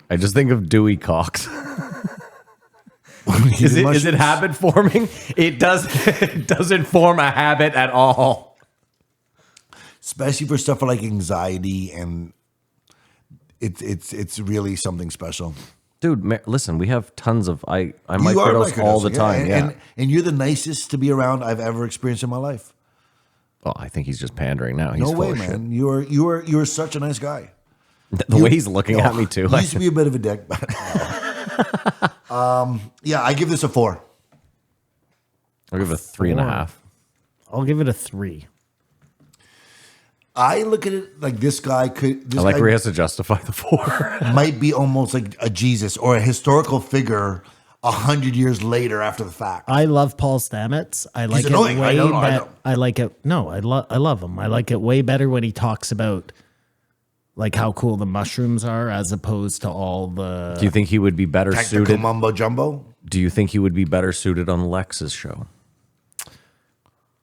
S4: I just think of Dewey Cox.
S3: Is
S4: Is it habit forming? It doesn't form a habit at all.
S3: Especially for stuff like anxiety, and it's really something special.
S4: Dude, listen, we have tons of I
S3: You are
S4: microdose all the
S3: microdosing,
S4: time. Yeah.
S3: And you're the nicest to be around I've ever experienced in my life.
S4: Well, I think he's just pandering now. He's
S3: No
S4: full
S3: way,
S4: of shit.
S3: man. You're such a nice guy.
S4: The way he's looking at me too.
S3: You used to be a bit of a dick, but yeah, I give this a 4.
S4: I'll give it a 3.5.
S5: I'll give it a 3.
S3: I look at it like this guy could. This
S4: I like
S3: guy
S4: where he has to justify the 4.
S3: might be almost like a Jesus or a historical figure 100 years later after the fact.
S5: I love Paul Stamets. I like it
S3: annoying.
S5: way
S3: I know.
S5: better. I like it. No, I love him. I like it way better when he talks about like how cool the mushrooms are as opposed to all the.
S4: Do you think he would be better
S3: Technical
S4: suited?
S3: mumbo jumbo.
S4: Do you think he would be better suited on Lex's show?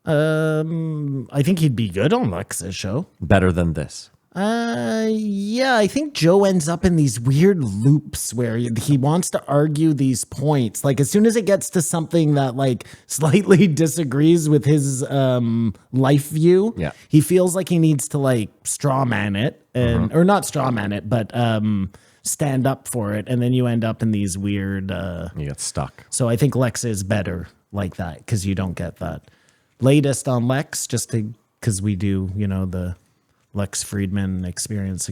S5: I think he'd be good on Lex's show.
S4: Better than this?
S5: Yeah, I think Joe ends up in these weird loops where he wants to argue these points. Like as soon as it gets to something that like slightly disagrees with his life view,
S4: Yeah.
S5: he feels like he needs to like straw man it and or not straw man it, but stand up for it, and then you end up in these weird.
S4: You get stuck.
S5: So I think Lex is better like that because you don't get that. Latest on Lex, just to because we do, you know, the Lex Friedman experience.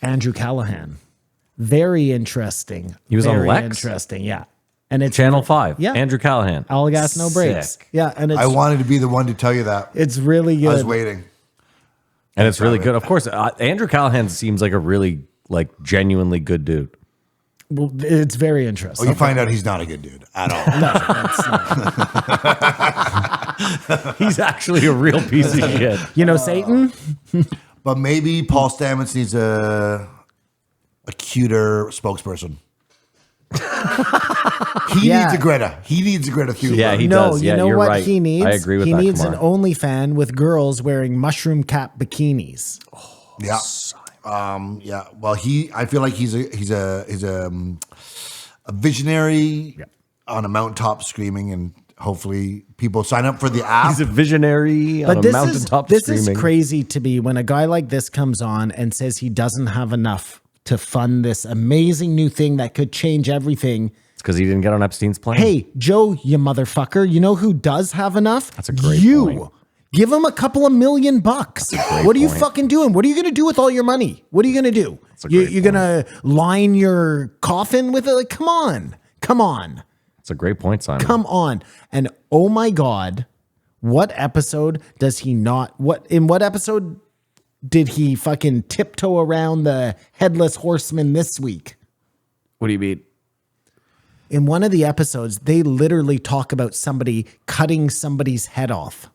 S5: Andrew Callahan, very interesting.
S4: He was on
S5: very
S4: Lex?
S5: Interesting, yeah. And it's
S4: Channel 5.
S5: Yeah.
S4: Andrew Callahan.
S5: all gas, no brakes.
S4: Sick.
S5: Yeah, and it's
S3: I wanted to be the one to tell you that.
S5: it's really good.
S3: I was waiting.
S4: And it's really good. Of course, Andrew Callahan seems like a really like genuinely good dude.
S5: Well, it's very
S3: Oh,
S5: interesting.
S3: you find out he's not a good dude at all.
S4: He's actually a real piece of shit.
S5: You know, Satan.
S3: But maybe Paul Stamets needs a cuter spokesperson. He
S5: Yeah.
S3: needs a Greta. He needs a Greta Thunberg.
S4: Yeah, he
S5: No,
S4: does.
S5: you
S4: Yeah,
S5: know
S4: you're
S5: what
S4: right.
S5: he needs?
S4: I agree with
S5: he
S4: that.
S5: He needs
S4: Kamar.
S5: an OnlyFan with girls wearing mushroom cap bikinis.
S3: Yeah. Yeah. Well, I feel like he's a visionary on a mountaintop screaming, and hopefully people sign up for the app.
S4: He's a visionary on a mountaintop
S5: this
S4: screaming.
S5: is crazy to me when a guy like this comes on and says he doesn't have enough to fund this amazing new thing that could change everything.
S4: It's because he didn't get on Epstein's plane.
S5: Hey, Joe, you motherfucker, you know who does have enough?
S4: That's a great
S5: you.
S4: point.
S5: Give him a couple of $1 million bucks. What are you
S4: point.
S5: fucking doing? What are you going to do with all your money? What are you going to do?
S4: a great
S5: You're going to line your coffin with it? Like, come on.
S4: It's a great point, Simon.
S5: Come on. And oh my God, what episode does he not? In what episode did he fucking tiptoe around the headless horseman this week?
S4: What do you mean?
S5: In one of the episodes, they literally talk about somebody cutting somebody's head off.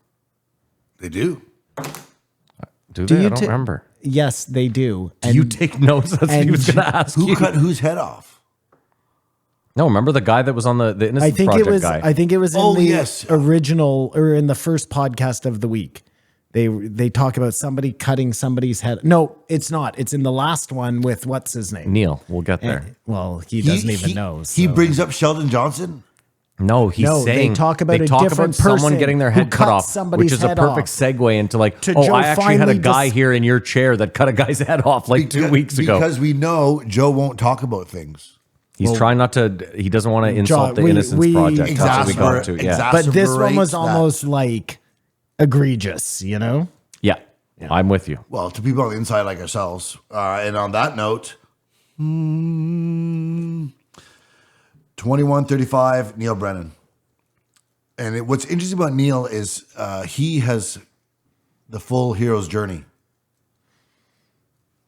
S3: They do.
S4: Do they?
S5: you
S4: I don't
S5: ta-
S4: remember.
S5: Yes, they do.
S4: Do you take notes? That's what he
S5: and
S4: was going to ask
S3: Who
S4: you.
S3: cut whose head off?
S4: No, remember the guy that was on the Innocence
S5: I think
S4: Project
S5: it was.
S4: guy?
S5: I think it was in
S3: Oh,
S5: the
S3: yes.
S5: original or in the first podcast of the week. They talk about somebody cutting somebody's head. No, it's not. It's in the last one with what's his name?
S4: Neil, we'll get there.
S5: Well, he doesn't even know.
S3: He
S5: so.
S3: brings up Sheldon Johnson.
S4: No, he's
S5: No,
S4: saying
S5: they talk about a
S4: someone
S5: different
S4: getting
S5: person
S4: their
S5: who
S4: head cut
S5: cut
S4: off,
S5: somebody's
S4: which is a
S5: head
S4: perfect
S5: off.
S4: segue into like,
S5: To
S4: oh,
S5: Joe
S4: I actually had a
S5: finally
S4: guy here in your chair that cut a guy's head off like 2 weeks ago.
S3: Because we know Joe won't talk about things.
S4: He's trying not to. He doesn't want to insult the
S5: we-
S4: Innocence
S5: we
S4: Project. That's what we got to. Yeah,
S5: But this one was
S3: Exacerbates that.
S5: almost like egregious, you know?
S4: yeah, I'm with you.
S3: Well, to people on the inside like ourselves. And on that note, 2135, Neil Brennan. And what's interesting about Neil is he has the full hero's journey.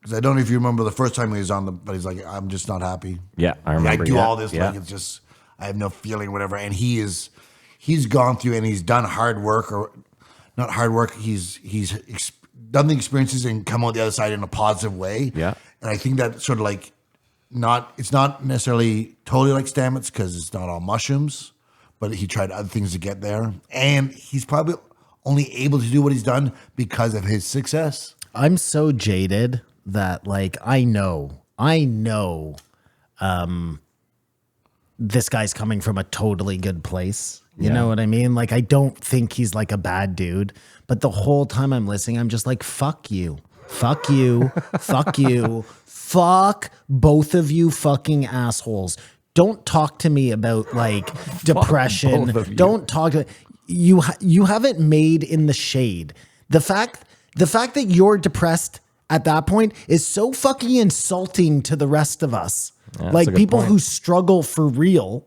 S3: Because I don't know if you remember the first time he was on but he's like, I'm just not happy.
S4: Yeah, I remember.
S3: I do
S4: yeah,
S3: all this,
S4: yeah.
S3: like it's just, I have no feeling, whatever. And he's gone through and he's done hard work, or not hard work. He's done the experiences and come out the other side in a positive way.
S4: Yeah.
S3: And I think that sort of like, it's not necessarily totally like Stamets because it's not all mushrooms, but he tried other things to get there. And he's probably only able to do what he's done because of his success.
S5: I'm so jaded that like I know this guy's coming from a totally good place. You know what I mean? Like I don't think he's like a bad dude, but the whole time I'm listening, I'm just like, fuck you. Fuck you. Fuck you. Fuck both of you fucking assholes. Don't talk to me about like depression.
S4: both of you.
S5: Don't talk to you. You have it made in the shade. The fact that you're depressed at that point is so fucking insulting to the rest of us.
S4: that's
S5: Like
S4: a good
S5: people
S4: point.
S5: who struggle for real.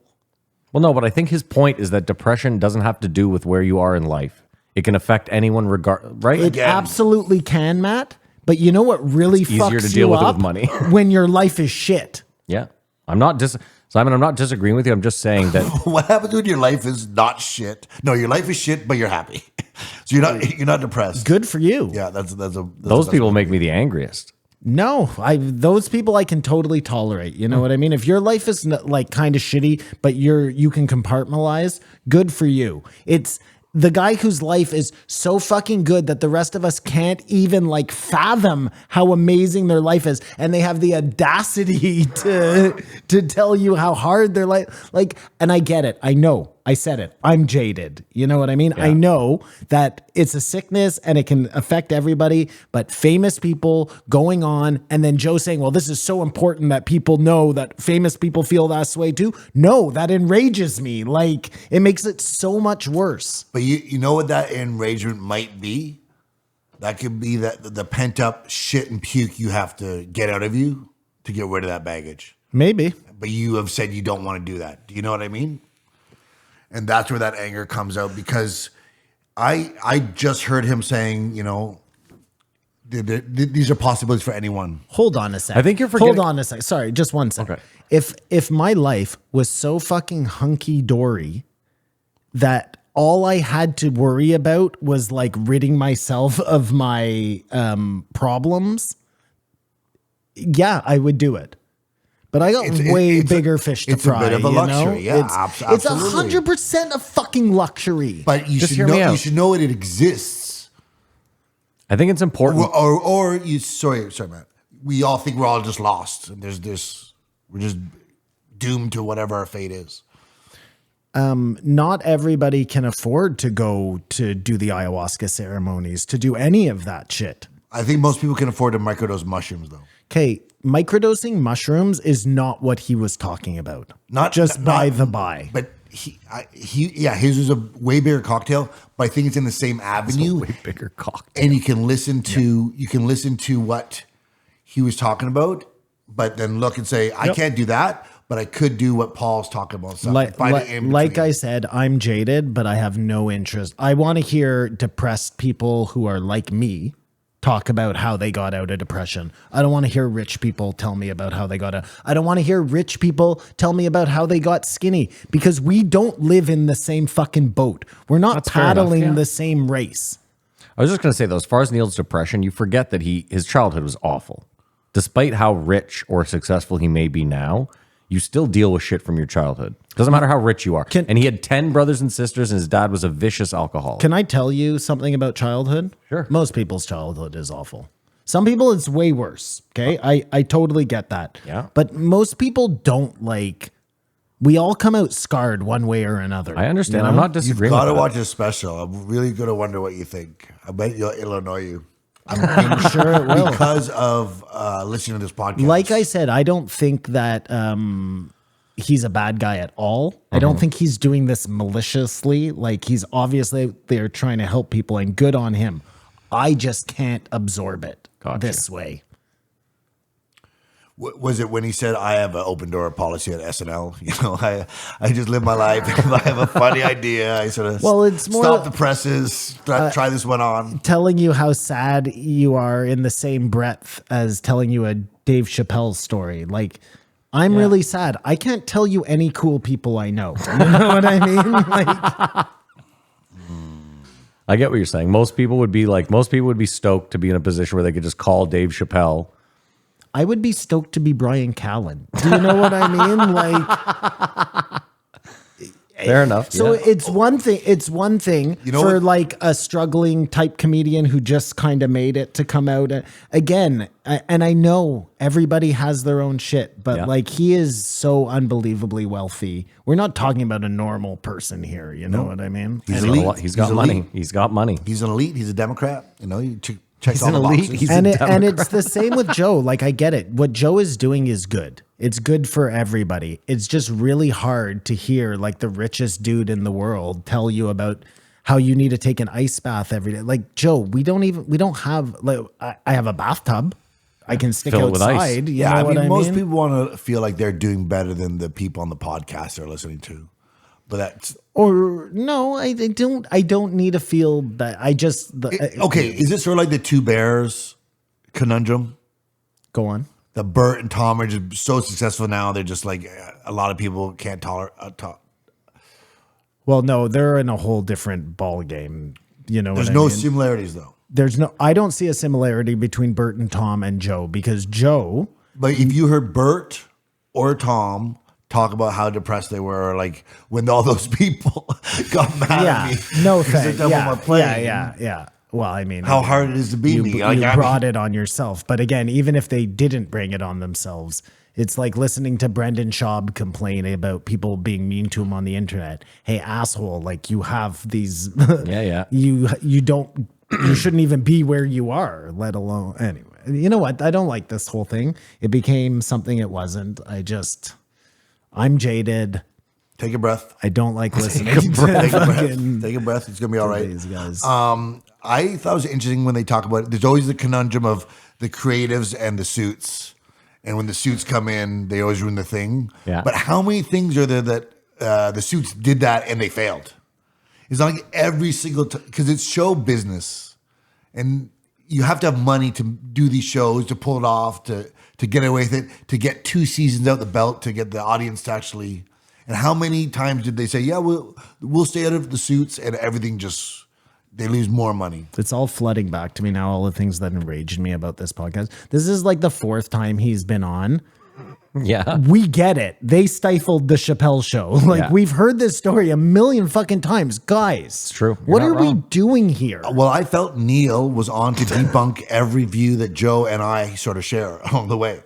S4: Well, no, but I think his point is that depression doesn't have to do with where you are in life. It can affect anyone, right?
S5: It absolutely can, Matt. But you know what really
S4: It's easier
S5: fucks
S4: to deal
S5: you
S4: with it
S5: up
S4: with money.
S5: when your life is shit.
S4: Yeah, Simon, I'm not disagreeing with you. I'm just saying that
S3: What happens when your life is not shit? No, your life is shit, but you're happy. So you're not depressed.
S5: Good for you.
S3: Yeah, that's
S4: those people make me the angriest.
S5: No, those people I can totally tolerate. You know what I mean? If your life is like kind of shitty, but you can compartmentalize, good for you. It's the guy whose life is so fucking good that the rest of us can't even like fathom how amazing their life is, and they have the audacity to tell you how hard their life. Like, and I get it. I know. I said it. I'm jaded. You know what I mean?
S4: Yeah.
S5: I know that it's a sickness and it can affect everybody, but famous people going on and then Joe saying, well, this is so important that people know that famous people feel that way too. No, that enrages me. Like it makes it so much worse.
S3: But you know what that enragement might be? That could be that the pent up shit and puke you have to get out of you to get rid of that baggage.
S5: Maybe.
S3: But you have said you don't want to do that. Do you know what I mean? And that's where that anger comes out, because I just heard him saying, you know, these are possibilities for anyone.
S5: Hold on a second.
S4: I think you're forgetting-
S5: Hold on a second. Sorry, just one second.
S4: Okay.
S5: If my life was so fucking hunky dory that all I had to worry about was like ridding myself of my problems, yeah, I would do it. But I got way bigger fish to fry.
S3: It's a bit of a
S5: you
S3: luxury,
S5: know?
S3: yeah,
S5: It's
S3: absolutely.
S5: 100% a fucking luxury.
S3: But you
S4: Just
S3: should
S4: hear
S3: know
S4: me out.
S3: you should know it exists.
S4: I think it's important.
S3: Or you sorry, Matt. We all think we're all just lost. And we're just doomed to whatever our fate is.
S5: Not everybody can afford to go to do the ayahuasca ceremonies, to do any of that shit.
S3: I think most people can afford to microdose mushrooms, though.
S5: Okay, microdosing mushrooms is not what he was talking about.
S3: Not
S5: just by the by.
S3: But his was a way bigger cocktail. But I think it's in the same avenue,
S4: Way bigger cocktail.
S3: and you can listen to what he was talking about, but then look and say, I can't do that, but I could do what Paul's talking about. So
S5: Like I said, I'm jaded, but I have no interest. I want to hear depressed people who are like me talk about how they got out of depression. I don't want to hear rich people tell me about how they got out. I don't want to hear rich people tell me about how they got skinny, because we don't live in the same fucking boat. We're not
S4: That's fair enough,
S5: paddling
S4: yeah.
S5: the same race.
S4: I was just going to say, though, as far as Neil's depression, you forget that his childhood was awful. Despite how rich or successful he may be now, you still deal with shit from your childhood. Doesn't matter how rich you are.
S5: Can-
S4: And he had 10 brothers and sisters, and his dad was a vicious alcoholic.
S5: Can I tell you something about childhood?
S4: Sure.
S5: Most people's childhood is awful. Some people, it's way worse. Okay. I totally get that.
S4: Yeah.
S5: But most people don't like, we all come out scarred one way or another.
S4: I understand.
S5: you know?
S4: I'm not
S3: You've
S4: disagreeing
S3: got to
S4: with that.
S3: watch this special. I'm really going to wonder what you think. I bet it'll annoy you.
S5: I'm sure it will.
S3: Because of listening to this podcast.
S5: Like I said, I don't think that he's a bad guy at all. I don't think he's doing this maliciously. Like, he's obviously they're trying to help people, and good on him. I just can't absorb it
S4: Gotcha.
S5: this way.
S3: Was it when he said, I have an open door policy at SNL? You know, I just live my life. If I have a funny idea, I sort of
S5: Well, it's more-
S3: stop the presses, try this one on.
S5: Telling you how sad you are in the same breath as telling you a Dave Chappelle story. Like, I'm really sad. I can't tell you any cool people I know. You know what I mean? Like,
S4: I get what you're saying. Most people would be stoked to be in a position where they could just call Dave Chappelle.
S5: I would be stoked to be Brian Callen. Do you know what I mean? Like,
S4: Fair enough.
S5: so
S4: yeah.
S5: it's one thing
S3: You know
S5: for
S3: what?
S5: like a struggling type comedian who just kind of made it to come out again. And I know everybody has their own shit, but
S4: Yeah.
S5: like, he is so unbelievably wealthy. We're not talking about a normal person here. You know what I mean?
S3: He's
S4: He's
S3: elite.
S4: He's got
S3: He's
S4: money.
S3: elite.
S4: He's got money.
S3: He's an elite. He's a Democrat. You know, he checks
S4: He's
S3: all
S4: an
S3: the
S4: elite.
S3: boxes.
S4: He's
S5: and
S4: a
S5: and it's the same with Joe. Like, I get it. What Joe is doing is good. It's good for everybody. It's just really hard to hear like the richest dude in the world tell you about how you need to take an ice bath every day. Like, Joe, we don't have like, I have a bathtub. I can stick
S4: Fill it with ice.
S5: outside. You
S3: Yeah,
S5: know
S3: I
S5: what
S3: mean,
S5: I
S3: most
S5: mean?
S3: people want to feel like they're doing better than the people on the podcast they're listening to. But that's
S5: Or no, I don't need to feel that. I just
S3: okay. Is it sort of like the two bears conundrum?
S5: Go on.
S3: The Bert and Tom are just so successful now. They're just like a lot of people can't tolerate.
S5: Well, no, they're in a whole different ball game. You know,
S3: There's
S5: what
S3: no
S5: I mean?
S3: similarities though.
S5: I don't see a similarity between Bert and Tom and Joe, because Joe,
S3: But if you heard Bert or Tom talk about how depressed they were, like when all those people got mad
S5: yeah,
S3: at me,
S5: no
S3: because they
S5: thanks.
S3: doubled my plane,
S5: Yeah. Well, I mean,
S3: how hard it is to beat
S5: you,
S3: me.
S5: you
S3: Like, I mean-
S5: brought it on yourself. But again, even if they didn't bring it on themselves, it's like listening to Brendan Schaub complain about people being mean to him on the internet. Hey, asshole, like, you have these.
S4: Yeah.
S5: You shouldn't even be where you are, let alone. Anyway, you know what? I don't like this whole thing. It became something it wasn't. I'm jaded.
S3: Take a breath.
S5: I don't like listening
S3: Take a
S5: to
S3: breath.
S5: fucking
S3: Take a breath. It's gonna be all right.
S5: these guys.
S3: I thought it was interesting when they talk about there's always the conundrum of the creatives and the suits. And when the suits come in, they always ruin the thing.
S4: Yeah.
S3: But how many things are there that the suits did that and they failed? It's not like every single time, because it's show business. And you have to have money to do these shows, to pull it off, to get away with it, to get 2 seasons out the belt, to get the audience to actually. And how many times did they say, yeah, we'll stay out of the suits, and everything just, they lose more money.
S5: It's all flooding back to me now, all the things that enraged me about this podcast. This is like the 4th time he's been on.
S4: Yeah.
S5: We get it. They stifled the Chappelle show. Like,
S4: Yeah.
S5: we've heard this story a million fucking times. Guys, it's
S4: true. You're
S5: What
S4: not
S5: are we
S4: wrong.
S5: doing here?
S3: Well, I felt Neil was on to debunk every view that Joe and I sort of share along the way.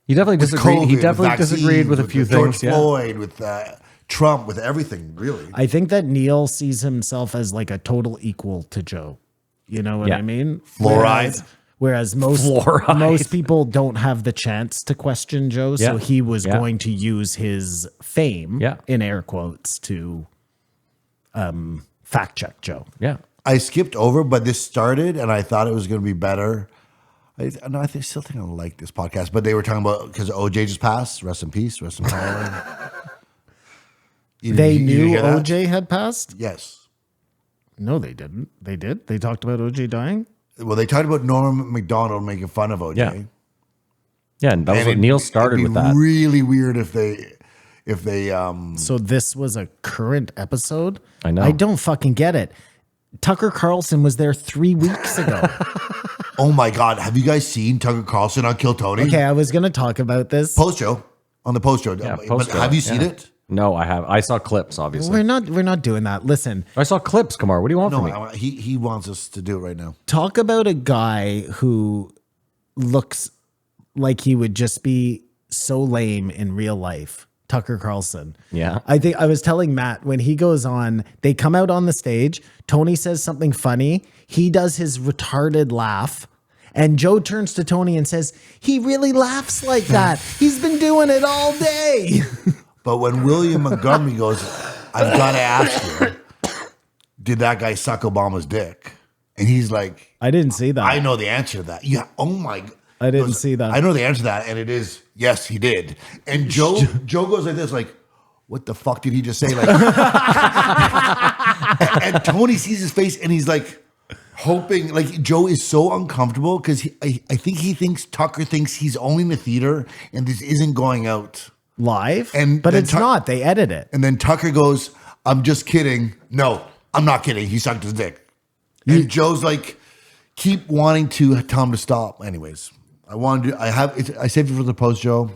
S4: He definitely disagreed. He
S3: COVID,
S4: definitely
S3: vaccines,
S4: disagreed with a few
S3: George
S4: things. Yeah.
S3: Floyd, with Trump, with everything, really.
S5: I think that Neil sees himself as like a total equal to Joe. You know what
S4: Yeah.
S5: I mean?
S3: Fluoride.
S5: Whereas most
S4: Fluoride.
S5: people don't have the chance to question Joe, so
S4: Yeah.
S5: he was
S4: Yeah.
S5: going to use his fame,
S4: Yeah.
S5: in air quotes, to fact check Joe.
S4: Yeah.
S3: I skipped over, but this started, and I thought it was going to be better. I still think I like this podcast, but they were talking about, because OJ just passed. Rest in peace. Rest in power.
S5: They
S3: You
S5: knew
S3: hear that?
S5: OJ had passed?
S3: Yes.
S5: No, they didn't. They did? They talked about OJ dying?
S3: Well, they talked about Norm MacDonald making fun of OJ.
S4: Yeah. Yeah, and that was
S3: And
S4: what Neil
S3: it'd
S4: started
S3: be
S4: with that.
S3: Really weird if they
S5: So this was a current episode?
S4: I know.
S5: I don't fucking get it. Tucker Carlson was there 3 weeks ago.
S3: oh my God, have you guys seen Tucker Carlson on Kill Tony?
S5: Okay, I was going to talk about this.
S3: Post show. On the post show.
S4: Yeah,
S3: But
S4: post show,
S3: have you seen
S4: yeah.
S3: it?
S4: No, I have. I saw clips, obviously.
S5: We're not doing that. Listen,
S4: I saw clips, Kamar. What do you want from me?
S3: No, he wants us to do it right now.
S5: talk about a guy who looks like he would just be so lame in real life. Tucker Carlson.
S4: Yeah.
S5: I think I was telling Matt when he goes on, they come out on the stage. Tony says something funny. He does his retarded laugh. And Joe turns to Tony and says, he really laughs like that. He's been doing it all day.
S3: But when William Montgomery goes, I've got to ask you, did that guy suck Obama's dick? And he's like,
S5: I didn't see that.
S3: I know the answer to that. Yeah. Oh my God.
S5: I didn't see that.
S3: I know the answer to that, and it is yes, he did. And Joe goes like this, like, what the fuck did he just say? Like, and Tony sees his face, and he's like, hoping. Like Joe is so uncomfortable because I think he thinks Tucker thinks he's only in the theater, and this isn't going out
S5: Live?
S3: And
S5: but
S3: then
S5: it's not. They edit it.
S3: And then Tucker goes, "I'm just kidding. No, I'm not kidding. He sucked his dick." And Joe's like, keep wanting to tell him to stop. Anyways. I saved it for the post, Joe.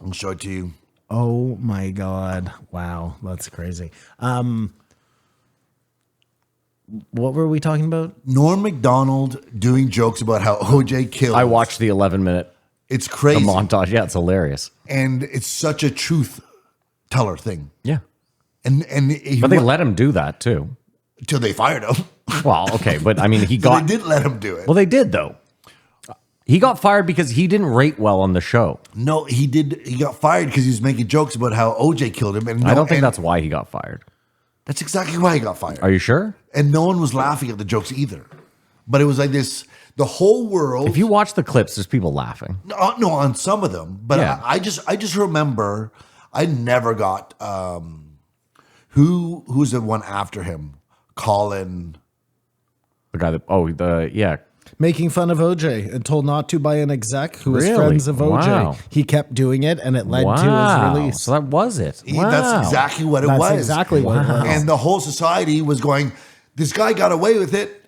S3: I'll show it to you.
S5: Oh my God. Wow. That's crazy. What were we talking about?
S3: Norm Macdonald doing jokes about how OJ killed.
S4: I watched the 11-minute
S3: It's crazy.
S4: montage. Yeah, it's hilarious.
S3: And it's such a truth teller thing.
S4: Yeah.
S3: And
S4: But they let him do that too.
S3: until they fired him.
S4: Well, okay, but I mean, he
S3: So
S4: got.
S3: they did let him do it.
S4: Well, they did though. He got fired because he didn't rate well on the show.
S3: No, he did. He got fired because he was making jokes about how OJ killed him. And
S4: I don't think that's why he got fired.
S3: That's exactly why he got fired.
S4: Are you sure?
S3: And no one was laughing at the jokes either. But it was like this. The whole world.
S4: If you watch the clips, there's people laughing.
S3: No, on some of them, but
S4: Yeah.
S3: I just remember I never got who's the one after him, Colin.
S4: The guy that yeah.
S5: Making fun of OJ and told not to by an exec who was
S4: Really?
S5: friends of OJ.
S4: Wow.
S5: He kept doing it and it led to his release.
S4: So that was it. Wow.
S3: That's exactly what it
S5: That's
S3: was.
S5: exactly what it was.
S3: And the whole society was going, this guy got away with it,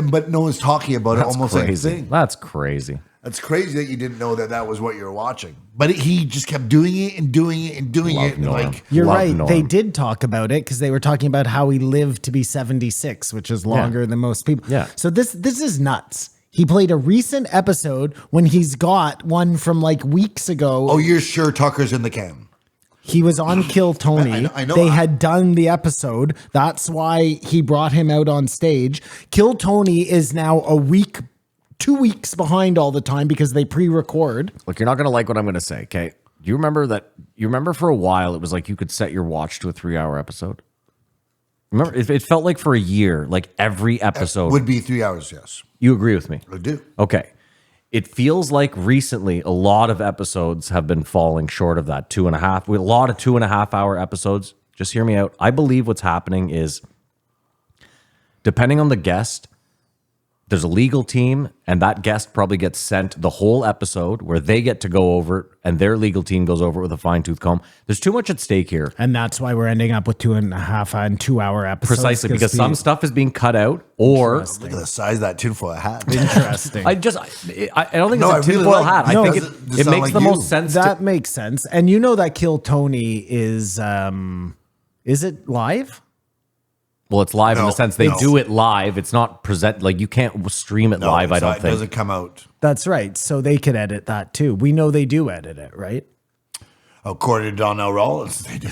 S3: but no one's talking about
S4: That's
S3: it. Almost
S4: crazy.
S3: like a thing.
S4: That's crazy.
S3: That's crazy that you didn't know that was what you were watching. But he just kept doing it and doing it and doing
S4: Love
S3: it. And
S4: Norm.
S3: like,
S5: You're
S4: Love
S5: right.
S4: Norm.
S5: They did talk about it because they were talking about how he lived to be 76, which is longer than most people.
S4: Yeah.
S5: So this is nuts. He played a recent episode when he's got one from like weeks ago.
S3: oh, you're sure Tucker's in the can?
S5: He was on Kill Tony.
S3: I know.
S5: They had done the episode. That's why he brought him out on stage. Kill Tony is now 2 weeks behind all the time because they pre-record.
S4: Look, you're not going to like what I'm going to say, okay? Do you remember that? You remember for a while it was like you could set your watch to a 3-hour episode? Remember, it felt like for a year, like every episode.
S3: Would be 3 hours, yes.
S4: You agree with me?
S3: I do.
S4: Okay. It feels like recently a lot of episodes have been falling short of that 2.5. With a lot of 2.5 hour episodes. Just hear me out. I believe what's happening is, depending on the guest, there's a legal team, and that guest probably gets sent the whole episode where they get to go over it, and their legal team goes over it with a fine-tooth comb. There's too much at stake here.
S5: And that's why we're ending up with 2.5 and 2 hour episodes.
S4: Precisely, because some stuff is being cut out, or
S3: Look at the size of that tinfoil hat.
S5: Interesting.
S4: I don't think
S3: No, I
S4: it's a
S3: really
S4: tinfoil
S3: like-
S4: hat. I
S3: No,
S4: think
S3: does
S4: it
S3: sound
S4: makes
S3: like
S4: the
S3: you.
S4: most sense.
S5: That makes sense. And you know that Kill Tony is it live?
S4: Well, it's live in
S3: No,
S4: the sense they
S3: no.
S4: do it live. It's not like you can't stream it
S3: No,
S4: live. I
S3: it's
S4: don't
S3: not- It
S4: think.
S3: doesn't come out.
S5: That's right. So they could edit that too. We know they do edit it, right?
S3: According to Donnell Rollins, they do.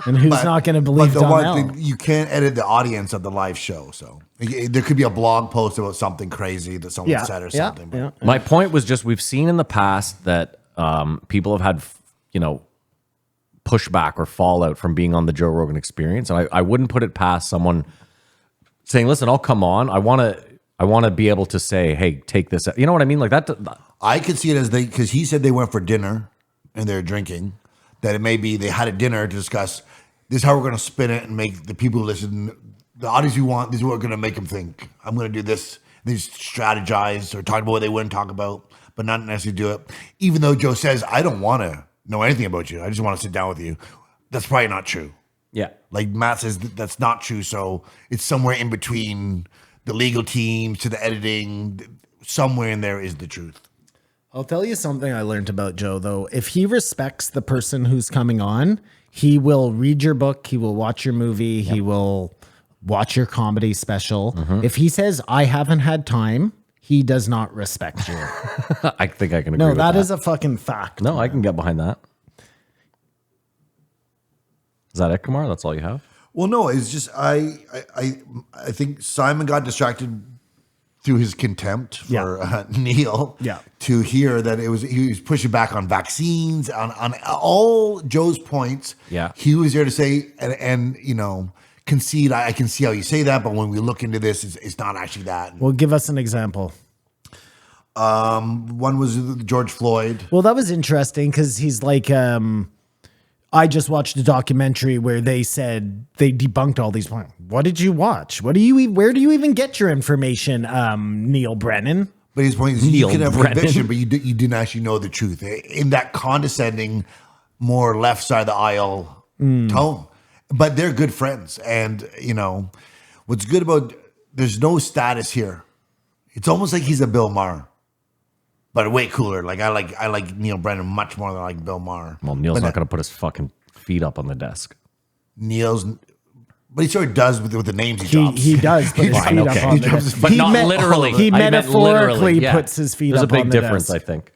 S5: And who's not going to believe
S3: But the one
S5: Donnell?
S3: thing, you can't edit the audience of the live show. So there could be a blog post about something crazy that someone said or something. but-
S5: Yeah.
S4: My point was just we've seen in the past that people have had, pushback or fallout from being on the Joe Rogan Experience, and I wouldn't put it past someone saying, "Listen, I'll come on. I want to be able to say, hey, take this." You know what I mean? Like that.
S3: I could see it as because he said they went for dinner and they're drinking, that it may be they had a dinner to discuss this is how we're going to spin it and make the people who listen, the audience we want, this is what we're going to make them think. I'm going to do this. They strategize or talk about what they wouldn't talk about, but not necessarily do it. Even though Joe says, I don't want to know anything about you. I just want to sit down with you. That's probably not true.
S4: Yeah.
S3: Like Matt says, that's not true. So it's somewhere in between the legal teams to the editing. Somewhere in there is the truth.
S5: I'll tell you something I learned about Joe, though. If he respects the person who's coming on, he will read your book, he will watch your movie, he will watch your comedy special. If he says, I haven't had time, he does not respect you.
S4: I think I can agree
S5: No,
S4: with that.
S5: that is a fucking fact.
S4: No, I can get behind that. Is that it, Kumar? That's all you have?
S3: Well, no, it's just I think Simon got distracted through his contempt for Neil.
S5: Yeah.
S3: To hear that he was pushing back on vaccines, on all Joe's points.
S4: Yeah.
S3: He was there to say and concede. I can see how you say that, but when we look into this, it's not actually that.
S5: Well, give us an example.
S3: One was George Floyd.
S5: Well, that was interesting because he's like, I just watched a documentary where they said they debunked all these points. What did you watch? Where do you even get your information, Neil Brennan?
S3: But his point is,
S4: Neil
S3: you can have
S4: Brennan.
S3: conviction, but you didn't actually know the truth in that condescending, more left side of the aisle tone. But they're good friends, and what's good about there's no status here. It's almost like he's a Bill Maher, but way cooler. Like I like Neil Brennan much more than I like Bill Maher.
S4: Well, Neil's not going to put his fucking feet up on the desk.
S3: But he sort of does with the names he drops.
S5: He does put his
S3: Fine,
S5: feet
S3: okay.
S5: up on
S3: He
S5: the
S3: drops
S5: desk.
S3: his
S4: But
S3: feet.
S4: not
S5: meant-
S4: literally.
S5: He
S4: I meant
S5: metaphorically
S4: literally, yeah.
S5: puts his feet
S4: There's
S5: up
S4: a big
S5: on the
S4: difference,
S5: desk.
S4: I think.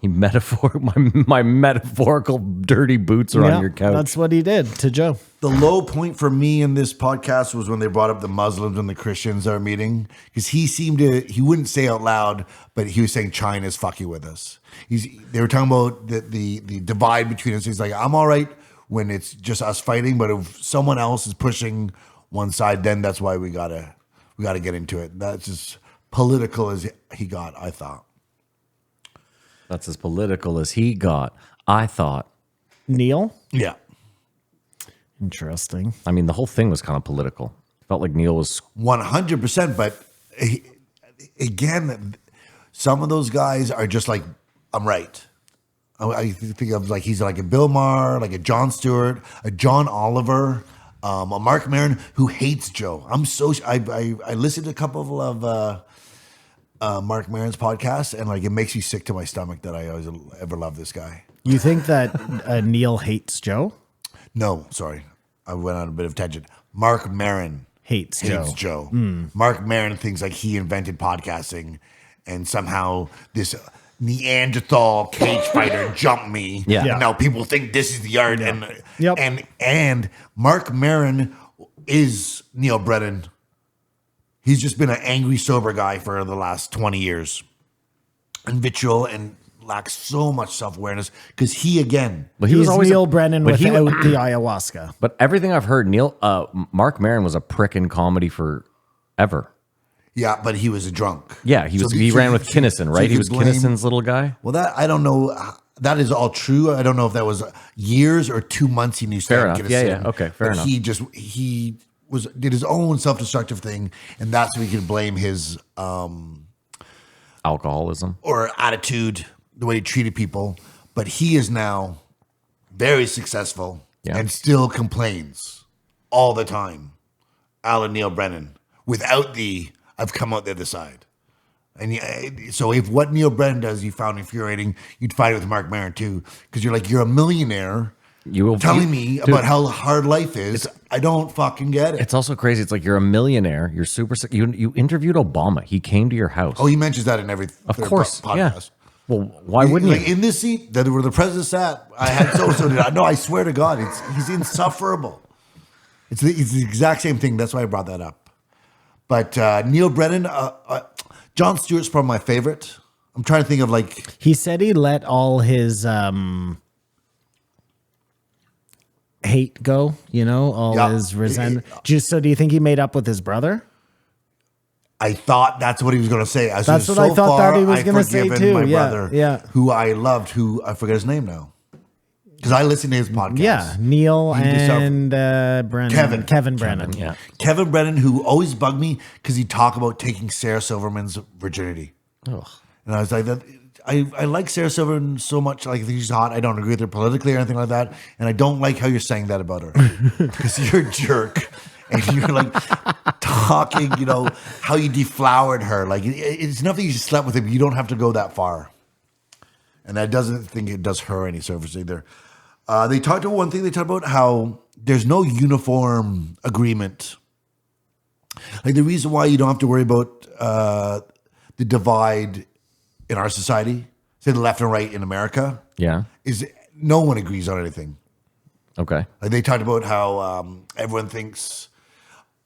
S4: He my metaphorical dirty boots are on your couch.
S5: That's what he did to Joe.
S3: The low point for me in this podcast was when they brought up the Muslims and the Christians that are meeting, because he wouldn't say out loud, but he was saying China's fucking with us. They were talking about the divide between us. He's like, I'm all right when it's just us fighting, but if someone else is pushing one side, then that's why we gotta get into it. That's as political as he got, I thought.
S4: That's as political as he got, I thought.
S5: Neil?
S3: Yeah.
S5: Interesting.
S4: I mean, the whole thing was kind of political. Felt like Neil was
S3: 100%, but again, some of those guys are just like, I'm right. I think of like he's like a Bill Maher, like a Jon Stewart, a John Oliver, a Mark Maron who hates Joe. I listened to a couple of Mark Maron's podcasts, and like it makes me sick to my stomach that I always ever loved this guy.
S5: You think that Neil hates Joe?
S3: No, sorry, I went on a bit of tangent. Mark Maron
S5: Hates
S3: Joe. Mark Maron thinks like he invented podcasting, and somehow this Neanderthal cage fighter jumped me.
S4: Yeah.
S3: And now people think this is the art.
S5: Yep.
S3: And Mark Maron is Neil Brennan. He's just been an angry, sober guy for the last 20 years. And vitriol and lacks so much self-awareness because he, again...
S4: But
S5: He was
S4: always
S5: Neil Brennan
S4: but
S5: without
S4: he-
S5: the ayahuasca.
S4: But everything I've heard, Mark Maron was a prick in comedy forever.
S3: Yeah, but he was a drunk.
S4: Yeah, he ran with Kinnison, right?
S3: you
S4: He was
S3: could blame-
S4: Kinnison's little guy.
S3: Well, that I don't know. That is all true. I don't know if that was years or 2 months he knew
S4: Fair
S3: Stan
S4: enough.
S3: Kinnison.
S4: Yeah. Okay. Fair
S3: But
S4: enough.
S3: He did his own self-destructive thing, and that's where we can blame his
S4: Alcoholism.
S3: or attitude, the way he treated people. But he is now very successful and still complains all the time. Alan Neil Brennan, without the I've come out the other side. And so if what Neil Brennan does you found infuriating, you'd fight it with Mark Maron too, because you're a millionaire telling me about how hard life is. I don't fucking get it.
S4: It's also crazy. It's like you're a millionaire. You're super. You interviewed Obama. He came to your house.
S3: Oh, he mentions that in every
S4: of course.
S3: podcast.
S4: Yeah. Well, why wouldn't
S3: like
S4: you?
S3: in this seat that where the president sat, I had so did I. No, I swear to God, he's insufferable. It's the exact same thing. That's why I brought that up. But Neil Brennan, Jon Stewart's probably my favorite. I'm trying to think of like
S5: He said he let all his hate go, all his resentment. So do you think he made up with his brother?
S3: I thought that's what he was going to say.
S5: That's what I thought that he was gonna say too.
S3: My
S5: Yeah,
S3: brother,
S5: yeah.
S3: who I loved, who I forget his name now, because I listened to his podcast.
S5: Yeah, Neil
S3: He deserved-
S5: and Brennan. Kevin Brennan.
S4: Yeah.
S3: Kevin Brennan, who always bugged me because he'd talk about taking Sarah Silverman's virginity.
S4: Ugh.
S3: And I was like, I like Sarah Silverman so much. Like, I think she's hot. I don't agree with her politically or anything like that. And I don't like how you're saying that about her because you're a jerk. And you're like talking, how you deflowered her. Like, it's enough that you slept with him. You don't have to go that far. And I doesn't think it does her any service either. They talked about one thing. They talked about how there's no uniform agreement. Like the reason why you don't have to worry about the divide in our society, say the left and right in America, is no one agrees on anything.
S4: Okay.
S3: Like they talked about how everyone thinks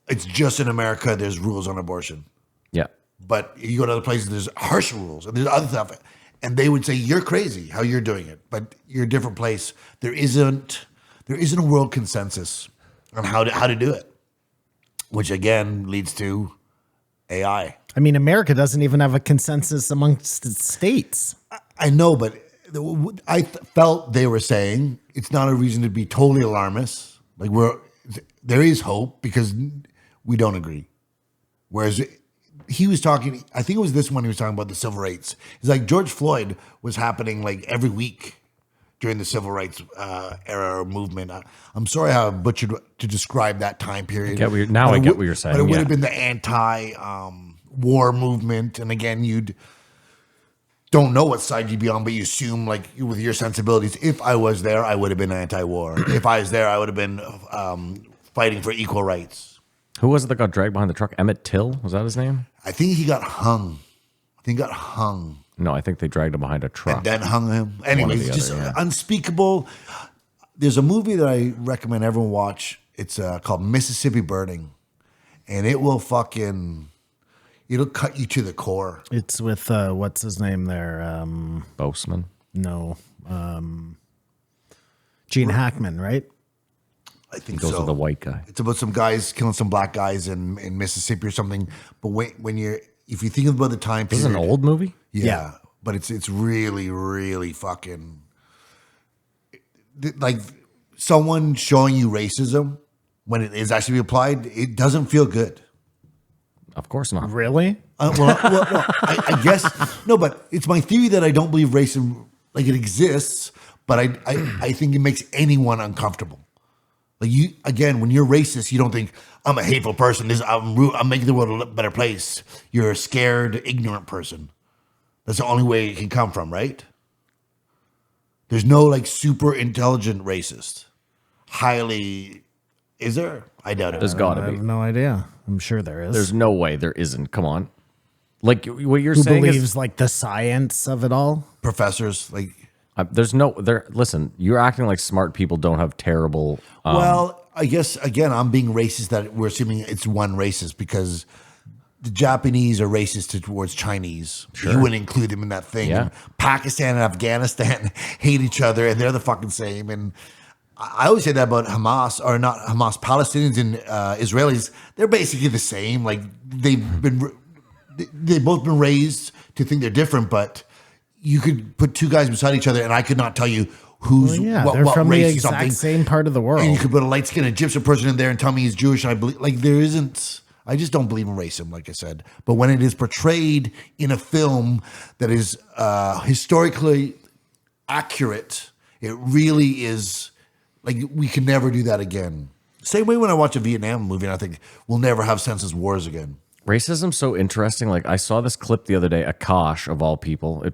S3: it's just in America there's rules on abortion.
S4: Yeah.
S3: But you go to other places, there's harsh rules and there's other stuff. And they would say, you're crazy how you're doing it, but you're a different place. There isn't a world consensus on how to do it, which again leads to AI.
S5: I mean, America doesn't even have a consensus amongst its states.
S3: I know, but I felt they were saying it's not a reason to be totally alarmist. Like there is hope because we don't agree. Whereas he was talking, I think it was this one he was talking about the civil rights. It's like George Floyd was happening like every week during the civil rights era or movement. I'm sorry how I butchered to describe that time period.
S4: I get what you're saying.
S3: But it would have been the anti-war movement. And again, you'd don't know what side you'd be on, but you assume like with your sensibilities, if I was there, I would have been anti-war. If I was there, I would have been fighting for equal rights.
S4: Who was it that got dragged behind the truck? Emmett Till? Was that his name?
S3: I think he got hung.
S4: No, I think they dragged him behind a truck.
S3: And then hung him. Anyways, just unspeakable. There's a movie that I recommend everyone watch. It's called Mississippi Burning. And it will it'll cut you to the core.
S5: It's with, what's his name there?
S4: Boseman?
S5: No. Gene Hackman, right?
S3: I think
S4: Those are the white guy.
S3: It's about some guys killing some black guys in Mississippi or something. But if you think about the time period.
S4: This is an old movie?
S3: Yeah. But it's really, really fucking like someone showing you racism when it is actually applied, it doesn't feel good.
S4: Of course not.
S5: Really?
S3: No, I guess no, but it's my theory that I don't believe racism like it exists, but I think it makes anyone uncomfortable. Like when you're racist, you don't think I'm a hateful person. I'm making the world a better place. You're a scared, ignorant person. That's the only way it can come from, right? There's no like super intelligent racist. Is there? I doubt it.
S4: There's got to
S5: I
S4: be.
S5: have no idea. I'm sure there is.
S4: There's no way there isn't. Come on. Like what you're
S5: Who
S4: saying
S5: believes
S4: is
S5: like the science of it all?
S3: Professors like.
S4: Listen, you're acting like smart people don't have terrible.
S3: Well, I guess again, I'm being racist that we're assuming it's one racist because the Japanese are racist towards Chinese. Sure. You wouldn't include them in that thing.
S4: Yeah.
S3: Pakistan and Afghanistan hate each other and they're the fucking same. And I always say that about Hamas, or not Hamas, Palestinians and Israelis. They're basically the same. Like they've both been raised to think they're different, but you could put two guys beside each other and I could not tell you who's
S5: they're
S3: what
S5: from
S3: race
S5: the exact
S3: something.
S5: same part of the world.
S3: And you could put a light-skinned Egyptian person in there and tell me he's Jewish. And I believe, like, there isn't. I just don't believe in racism, like I said. But when it is portrayed in a film that is historically accurate, it really is like we can never do that again. Same way when I watch a Vietnam movie, and I think we'll never have senseless wars again.
S4: Racism's so interesting. Like I saw this clip the other day. Akash of all people, it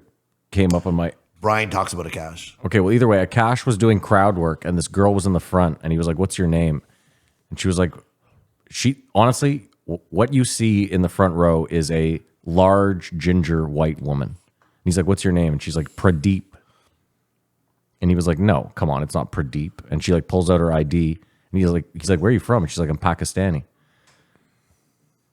S4: came up on my.
S3: Brian talks about Akash.
S4: Okay, well, either way, Akash was doing crowd work, and this girl was in the front, and he was like, "What's your name?" And she was like, honestly, what you see in the front row is a large ginger white woman." And he's like, "What's your name?" And she's like, "Pradeep." And he was like, "No, come on, it's not Pradeep." And she like pulls out her ID, and he's like, "Where are you from?" And she's like, "I'm Pakistani."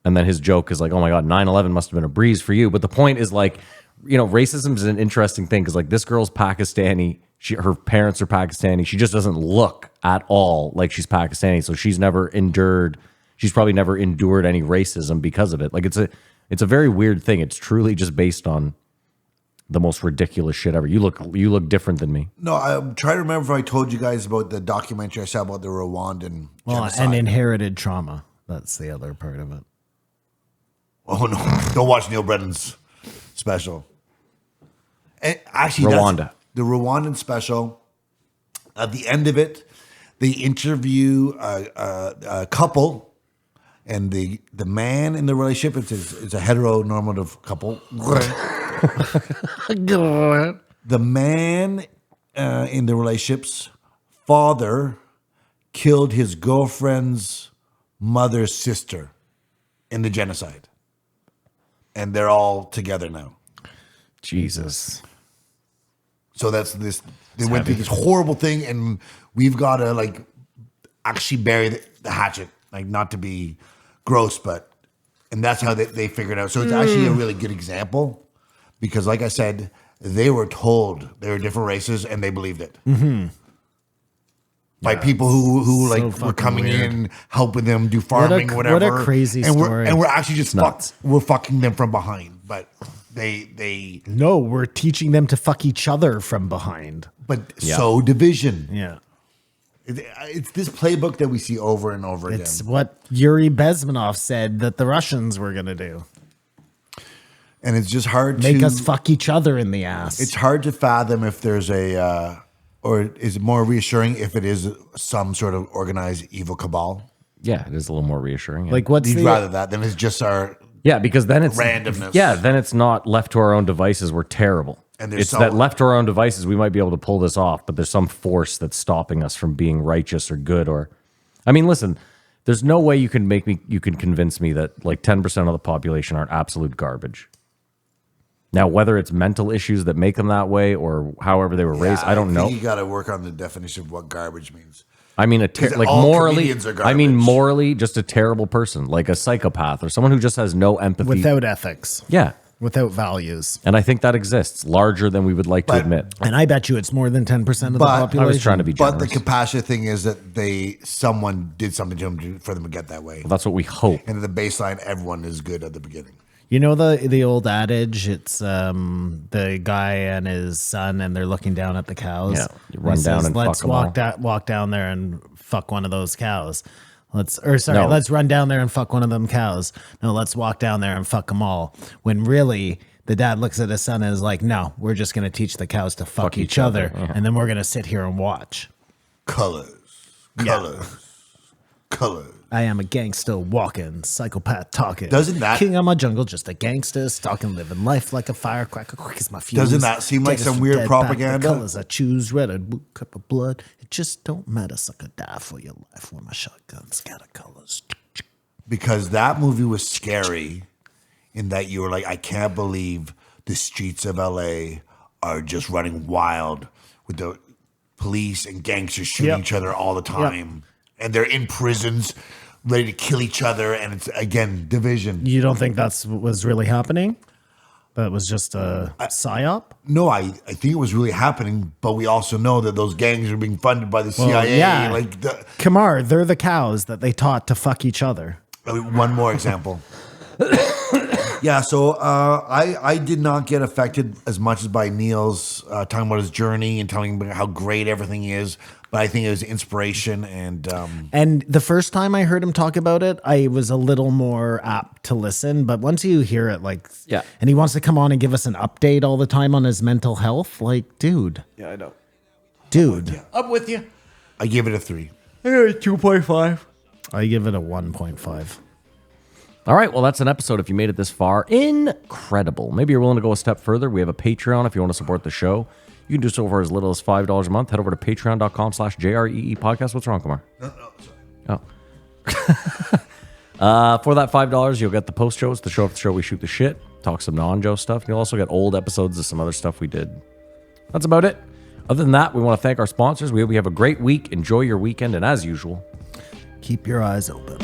S4: And then his joke is like, "Oh my God, 9/11 must have been a breeze for you." But the point is like, racism is an interesting thing because like this girl's Pakistani. Her parents are Pakistani. She just doesn't look at all like she's Pakistani. So she's probably never endured any racism because of it. Like it's a very weird thing. It's truly just based on the most ridiculous shit ever. You look different than me.
S3: No, I'm trying to remember if I told you guys about the documentary I saw about the Rwandan genocide.
S5: And inherited trauma. That's the other part of it.
S3: Oh no! Don't watch Neil Brennan's special. And actually,
S4: Rwanda.
S3: The Rwandan special. At the end of it, they interview a couple, and the man in the relationship it's a heteronormative couple. the man in the relationship's father killed his girlfriend's mother's sister in the genocide. And they're all together now.
S4: Jesus.
S3: So that's this. They went through this horrible thing, and we've got to like actually bury the hatchet. Like, not to be gross, but and that's how they figured out. So it's actually a really good example because, like I said, they were told they were different races, and they believed it. Mm-hmm. By people who like were coming
S5: weird.
S3: in, helping them do farming, whatever.
S5: What a crazy
S3: and
S5: story.
S3: We're actually just we're fucking them from behind, but they
S5: No, we're teaching them to fuck each other from behind.
S3: but sow division.
S5: Yeah.
S3: It's this playbook that we see over and over again.
S5: It's what Yuri Bezmenov said that the Russians were going to do.
S3: And it's just hard
S5: Make
S3: to
S5: us fuck each other in the ass.
S3: It's hard to fathom if there's or is it more reassuring if it is some sort of organized evil cabal?
S4: Yeah, it is a little more reassuring.
S5: like what's
S3: We'd
S5: the
S3: rather that than it's just our
S4: Yeah, because then it's
S3: randomness.
S4: Yeah, then it's not left to our own devices. We're terrible.
S3: And there's
S4: it's
S3: so-
S4: that left to our own devices, we might be able to pull this off, but there's some force that's stopping us from being righteous or good. Or, I mean, listen, there's no way you can convince me that like 10% of the population aren't absolute garbage. Now, whether it's mental issues that make them that way or however they were raised, I don't know.
S3: You got to work on the definition of what garbage means.
S4: I mean, like
S3: all
S4: morally,
S3: comedians are
S4: I mean,
S3: garbage.
S4: morally, just a terrible person, like a psychopath or someone who just has no empathy.
S5: without ethics,
S4: Yeah.
S5: without values.
S4: And I think that exists larger than we would like to
S3: But-
S4: admit.
S5: And I bet you it's more than 10% of the
S3: But-
S5: population.
S4: I was trying to be generous.
S3: But the compassionate thing is that someone did something to them for them to get that way.
S4: That's what we hope.
S3: And at the baseline, everyone is good at the beginning.
S5: You know the old adage, it's the guy and his son and they're looking down at the cows.
S4: Yeah, you run
S5: He
S4: down
S5: says,
S4: and
S5: let's
S4: fuck 'em all."
S5: walk down there and fuck one of those cows.
S4: No.
S5: Let's run down there and fuck one of them cows. No, let's walk down there and fuck them all. When really the dad looks at his son and is like, no, we're just going to teach the cows to fuck each other.
S4: yeah.
S5: And then we're going to sit here and watch.
S3: Colors.
S5: I am a gangster walking, psychopath talking.
S3: Doesn't that-
S5: King of my jungle, just a gangster stalking, living life like a firecracker, quick as my fuse.
S3: Doesn't that seem like
S5: Get
S3: some
S5: us
S3: weird
S5: dead back.
S3: propaganda?
S5: The colors I choose, red or blue cup of blood. It just don't matter, sucker, die for your life when my shotgun scatter colors.
S3: Because that movie was scary in that you were like, I can't believe the streets of LA are just running wild with the police and gangsters shooting
S5: Yep.
S3: each other all the time. And they're in prisons ready to kill each other. And it's, again, division.
S5: You don't think that's what was really happening? That was just a psyop?
S3: No, I think it was really happening, but we also know that those gangs are being funded by the CIA.
S5: yeah.
S3: Like
S5: Kamar, they're the cows that they taught to fuck each other.
S3: one more example. Yeah, so I did not get affected as much as by Neil's talking about his journey and telling me how great everything is. But I think it was inspiration
S5: And the first time I heard him talk about it, I was a little more apt to listen. But once you hear it,
S4: Yeah.
S5: and he wants to come on and give us an update all the time on his mental health, like, dude,
S4: Yeah, I know.
S5: dude,
S4: I'm with you.
S3: I give it a 3.
S4: 2.5.
S5: I give it a 1.5.
S4: All right, well, that's an episode. If you made it this far, incredible. Maybe you're willing to go a step further. We have a Patreon if you want to support the show. You can do so for as little as $5 a month. Head over to patreon.com/JREE podcast. What's wrong, Kumar? Oh. For that $5, you'll get the post shows, the show after the show. We shoot the shit, talk some non-Joe stuff. And you'll also get old episodes of some other stuff we did. That's about it. Other than that, we want to thank our sponsors. We hope you have a great week. Enjoy your weekend. And as usual,
S5: Keep your eyes open.